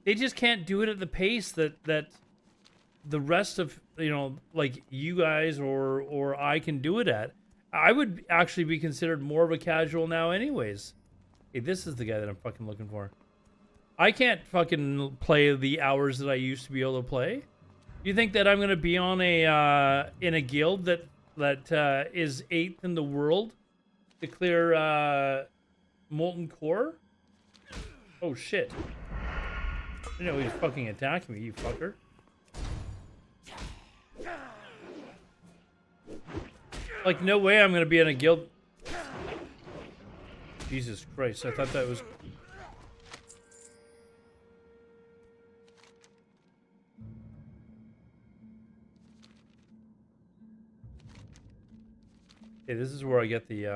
They just can't do it at the pace that the rest of, you know, like you guys or I can do it at. I would actually be considered more of a casual now anyways. Hey, this is the guy that I'm fucking looking for. I can't fucking play the hours that I used to be able to play. You think that I'm gonna be on a in a guild that is 8th in the world to clear molten core? Oh shit! I know he's fucking attacking me, you fucker. Like, no way I'm gonna be in a guild. Jesus Christ, I thought that was... Okay, this is where I get the,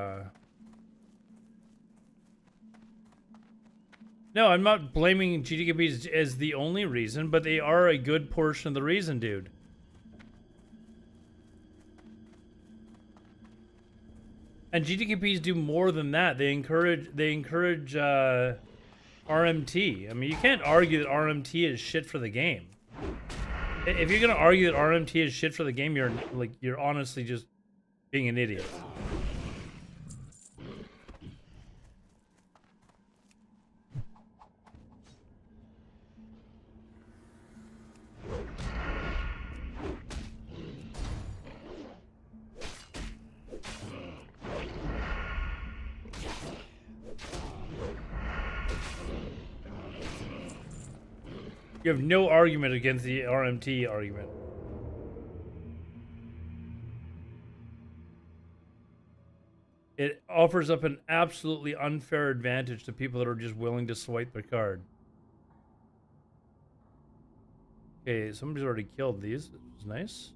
No, I'm not blaming GTKPs as the only reason, but they are a good portion of the reason, dude. And GTKPs do more than that. They encourage RMT. I mean, you can't argue that RMT is shit for the game. If you're gonna argue that RMT is shit for the game, you're honestly just being an idiot. You have no argument against the RMT argument. It offers up an absolutely unfair advantage to people that are just willing to swipe the card. Okay, somebody's already killed these. It's nice.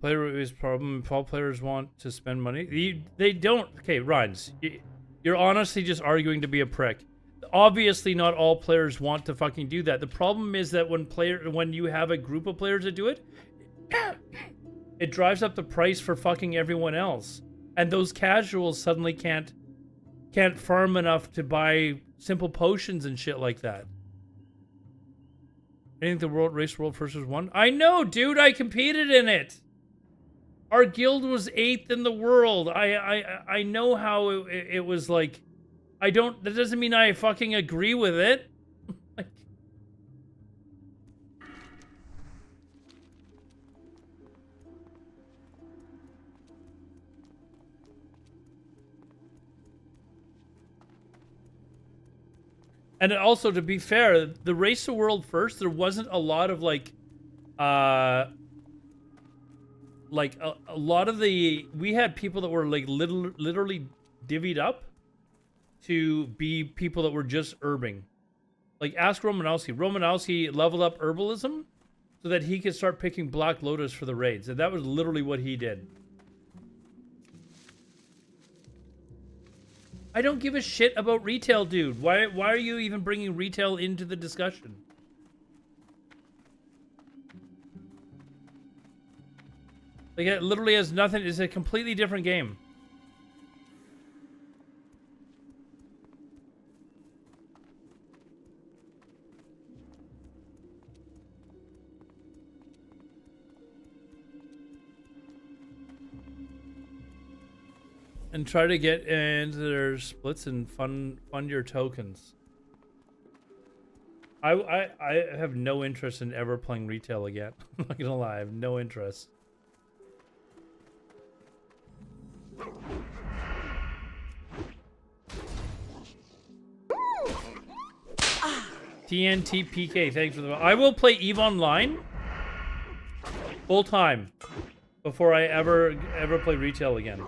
Player is problem. If all players want to spend money, they don't. Okay, Rhymes, you're honestly just arguing to be a prick. Obviously, not all players want to fucking do that. The problem is that when you have a group of players that do it, it drives up the price for fucking everyone else, and those casuals suddenly can't farm enough to buy simple potions and shit like that. I think the race world first was won. I know, dude. I competed in it. Our guild was 8th in the world. I know how it was like. That doesn't mean I fucking agree with it. Like, and also, to be fair, the race the world first, there wasn't a lot of like a lot of we had people that were like literally divvied up to be people that were just herbing. Like, ask Romanowski. Romanowski leveled up herbalism so that he could start picking Black Lotus for the raids. And that was literally what he did. I don't give a shit about retail, dude. Why are you even bringing retail into the discussion? Like, it literally has nothing. It's a completely different game. And try to get into their splits and fund your tokens. I have no interest in ever playing retail again. I'm not gonna lie, I have no interest. TNT PK, thanks for the. I will play EVE Online full time before I ever play retail again.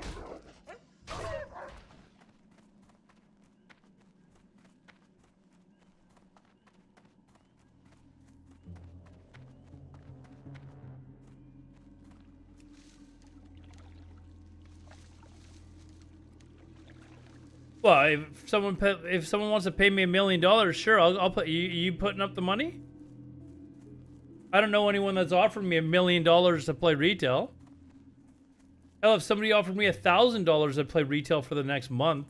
Well, if someone wants to pay me $1 million, sure, I'll put you putting up the money. I don't know anyone that's offered me $1 million to play retail. Hell, if somebody offered me $1,000 to play retail for the next month.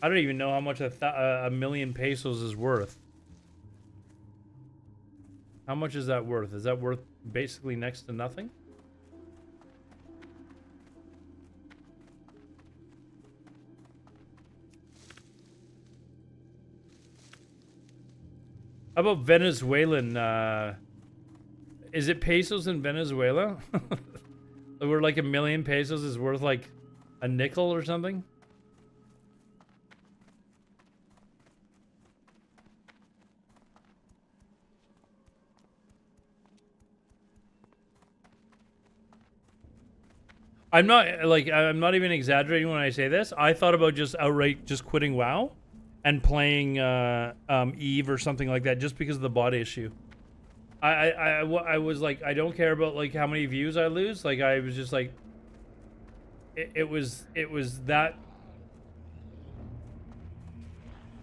I don't even know how much a million pesos is worth. How much is that worth? Is that worth basically next to nothing? How about Venezuelan? Is it pesos in Venezuela? Where like 1 million pesos is worth like a nickel or something? I'm not even exaggerating when I say this. I thought about just outright just quitting WoW and playing Eve or something like that just because of the bot issue. I was like, I don't care about like how many views I lose. Like I was just like, it was that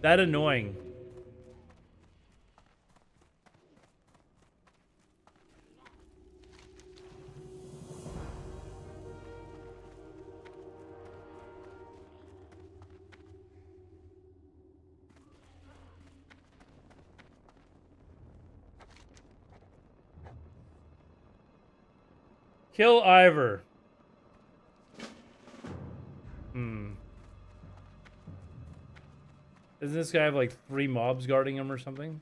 annoying. Kill Ivor. Doesn't this guy have like 3 mobs guarding him or something?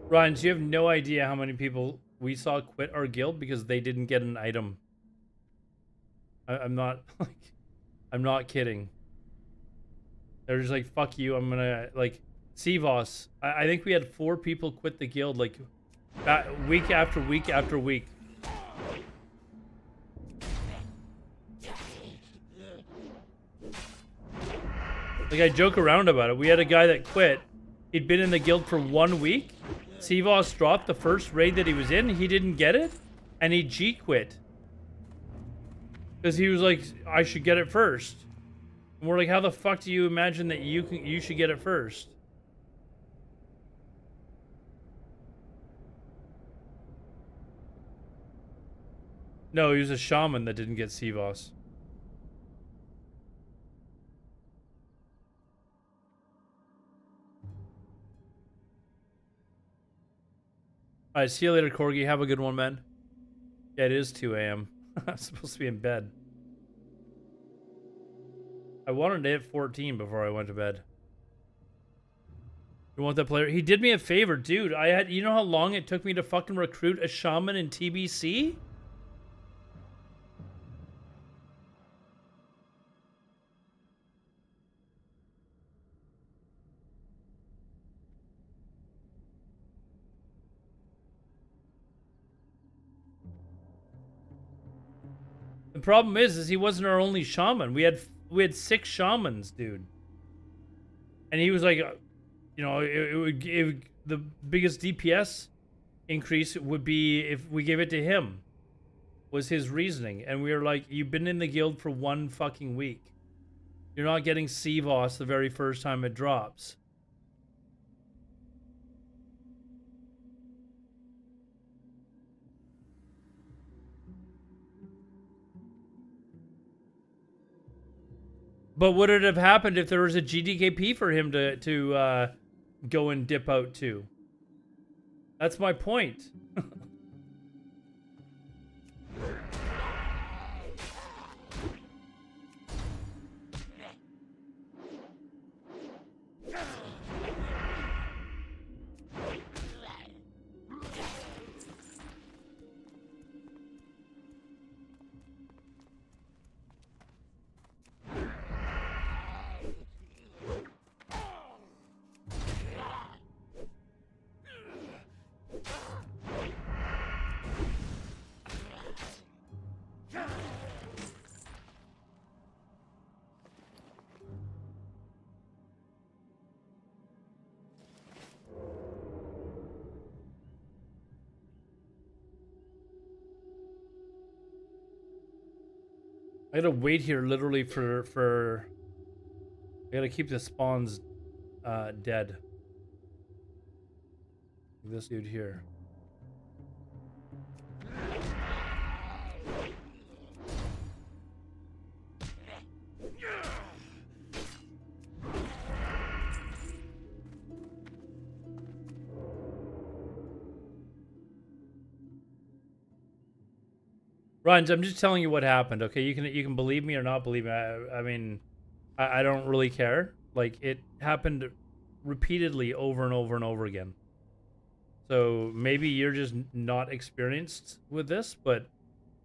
Ryan, so you have no idea how many people we saw quit our guild because they didn't get an item. I'm not like, I'm not kidding. They're just like, fuck you, I'm gonna like Sivos. I think we had 4 people quit the guild like week after week after week. Like I joke around about it. We had a guy that quit. He'd been in the guild for 1 week. Sivos dropped the first raid that he was in. He didn't get it, and he G quit because he was like, "I should get it first." And we're like, "How the fuck do you imagine that you should get it first?" No, he was a shaman that didn't get Sivos. All right, see you later, Corgi. Have a good one, man. Yeah, it is 2 a.m. I'm supposed to be in bed. I wanted to hit 14 before I went to bed. You want that player? He did me a favor, dude. You know how long it took me to fucking recruit a shaman in TBC? The problem is he wasn't our only shaman. We had 6 shamans, dude. And he was like, you know, the biggest DPS increase would be if we gave it to him. was his reasoning. And we were like, you've been in the guild for 1 fucking week. You're not getting CVOS the very first time it drops. But would it have happened if there was a GDKP for him to go and dip out to? That's my point. I gotta wait here literally for I gotta keep the spawns dead. This dude here. Ryan, I'm just telling you what happened, okay? You can believe me or not believe me. I mean, I don't really care. Like, it happened repeatedly over and over and over again. So maybe you're just not experienced with this, but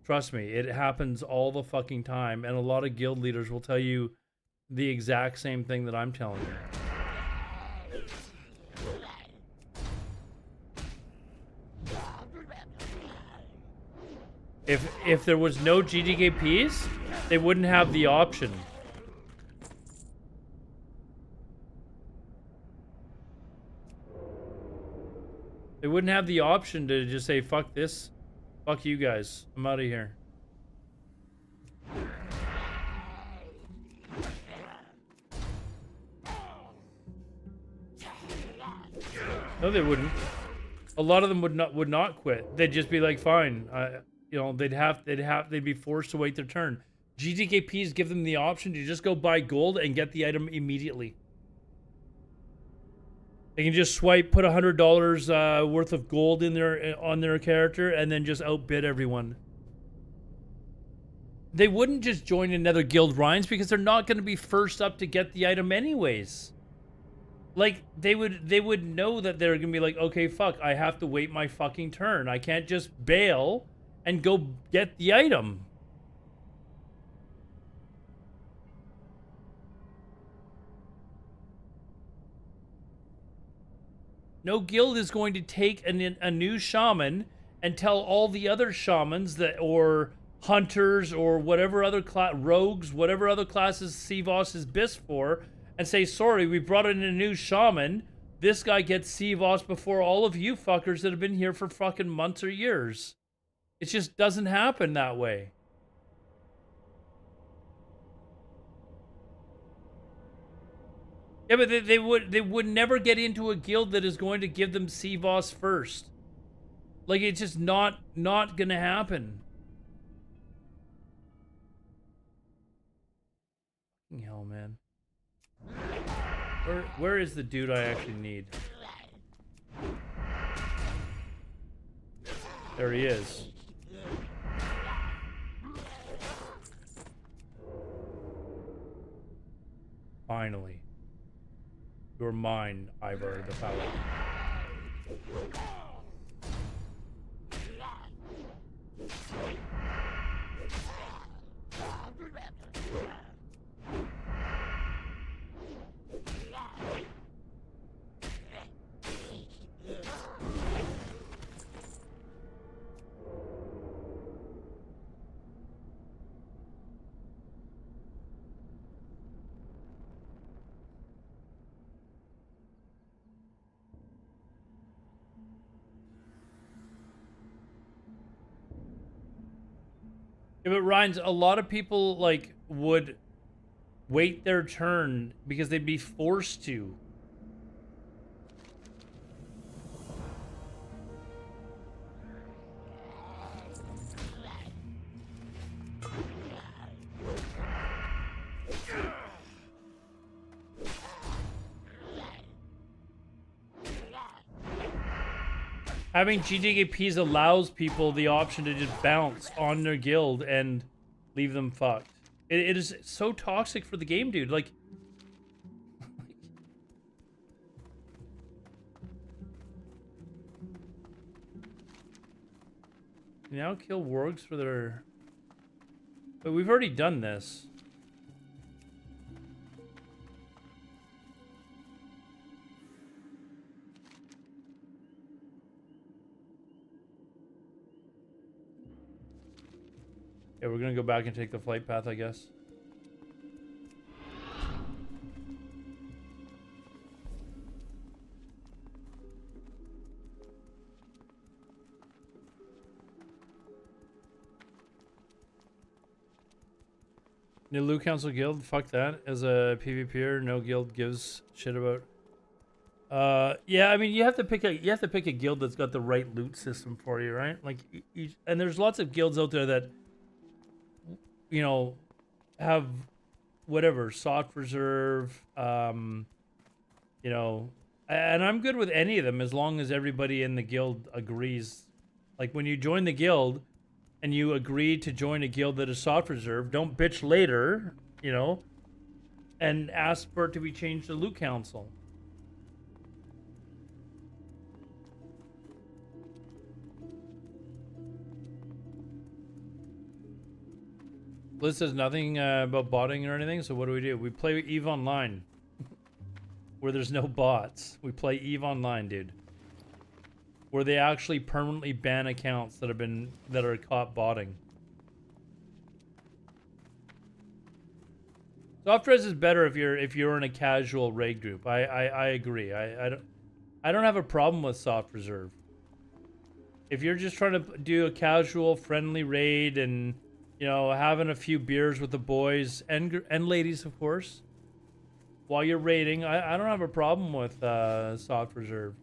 trust me, it happens all the fucking time, and a lot of guild leaders will tell you the exact same thing that I'm telling you. If there was no GDKPs, they wouldn't have the option. They wouldn't have the option to just say, fuck this, fuck you guys, I'm out of here. No, they wouldn't. A lot of them would not quit. They'd just be like, fine. You know, they'd be forced to wait their turn. GDKPs give them the option to just go buy gold and get the item immediately. They can just swipe, put $100 worth of gold in on their character, and then just outbid everyone. They wouldn't just join another guild, Rhines, because they're not going to be first up to get the item anyways. Like, they would know that they're going to be like, okay, fuck, I have to wait my fucking turn. I can't just bail and go get the item. No guild is going to take a new shaman and tell all the other shamans that, or hunters, or whatever other rogues, whatever other classes CVOS is BIS for, and say, sorry, we brought in a new shaman. This guy gets CVOS before all of you fuckers that have been here for fucking months or years. It just doesn't happen that way. Yeah, but they would never get into a guild that is going to give them CVOS first. Like, it's just not gonna happen. Fucking hell, man. Where is the dude I actually need? There he is. Finally. You're mine, Ivor the Paladin. Yeah, but Ryan's, a lot of people like would wait their turn because they'd be forced to. Having GTKPs allows people the option to just bounce on their guild and leave them fucked. It is so toxic for the game, dude. Like, you now kill wargs for their... But we've already done this. Yeah, we're gonna go back and take the flight path, I guess. New Loot Council guild? Fuck that. As a PvPer, no guild gives shit about. Yeah, I mean, you have to pick a guild that's got the right loot system for you, right? Like, and there's lots of guilds out there that, you know, have whatever soft reserve, you know, and I'm good with any of them as long as everybody in the guild agrees. Like, when you join the guild and you agree to join a guild that is soft reserve, don't bitch later, you know, and ask for it to be changed to Loot Council. Liz says nothing about botting or anything, so what do? We play EVE Online. Where there's no bots. We play EVE Online, dude. Where they actually permanently ban accounts that are caught botting. Soft res is better if you're in a casual raid group. I agree. I don't have a problem with soft reserve. If you're just trying to do a casual friendly raid and, you know, having a few beers with the boys and ladies, of course, while you're raiding, I don't have a problem with soft reserve.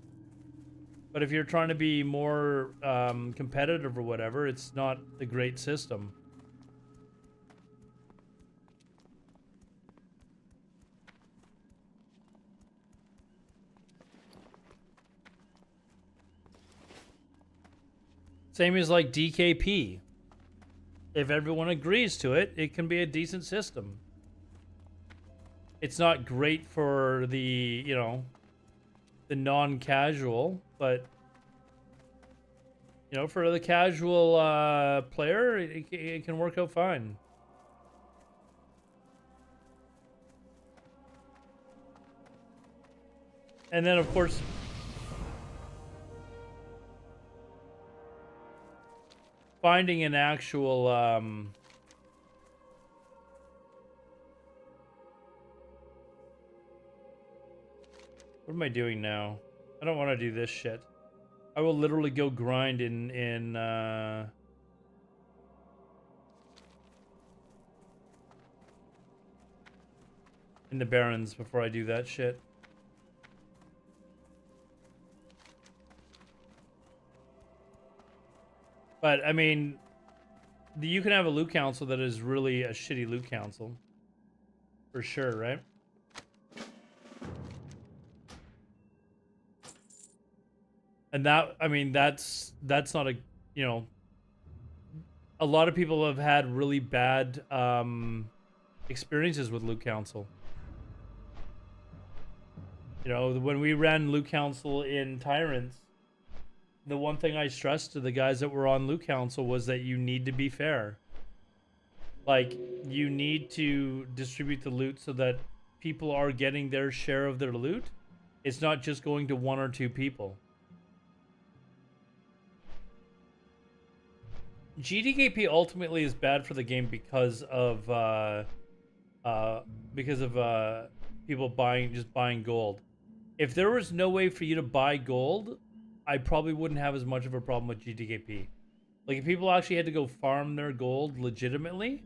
But if you're trying to be more competitive or whatever, it's not a great system. Same as like DKP. If everyone agrees to it, it can be a decent system. It's not great for the, you know, the non-casual, but, you know, for the casual player, it can work out fine. And then, of course, finding an actual what am I doing now? I don't want to do this shit. I will literally go grind in the Barrens before I do that shit. But I mean, you can have a loot council that is really a shitty loot council, for sure, right? And that, I mean, that's not a, you know, a lot of people have had really bad experiences with Loot Council. You know, when we ran Loot Council in Tyrants, the one thing I stressed to the guys that were on Loot Council was that you need to be fair. Like, you need to distribute the loot so that people are getting their share of their loot. It's not just going to one or two people. GDKP ultimately is bad for the game because of people buying gold. If there was no way for you to buy gold, I probably wouldn't have as much of a problem with GDKP. Like if people actually had to go farm their gold legitimately,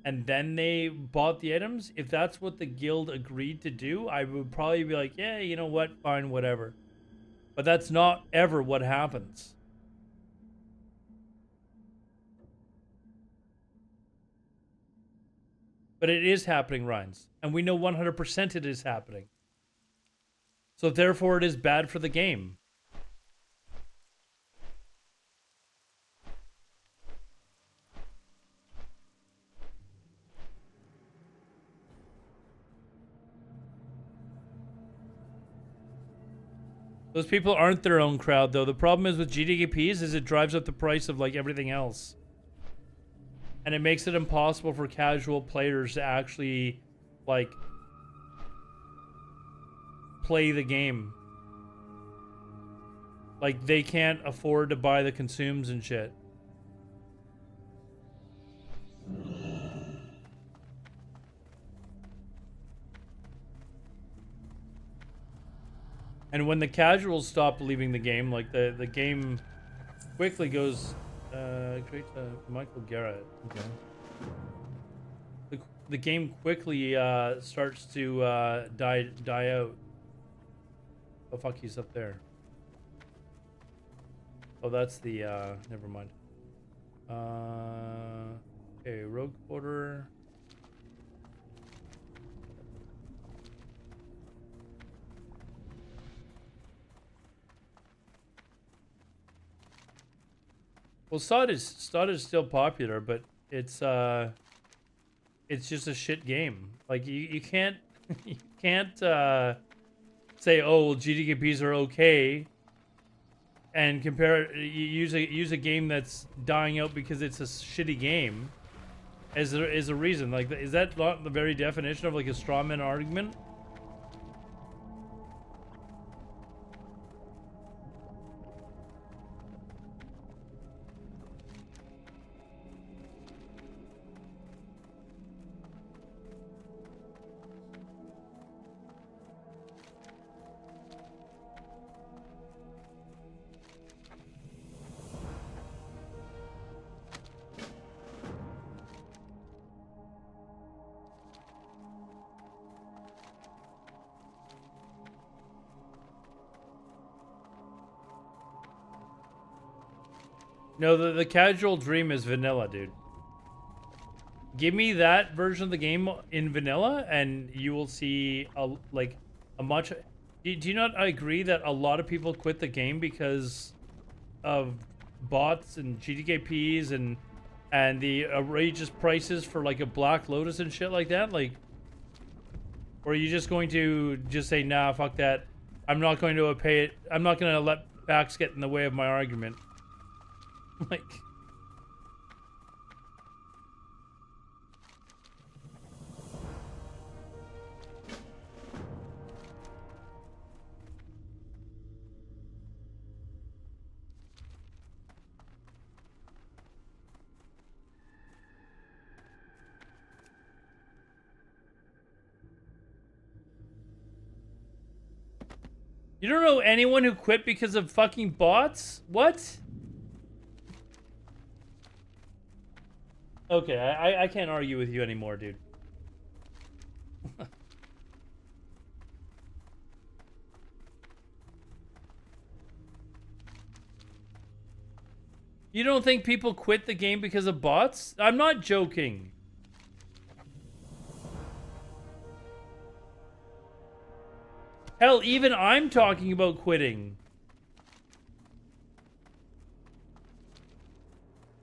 and then they bought the items, if that's what the guild agreed to do, I would probably be like, yeah, you know what, fine, whatever. But that's not ever what happens. But it is happening, Rhines. And we know 100% it is happening. So therefore it is bad for the game. Those people aren't their own crowd, though. The problem is with GDKPs is it drives up the price of like everything else. And it makes it impossible for casual players to actually like play the game. Like they can't afford to buy the consumes and shit. And when the casuals stop leaving the game, like the game quickly goes create Michael Garrett. Okay. The game quickly starts to die out. Oh fuck, he's up there. Oh, that's the never mind. Okay, Rogue Quarter. Well, SOD is still popular, but it's just a shit game. Like you can't you can't say, oh well, GDKPs are okay, and compare use a game that's dying out because it's a shitty game as a reason. Like, is that not the very definition of like a strawman argument? No, the casual dream is vanilla, dude. Give me that version of the game in vanilla, and you will see a much. Do you not agree that a lot of people quit the game because of bots and GDKPs and the outrageous prices for like a Black Lotus and shit like that? Like, or are you just going to just say, nah, fuck that. I'm not going to pay it. I'm not going to let facts get in the way of my argument. Like, you don't know anyone who quit because of fucking bots? What? Okay, I can't argue with you anymore, dude. You don't think people quit the game because of bots? I'm not joking. Hell, even I'm talking about quitting.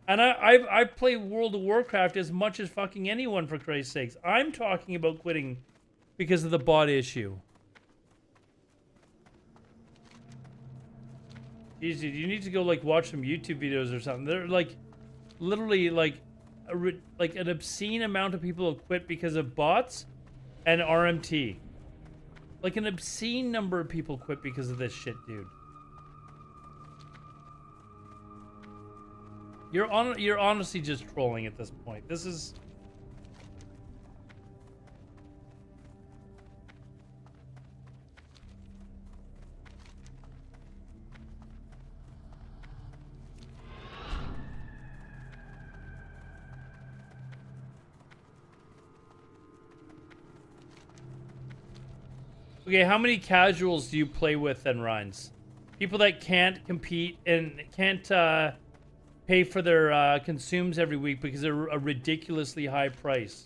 And I've played World of Warcraft as much as fucking anyone, for Christ's sakes. I'm talking about quitting because of the bot issue. Easy, you need to go like watch some YouTube videos or something. They're like literally like an obscene amount of people have quit because of bots and RMT. Like an obscene number of people quit because of this shit, dude. You're honestly just trolling at this point. This is... Okay, how many casuals do you play with then, Rhines? People that can't compete and can't pay for their consumes every week because they're a ridiculously high price.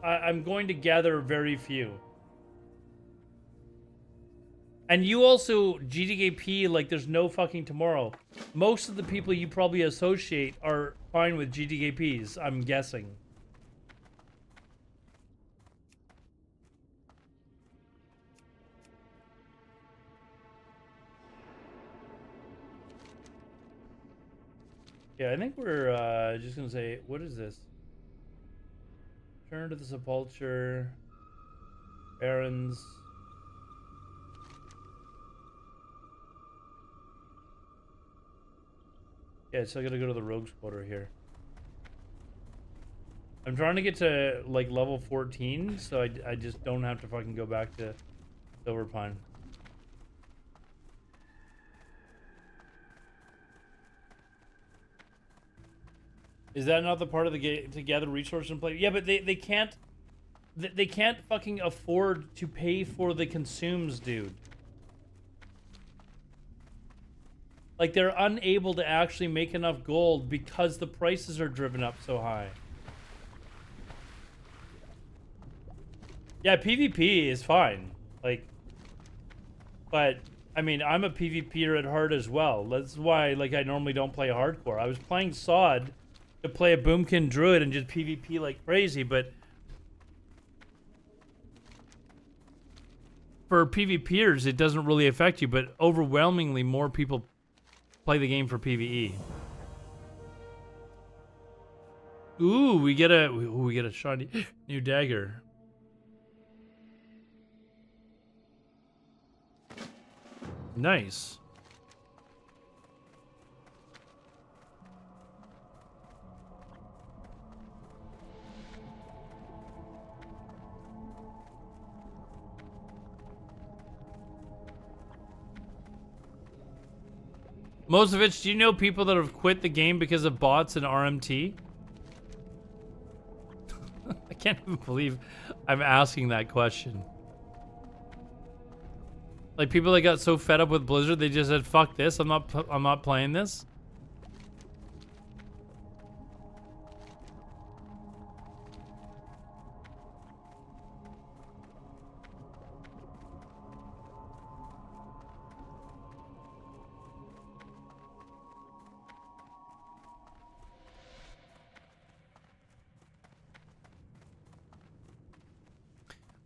I'm going to gather very few. And you also, GDKP, like there's no fucking tomorrow. Most of the people you probably associate are fine with GDKPs, I'm guessing. Yeah, I think we're just gonna say, what is this? Turn to the sepulcher. Barons. Yeah, so I gotta go to the Rogue's Quarter here. I'm trying to get to like level 14, so I just don't have to fucking go back to Silver Pine. Is that not the part of the game to gather resources and play? Yeah, but they can't fucking afford to pay for the consumes, dude. Like they're unable to actually make enough gold because the prices are driven up so high. Yeah, PvP is fine. Like, but I mean, I'm a PvPer at heart as well. That's why, like, I normally don't play hardcore. I was playing SOD to play a Boomkin Druid and just PvP like crazy, but for PvPers, it doesn't really affect you. But overwhelmingly, more people play the game for PvE. Ooh, we get a shiny new dagger. Nice. Mosevich, do you know people that have quit the game because of bots and RMT? I can't even believe I'm asking that question. Like people that got so fed up with Blizzard, they just said, "Fuck this! I'm not playing this."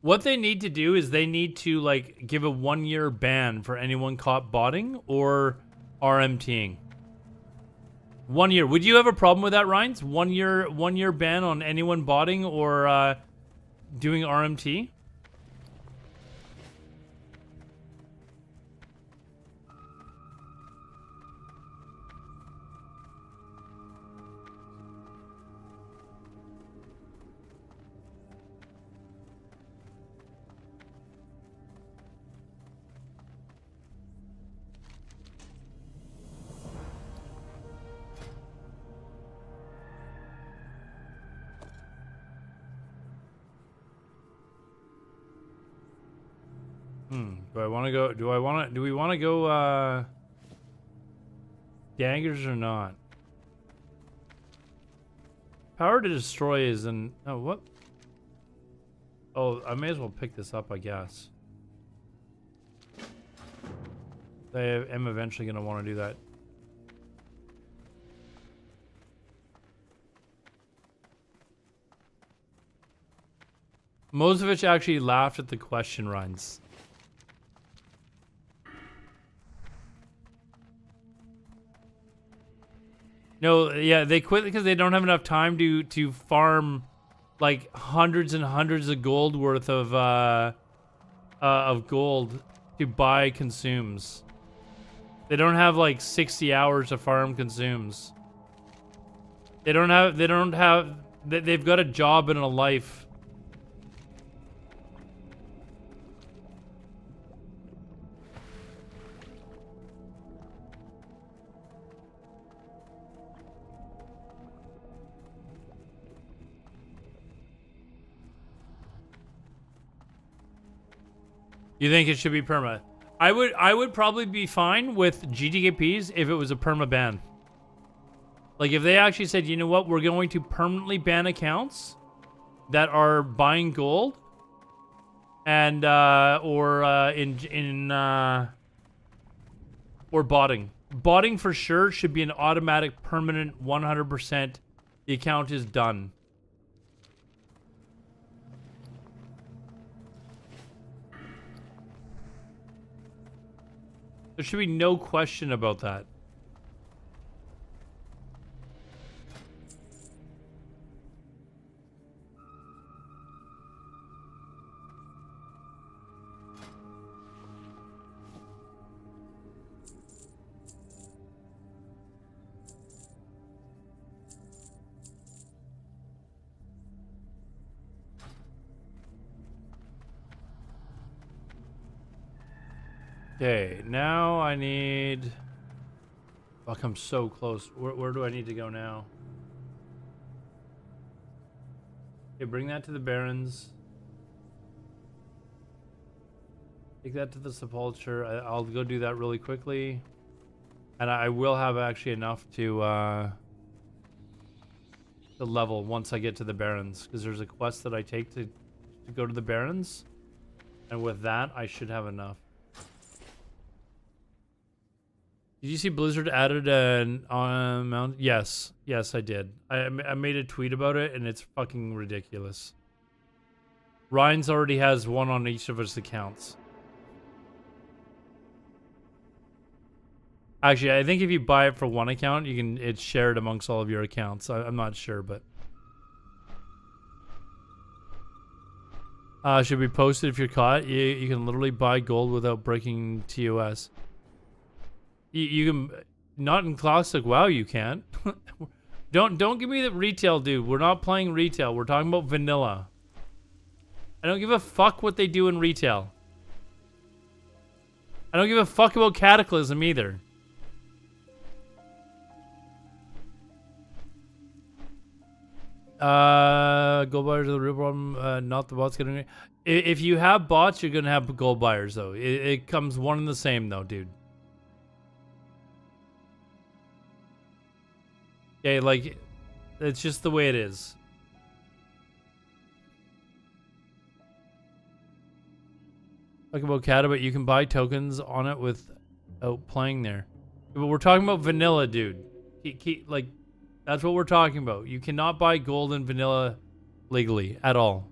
What they need to do is they need to like give a 1-year ban for anyone caught botting or RMTing. 1 year. Would you have a problem with that, Rhines? 1 year ban on anyone botting or doing RMT? Do I want to go? Do we want to go daggers or not? Power to destroy is an oh what? Oh, I may as well pick this up, I guess. I am eventually gonna want to do that. Mosevich actually laughed at the question, Runs. No, yeah, they quit because they don't have enough time to farm like hundreds and hundreds of gold worth of gold to buy consumes. They don't have like 60 hours to farm consumes. They've got a job and a life. You think it should be perma? I would probably be fine with GTKPs if it was a perma ban. Like if they actually said, you know what, we're going to permanently ban accounts that are buying gold and or botting. Botting for sure should be an automatic, permanent, 100%. The account is done. There should be no question about that. Okay, now I need... Fuck, I'm so close. Where do I need to go now? Okay, bring that to the Barrens. Take that to the Sepulture. I'll go do that really quickly. And I will have actually enough to level once I get to the Barrens. Because there's a quest that I take to go to the Barrens. And with that, I should have enough. Did you see Blizzard added an amount? Yes. Yes, I did. I made a tweet about it, and it's fucking ridiculous. Ryan's already has one on each of his accounts. Actually, I think if you buy it for one account, it's shared amongst all of your accounts. I'm not sure, but... should be posted if you're caught. You can literally buy gold without breaking TOS. You can, not in classic WoW you can't. don't give me the retail, dude. We're not playing retail. We're talking about vanilla. I don't give a fuck what they do in retail. I don't give a fuck about Cataclysm either. Gold buyers are the real problem, not the bots getting it. If you have bots, you're gonna have gold buyers though. It comes one and the same though, dude. Okay, like, it's just the way it is. Talk about Kata, but you can buy tokens on it without playing there. But we're talking about vanilla, dude. Like, that's what we're talking about. You cannot buy gold in vanilla legally at all.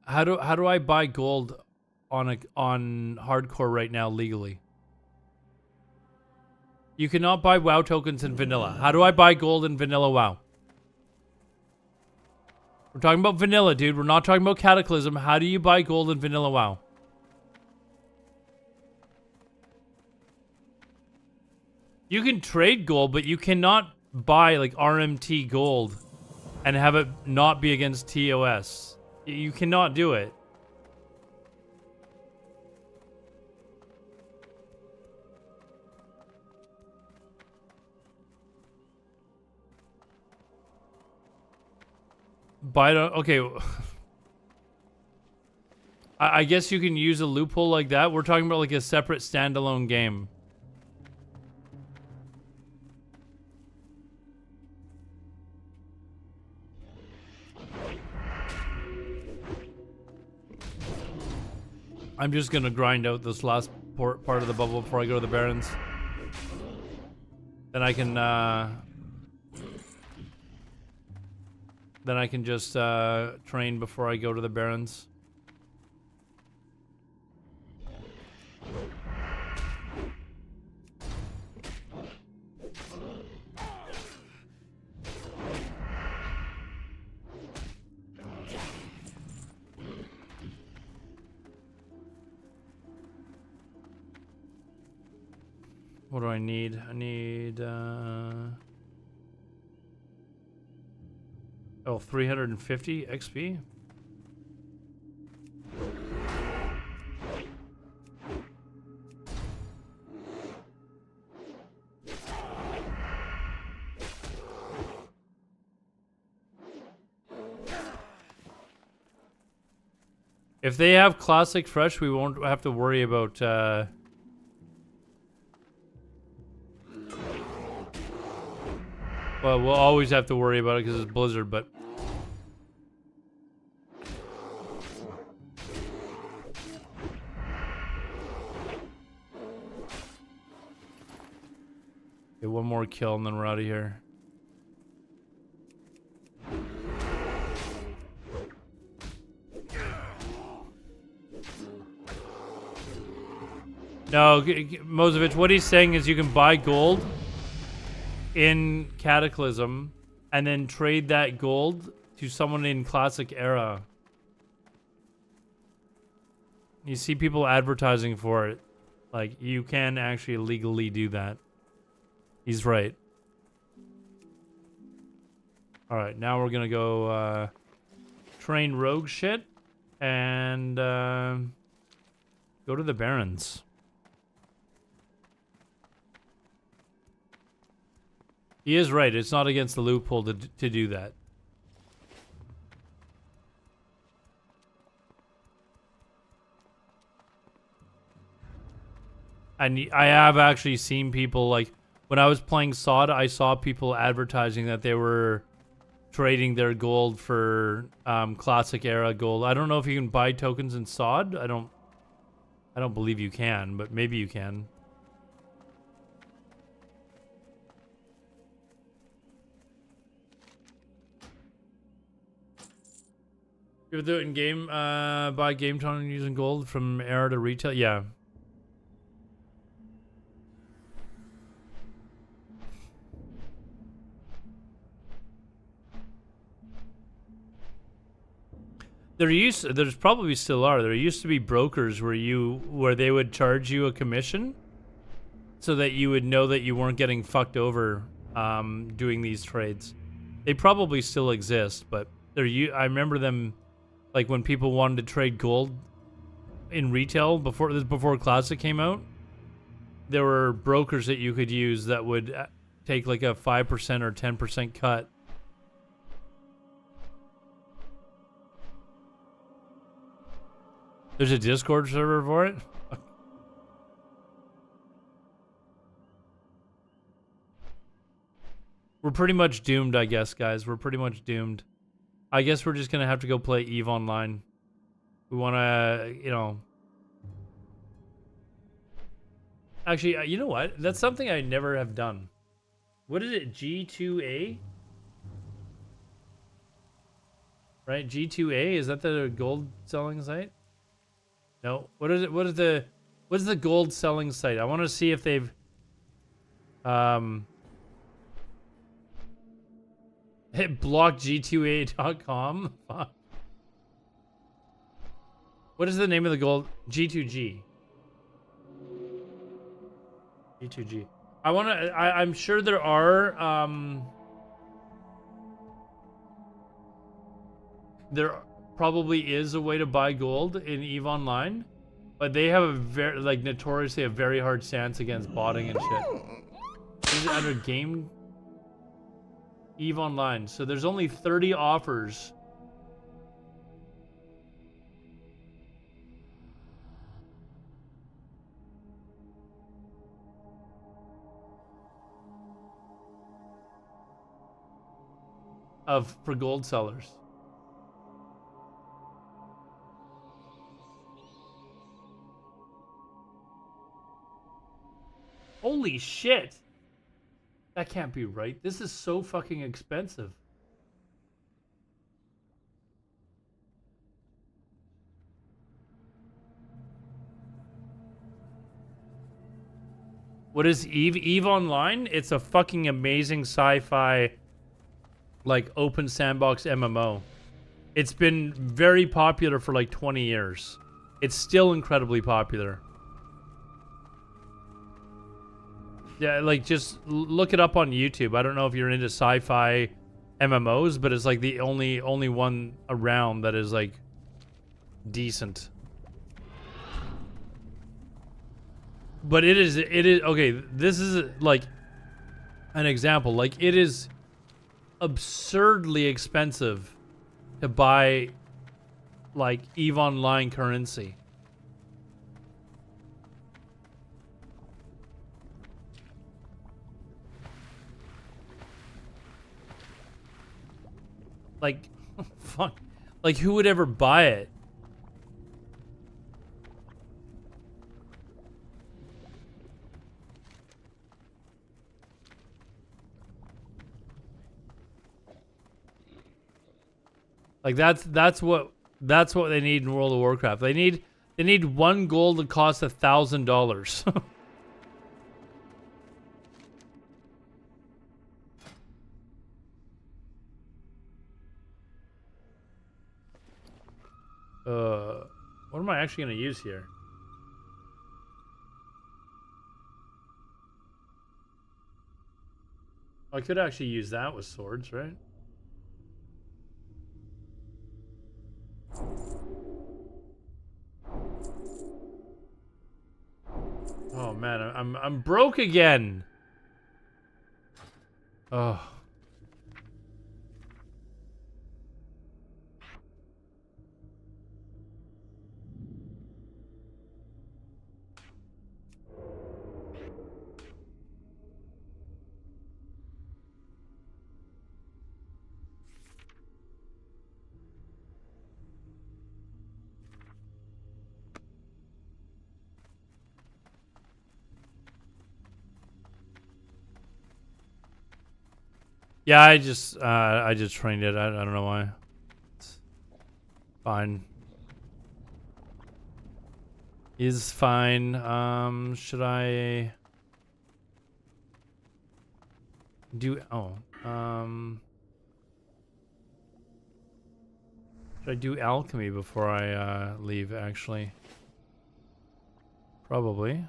How do I buy gold on hardcore right now legally? You cannot buy WoW tokens in vanilla. How do I buy gold in vanilla WoW? We're talking about vanilla, dude. We're not talking about Cataclysm. How do you buy gold in vanilla WoW? You can trade gold, but you cannot buy like RMT gold and have it not be against TOS. You cannot do it. Okay. I guess you can use a loophole like that. We're talking about like a separate standalone game. I'm just gonna grind out this last part of the bubble before I go to the Barrens. Then I can just train before I go to the Barrens. What do I need? I need, 350 XP? If they have classic fresh, we won't have to worry about. Well, we'll always have to worry about it because it's Blizzard, but. Okay, one more kill and then we're out of here. No, Mozovich, what he's saying is you can buy gold in Cataclysm and then trade that gold to someone in Classic Era. You see people advertising for it. Like, you can actually legally do that. He's right. Alright, now we're gonna go train rogue shit and go to the Barrens. He is right. It's not against the loophole to do that. And I have actually seen people, like, when I was playing SOD, I saw people advertising that they were trading their gold for classic era gold. I don't know if you can buy tokens in SOD. I don't believe you can, but maybe you can. You ever do it in game, buy game token using gold from era to retail? Yeah. There's probably still are. There used to be brokers where they would charge you a commission so that you would know that you weren't getting fucked over doing these trades. They probably still exist, but I remember them. Like when people wanted to trade gold in retail before Classic came out, there were brokers that you could use that would take like a 5% or 10% cut. There's a Discord server for it? We're pretty much doomed, I guess, guys. We're pretty much doomed. I guess we're just going to have to go play EVE Online. We want to, you know... Actually, you know what? That's something I never have done. What is it? G2A? Right? G2A? Is that the gold selling site? No. What is it? What's the gold selling site? I want to see if they've... Hit blockg2a.com. What is the name of the gold? G2G. G2G. I'm sure there are there probably is a way to buy gold in EVE Online, but they have a very, like, notoriously a very hard stance against botting and shit. Is it under game? EVE Online. So there's only 30 offers. For gold sellers. Holy shit. That can't be right. This is so fucking expensive. What is EVE? EVE Online? It's a fucking amazing sci-fi, like, open sandbox MMO. It's been very popular for like 20 years. It's still incredibly popular. Yeah, like, just look it up on YouTube. I don't know if you're into sci-fi MMOs, but it's like the only one around that is like decent. But it is okay. This is like an example. Like, it is absurdly expensive to buy like EVE Online currency. Like, fuck. Like, who would ever buy it? Like, that's what they need in World of Warcraft. They need 1 gold to cost $1,000. What am I actually gonna use here? I could actually use that with swords, right? Oh man, I'm broke again. Oh. Yeah, I just trained it. I don't know why. It's fine. Is fine. Should I do? Oh, should I do alchemy before I leave? Actually, probably.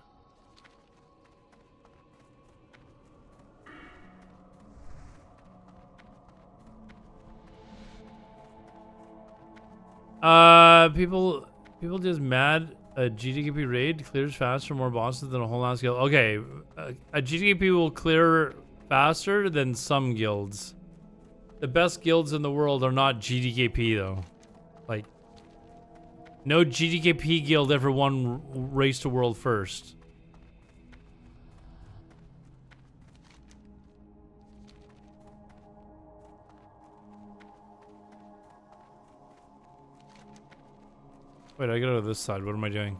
People just mad. A GDKP raid clears faster, more bosses than a whole lot of guild. Okay, a GDKP will clear faster than some guilds. The best guilds in the world are not GDKP though. Like, no GDKP guild ever won Race to World first. Wait, I gotta go to this side. What am I doing?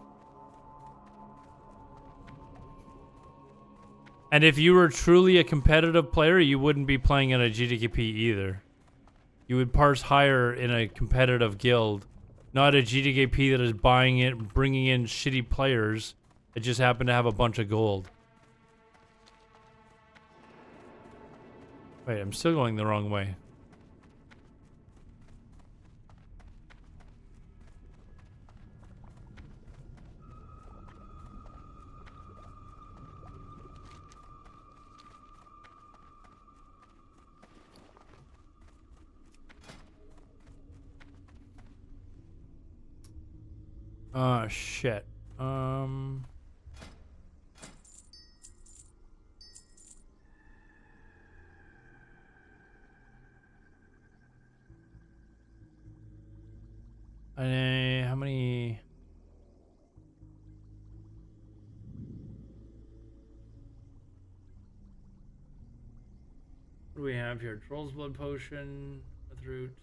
And if you were truly a competitive player, you wouldn't be playing in a GDKP either. You would parse higher in a competitive guild, not a GDKP that is buying it, bringing in shitty players that just happen to have a bunch of gold. Wait, I'm still going the wrong way. Oh, shit. How many... What do we have here? Troll's Blood Potion, Death Root.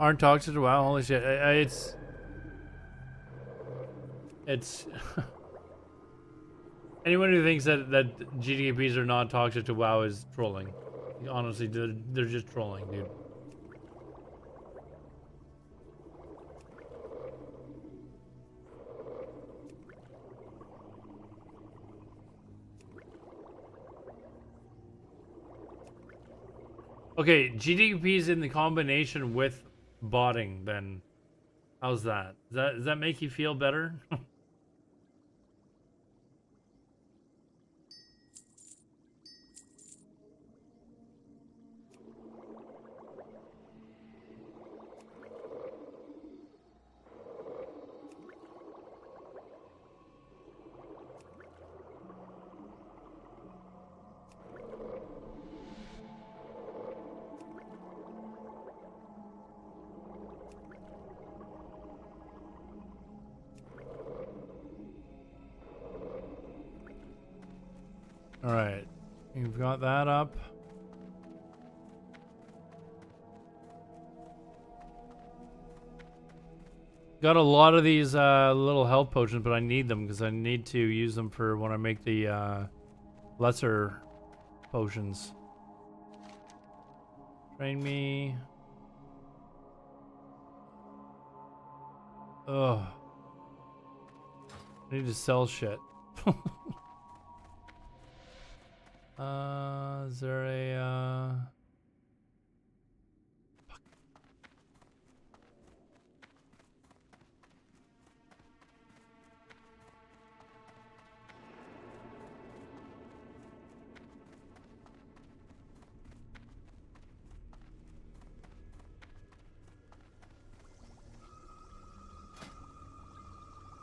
Aren't toxic to WoW? Holy shit! It's anyone who thinks that GDPs are not toxic to WoW is trolling. Honestly, they're just trolling, dude. Okay, GDPs in the combination with botting, then how's that? Does that make you feel better? All right, you've got that up. Got a lot of these little health potions, but I need them because I need to use them for when I make the lesser potions. Train me. Ugh. I need to sell shit. Is there a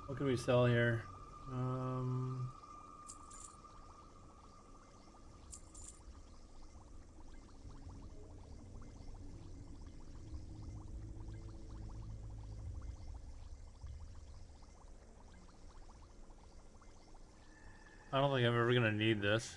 what can we sell here? I don't think I'm ever gonna need this.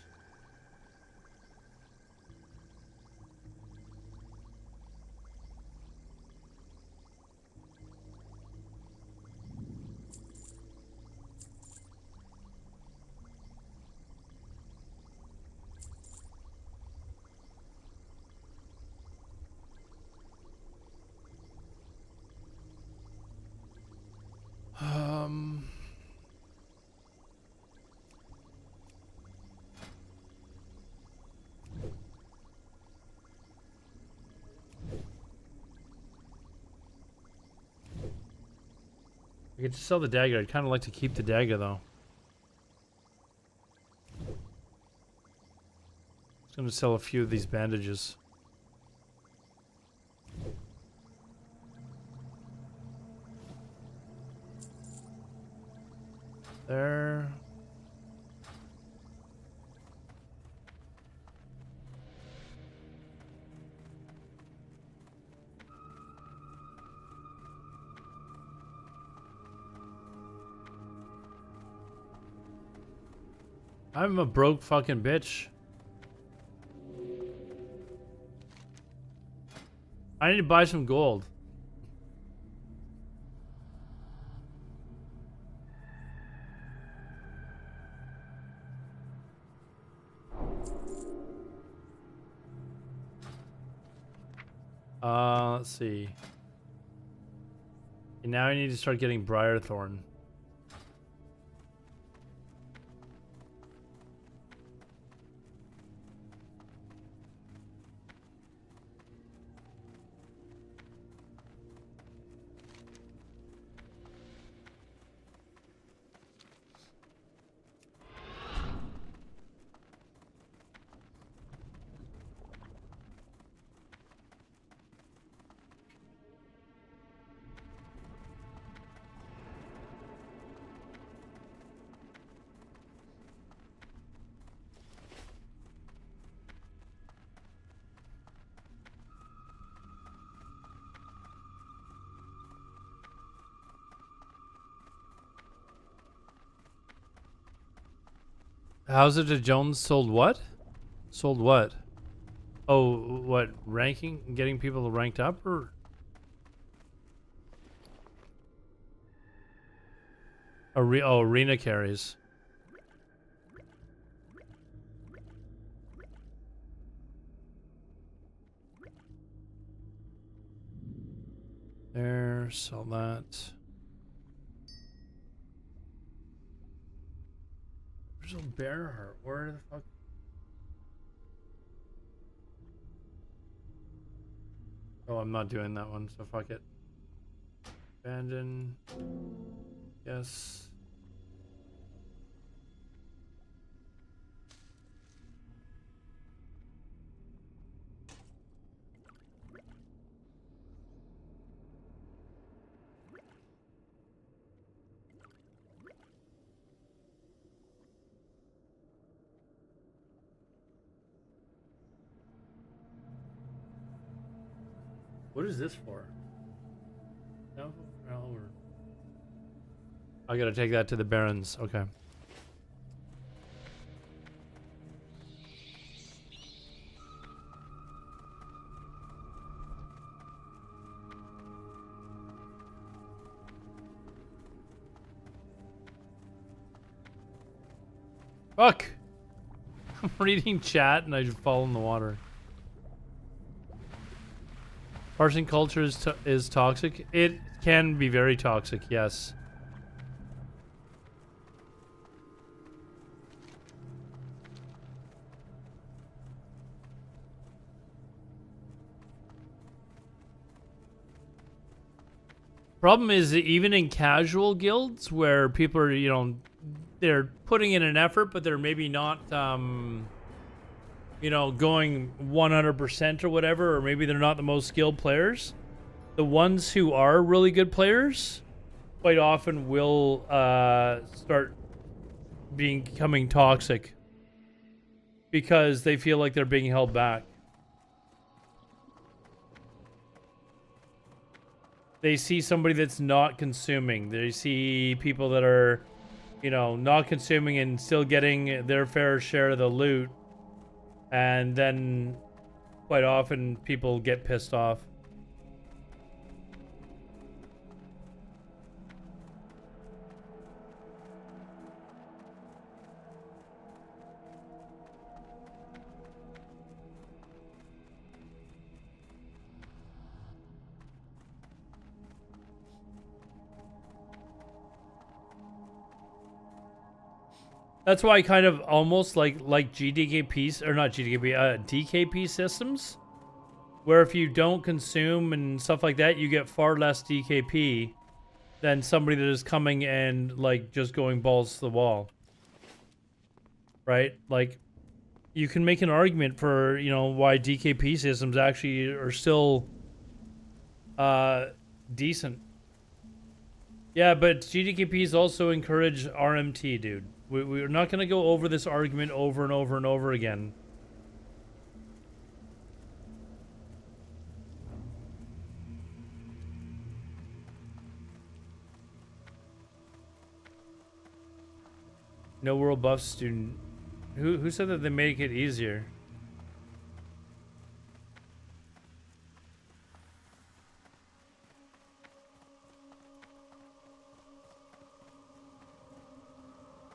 I could just sell the dagger. I'd kind of like to keep the dagger though. Just gonna sell a few of these bandages. There. I'm a broke fucking bitch. I need to buy some gold. Let's see. And now I need to start getting Briarthorn. How's it that Jones sold what? Sold what? Oh, what? Ranking? Getting people ranked up or? Arena carries. There, sell that. There's a bear heart. Where the fuck? Oh, I'm not doing that one, so fuck it. Abandon. Yes. What is this for? I gotta take that to the Barons. Okay. Fuck! I'm reading chat and I just fall in the water. Parsing culture is toxic. It can be very toxic, yes. Problem is that even in casual guilds where people are, you know, they're putting in an effort, but they're maybe not, you know, going 100% or whatever, or maybe they're not the most skilled players. The ones who are really good players quite often will start becoming toxic because they feel like they're being held back. They see somebody that's not consuming. They see people that are, you know, not consuming and still getting their fair share of the loot. And then quite often people get pissed off. That's why I kind of almost like GDKP, or not GDKP, DKP systems, where if you don't consume and stuff like that, you get far less DKP than somebody that is coming and like just going balls to the wall. Right? Like, you can make an argument for, you know, why DKP systems actually are still decent. Yeah, but GDKPs also encourage RMT, dude. We're not going to go over this argument over and over and over again. No world buff student. Who said that they make it easier?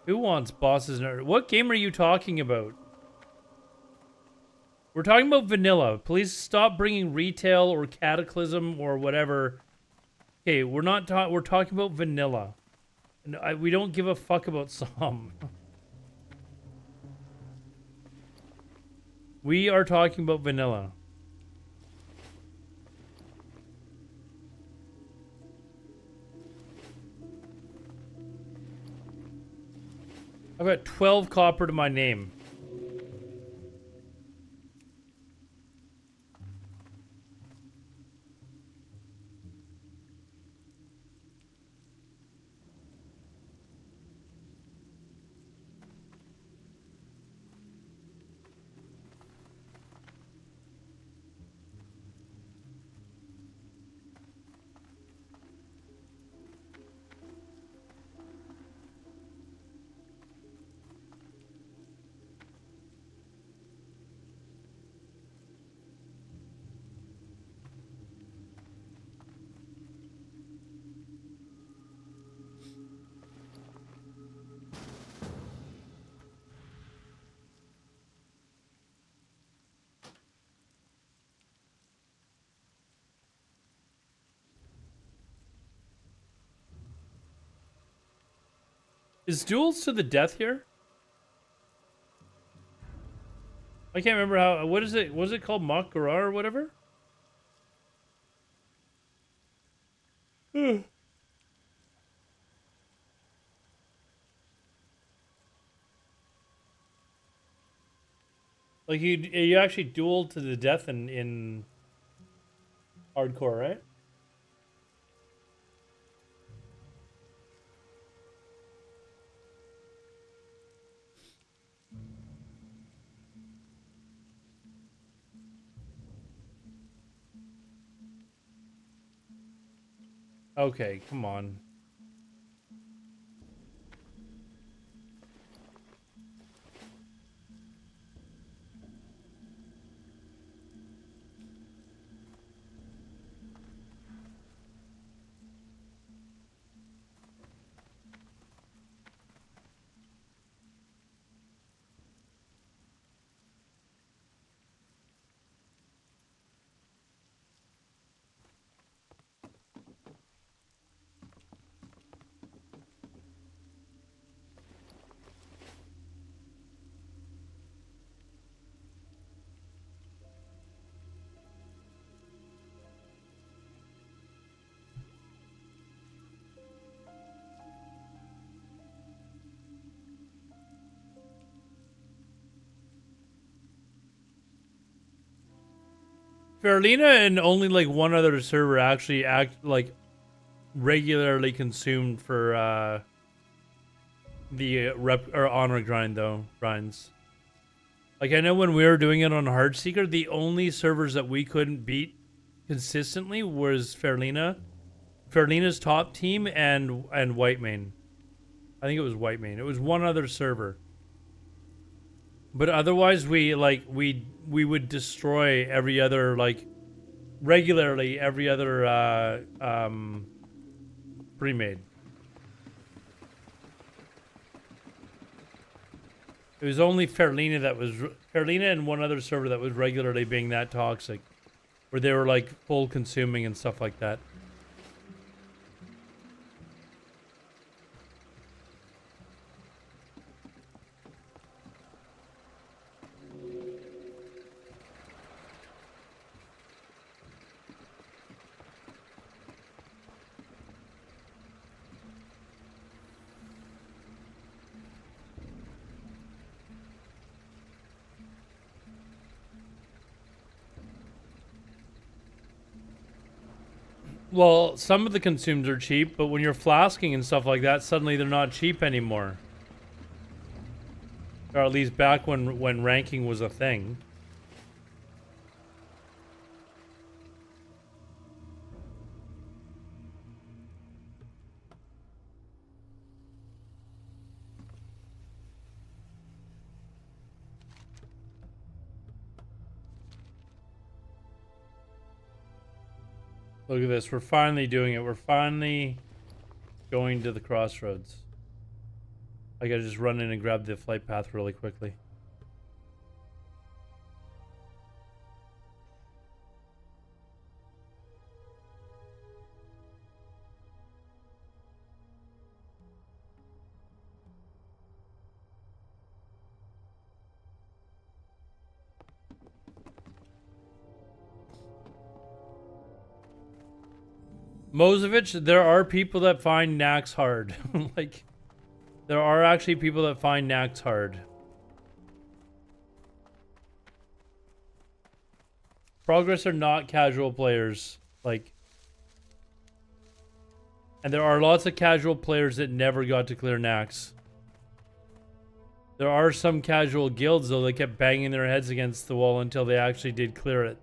Who wants bosses? What game are you talking about? We're talking about vanilla. Please stop bringing retail or cataclysm or whatever. Okay, we're not we're talking about vanilla. And we don't give a fuck about some. We are talking about vanilla. I've got 12 copper to my name. Is duels to the death here? I can't remember how. What is it? Was it called Mock Garar or whatever? Like you actually dueled to the death in hardcore, right? Okay, come on. Farlina and only like one other server actually act like regularly consumed for the rep or honor grind though grinds. Like I know when we were doing it on Heartseeker, the only servers that we couldn't beat consistently was Farlina's top team and Whitemane. I think it was Whitemane. It was one other server. But otherwise we would destroy every other like regularly every other pre-made. It was only Farlina and one other server that was regularly being that toxic, where they were like full consuming and stuff like that. Well, some of the consumes are cheap, but when you're flasking and stuff like that, suddenly they're not cheap anymore. Or at least back when ranking was a thing. Look at this. We're finally doing it. We're finally going to the crossroads. I gotta just run in and grab the flight path really quickly. Mozovich, there are people that find Nax hard. Like, there are actually people that find Nax hard. Progress are not casual players. Like, and there are lots of casual players that never got to clear Nax. There are some casual guilds, though, that kept banging their heads against the wall until they actually did clear it.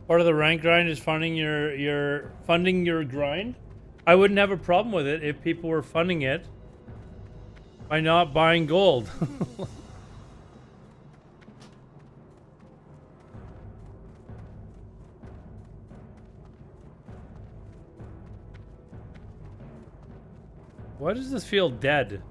Part of the rank grind is funding your grind. I wouldn't have a problem with it if people were funding it by not buying gold. Why does this feel dead?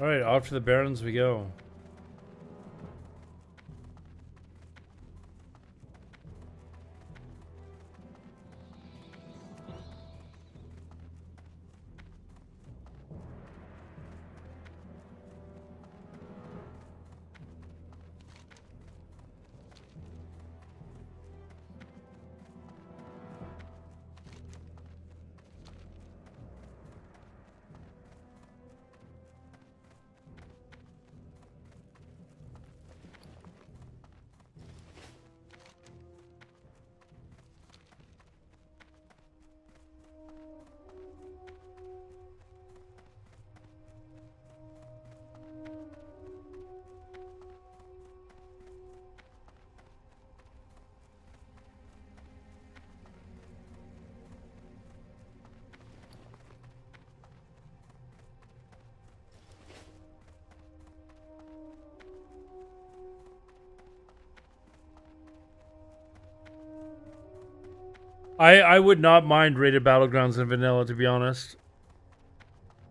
Alright, off to the Barrens we go. I would not mind rated battlegrounds in vanilla, to be honest.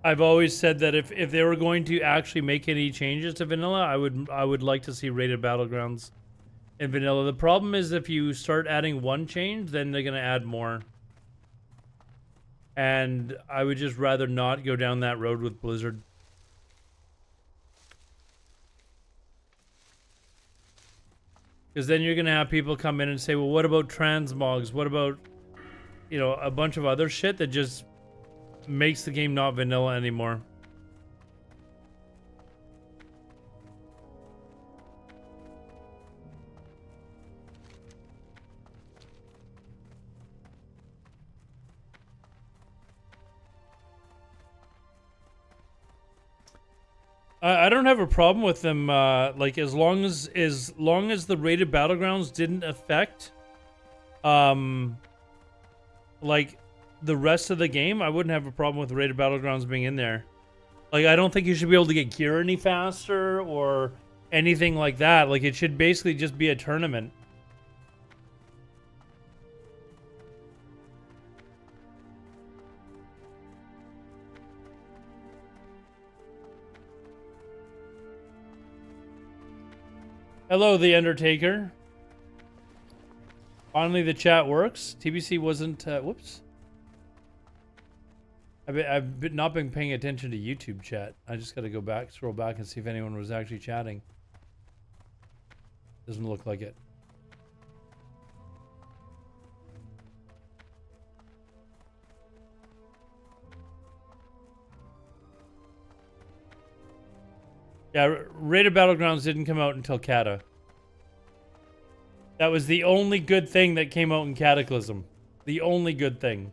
I've always said that if they were going to actually make any changes to vanilla, I would like to see rated battlegrounds in vanilla. The problem is if you start adding one change, then they're gonna add more. And I would just rather not go down that road with Blizzard. Because then you're gonna have people come in and say, well, what about transmogs? What about, you know, a bunch of other shit that just makes the game not vanilla anymore. I don't have a problem with them, like as long as the rated battlegrounds didn't affect, like the rest of the game. I wouldn't have a problem with rated battlegrounds being in there. Like I don't think you should be able to get gear any faster or anything like that. Like it should basically just be a tournament. Hello, The Undertaker. Finally, the chat works. TBC wasn't... whoops. I've not been paying attention to YouTube chat. I just got to go back, scroll back, and see if anyone was actually chatting. Doesn't look like it. Yeah, Rated Battlegrounds didn't come out until Kata. That was the only good thing that came out in Cataclysm. The only good thing.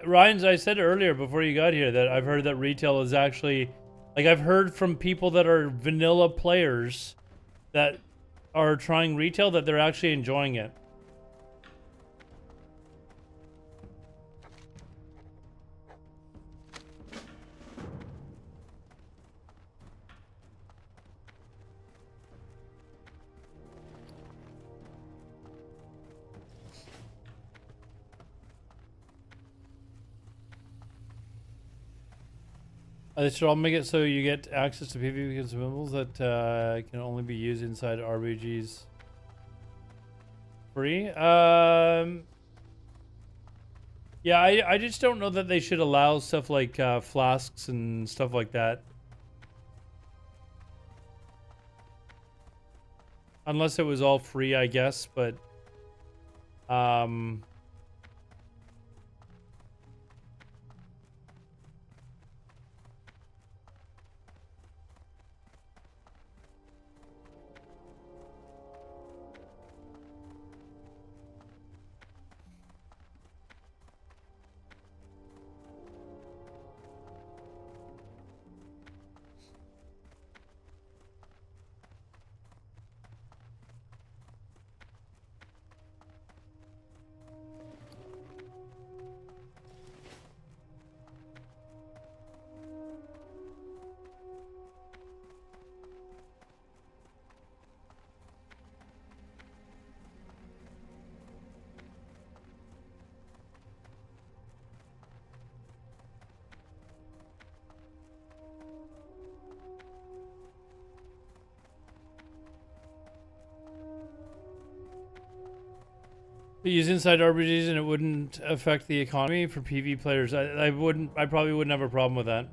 Ryan's, I said earlier before you got here that I've heard that retail is actually, like I've heard from people that are vanilla players that are trying retail that they're actually enjoying it. They should all make it so you get access to PvP consumables that can only be used inside RBGs. Free? Yeah, I just don't know that they should allow stuff like flasks and stuff like that. Unless it was all free, I guess, but use inside RPGs and it wouldn't affect the economy for PvP players. I probably wouldn't have a problem with that.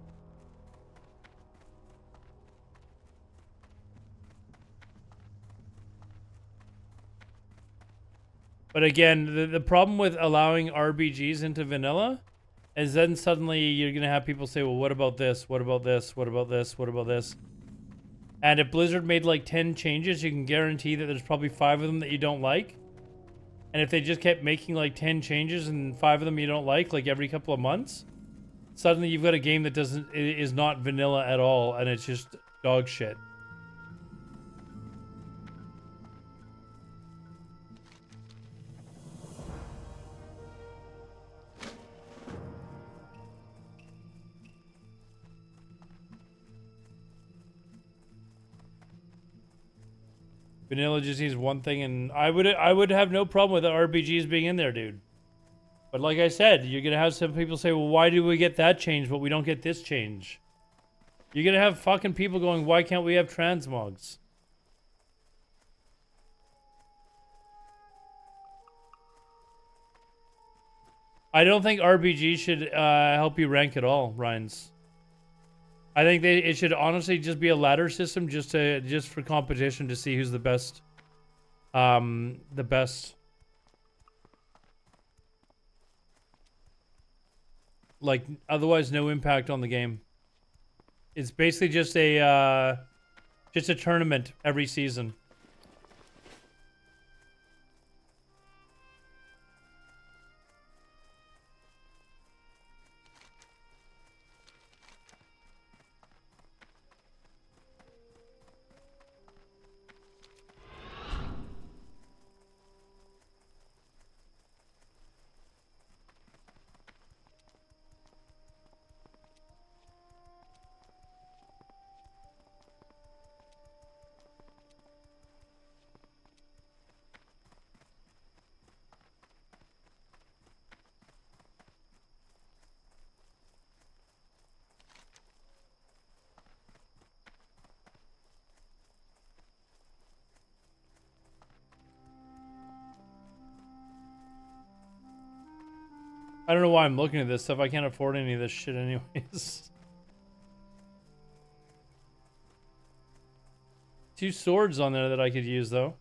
But again, the problem with allowing RBGs into vanilla is then suddenly you're going to have people say, well, what about this? What about this? What about this? What about this? And if Blizzard made like 10 changes, you can guarantee that there's probably 5 of them that you don't like. And if they just kept making like 10 changes and 5 of them you don't like every couple of months, suddenly you've got a game that is not vanilla at all and it's just dog shit. Vanilla just needs one thing, and I would have no problem with the RPGs being in there, dude. But like I said, you're gonna have some people say, well, why do we get that change, but we don't get this change? You're gonna have fucking people going, why can't we have transmogs? I don't think RPGs should help you rank at all, Ryans. I think it should honestly just be a ladder system just for competition to see who's the best. The best. Like, otherwise no impact on the game. It's basically just a tournament every season. I don't know why I'm looking at this stuff. I can't afford any of this shit anyways. 2 swords on there that I could use, though.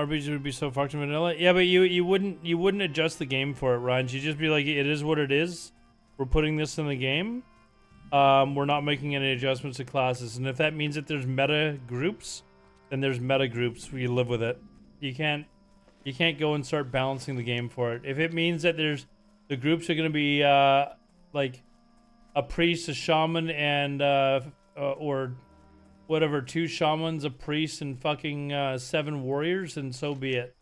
RPGs would be so fucked in vanilla. Yeah, but you wouldn't adjust the game for it, Ryan. You'd just be like, it is what it is. We're putting this in the game. We're not making any adjustments to classes, and if that means that there's meta groups, then there's meta groups. We live with it. You can't go and start balancing the game for it. If it means that the groups are gonna be like a priest, a shaman, and or whatever, 2 shamans, a priest, and fucking 7 warriors, and so be it.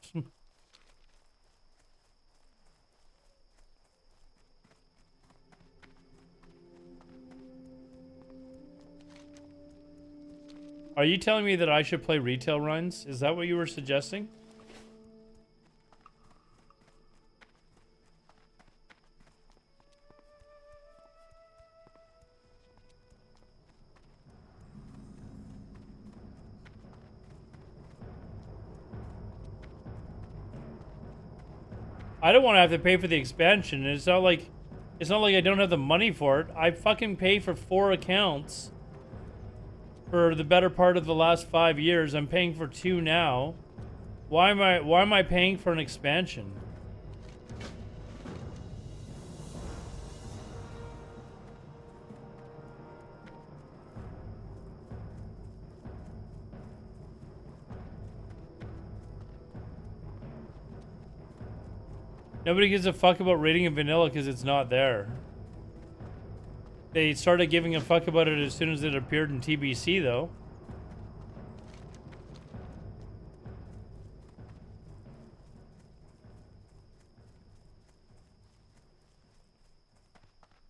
Are you telling me that I should play retail runs? Is that what you were suggesting? I don't want to have to pay for the expansion. It's not like I don't have the money for it. I fucking pay for 4 accounts for the better part of the last 5 years. I'm paying for 2 now. Why am I paying for an expansion? Nobody gives a fuck about rating in vanilla because it's not there. They started giving a fuck about it as soon as it appeared in TBC, though.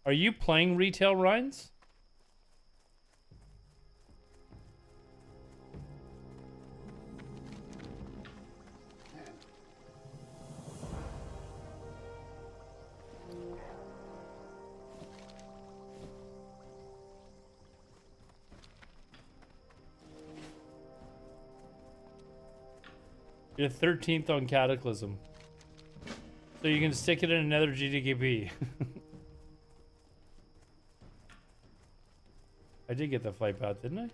Are you playing retail Rhines? You're 13th on Cataclysm. So you can stick it in another GDKP. I did get the flight path, didn't I?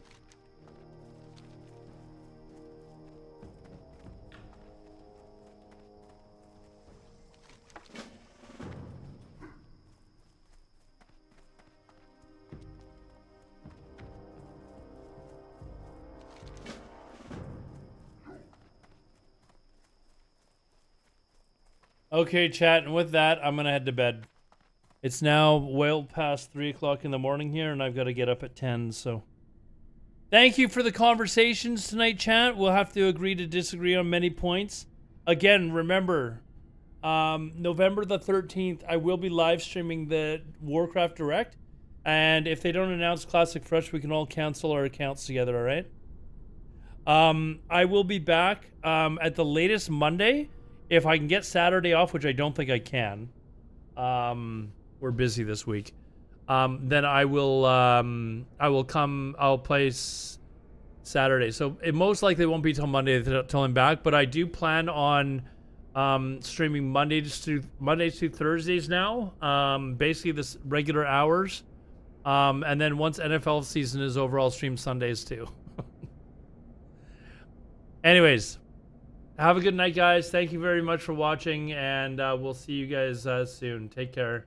Okay, chat, and with that, I'm gonna head to bed. It's now well past 3 o'clock in the morning here, and I've got to get up at 10, so... Thank you for the conversations tonight, chat. We'll have to agree to disagree on many points. Again, remember, November the 13th, I will be live streaming the Warcraft Direct, and if they don't announce Classic Fresh, we can all cancel our accounts together, alright? I will be back at the latest Monday. If I can get Saturday off, which I don't think I can, we're busy this week. Then I will come. I'll play Saturday. So it most likely won't be till Monday till I'm back. But I do plan on streaming Mondays through Thursdays now. Basically this regular hours. And then once NFL season is over, I'll stream Sundays too. Anyways. Have a good night, guys. Thank you very much for watching, and we'll see you guys soon. Take care.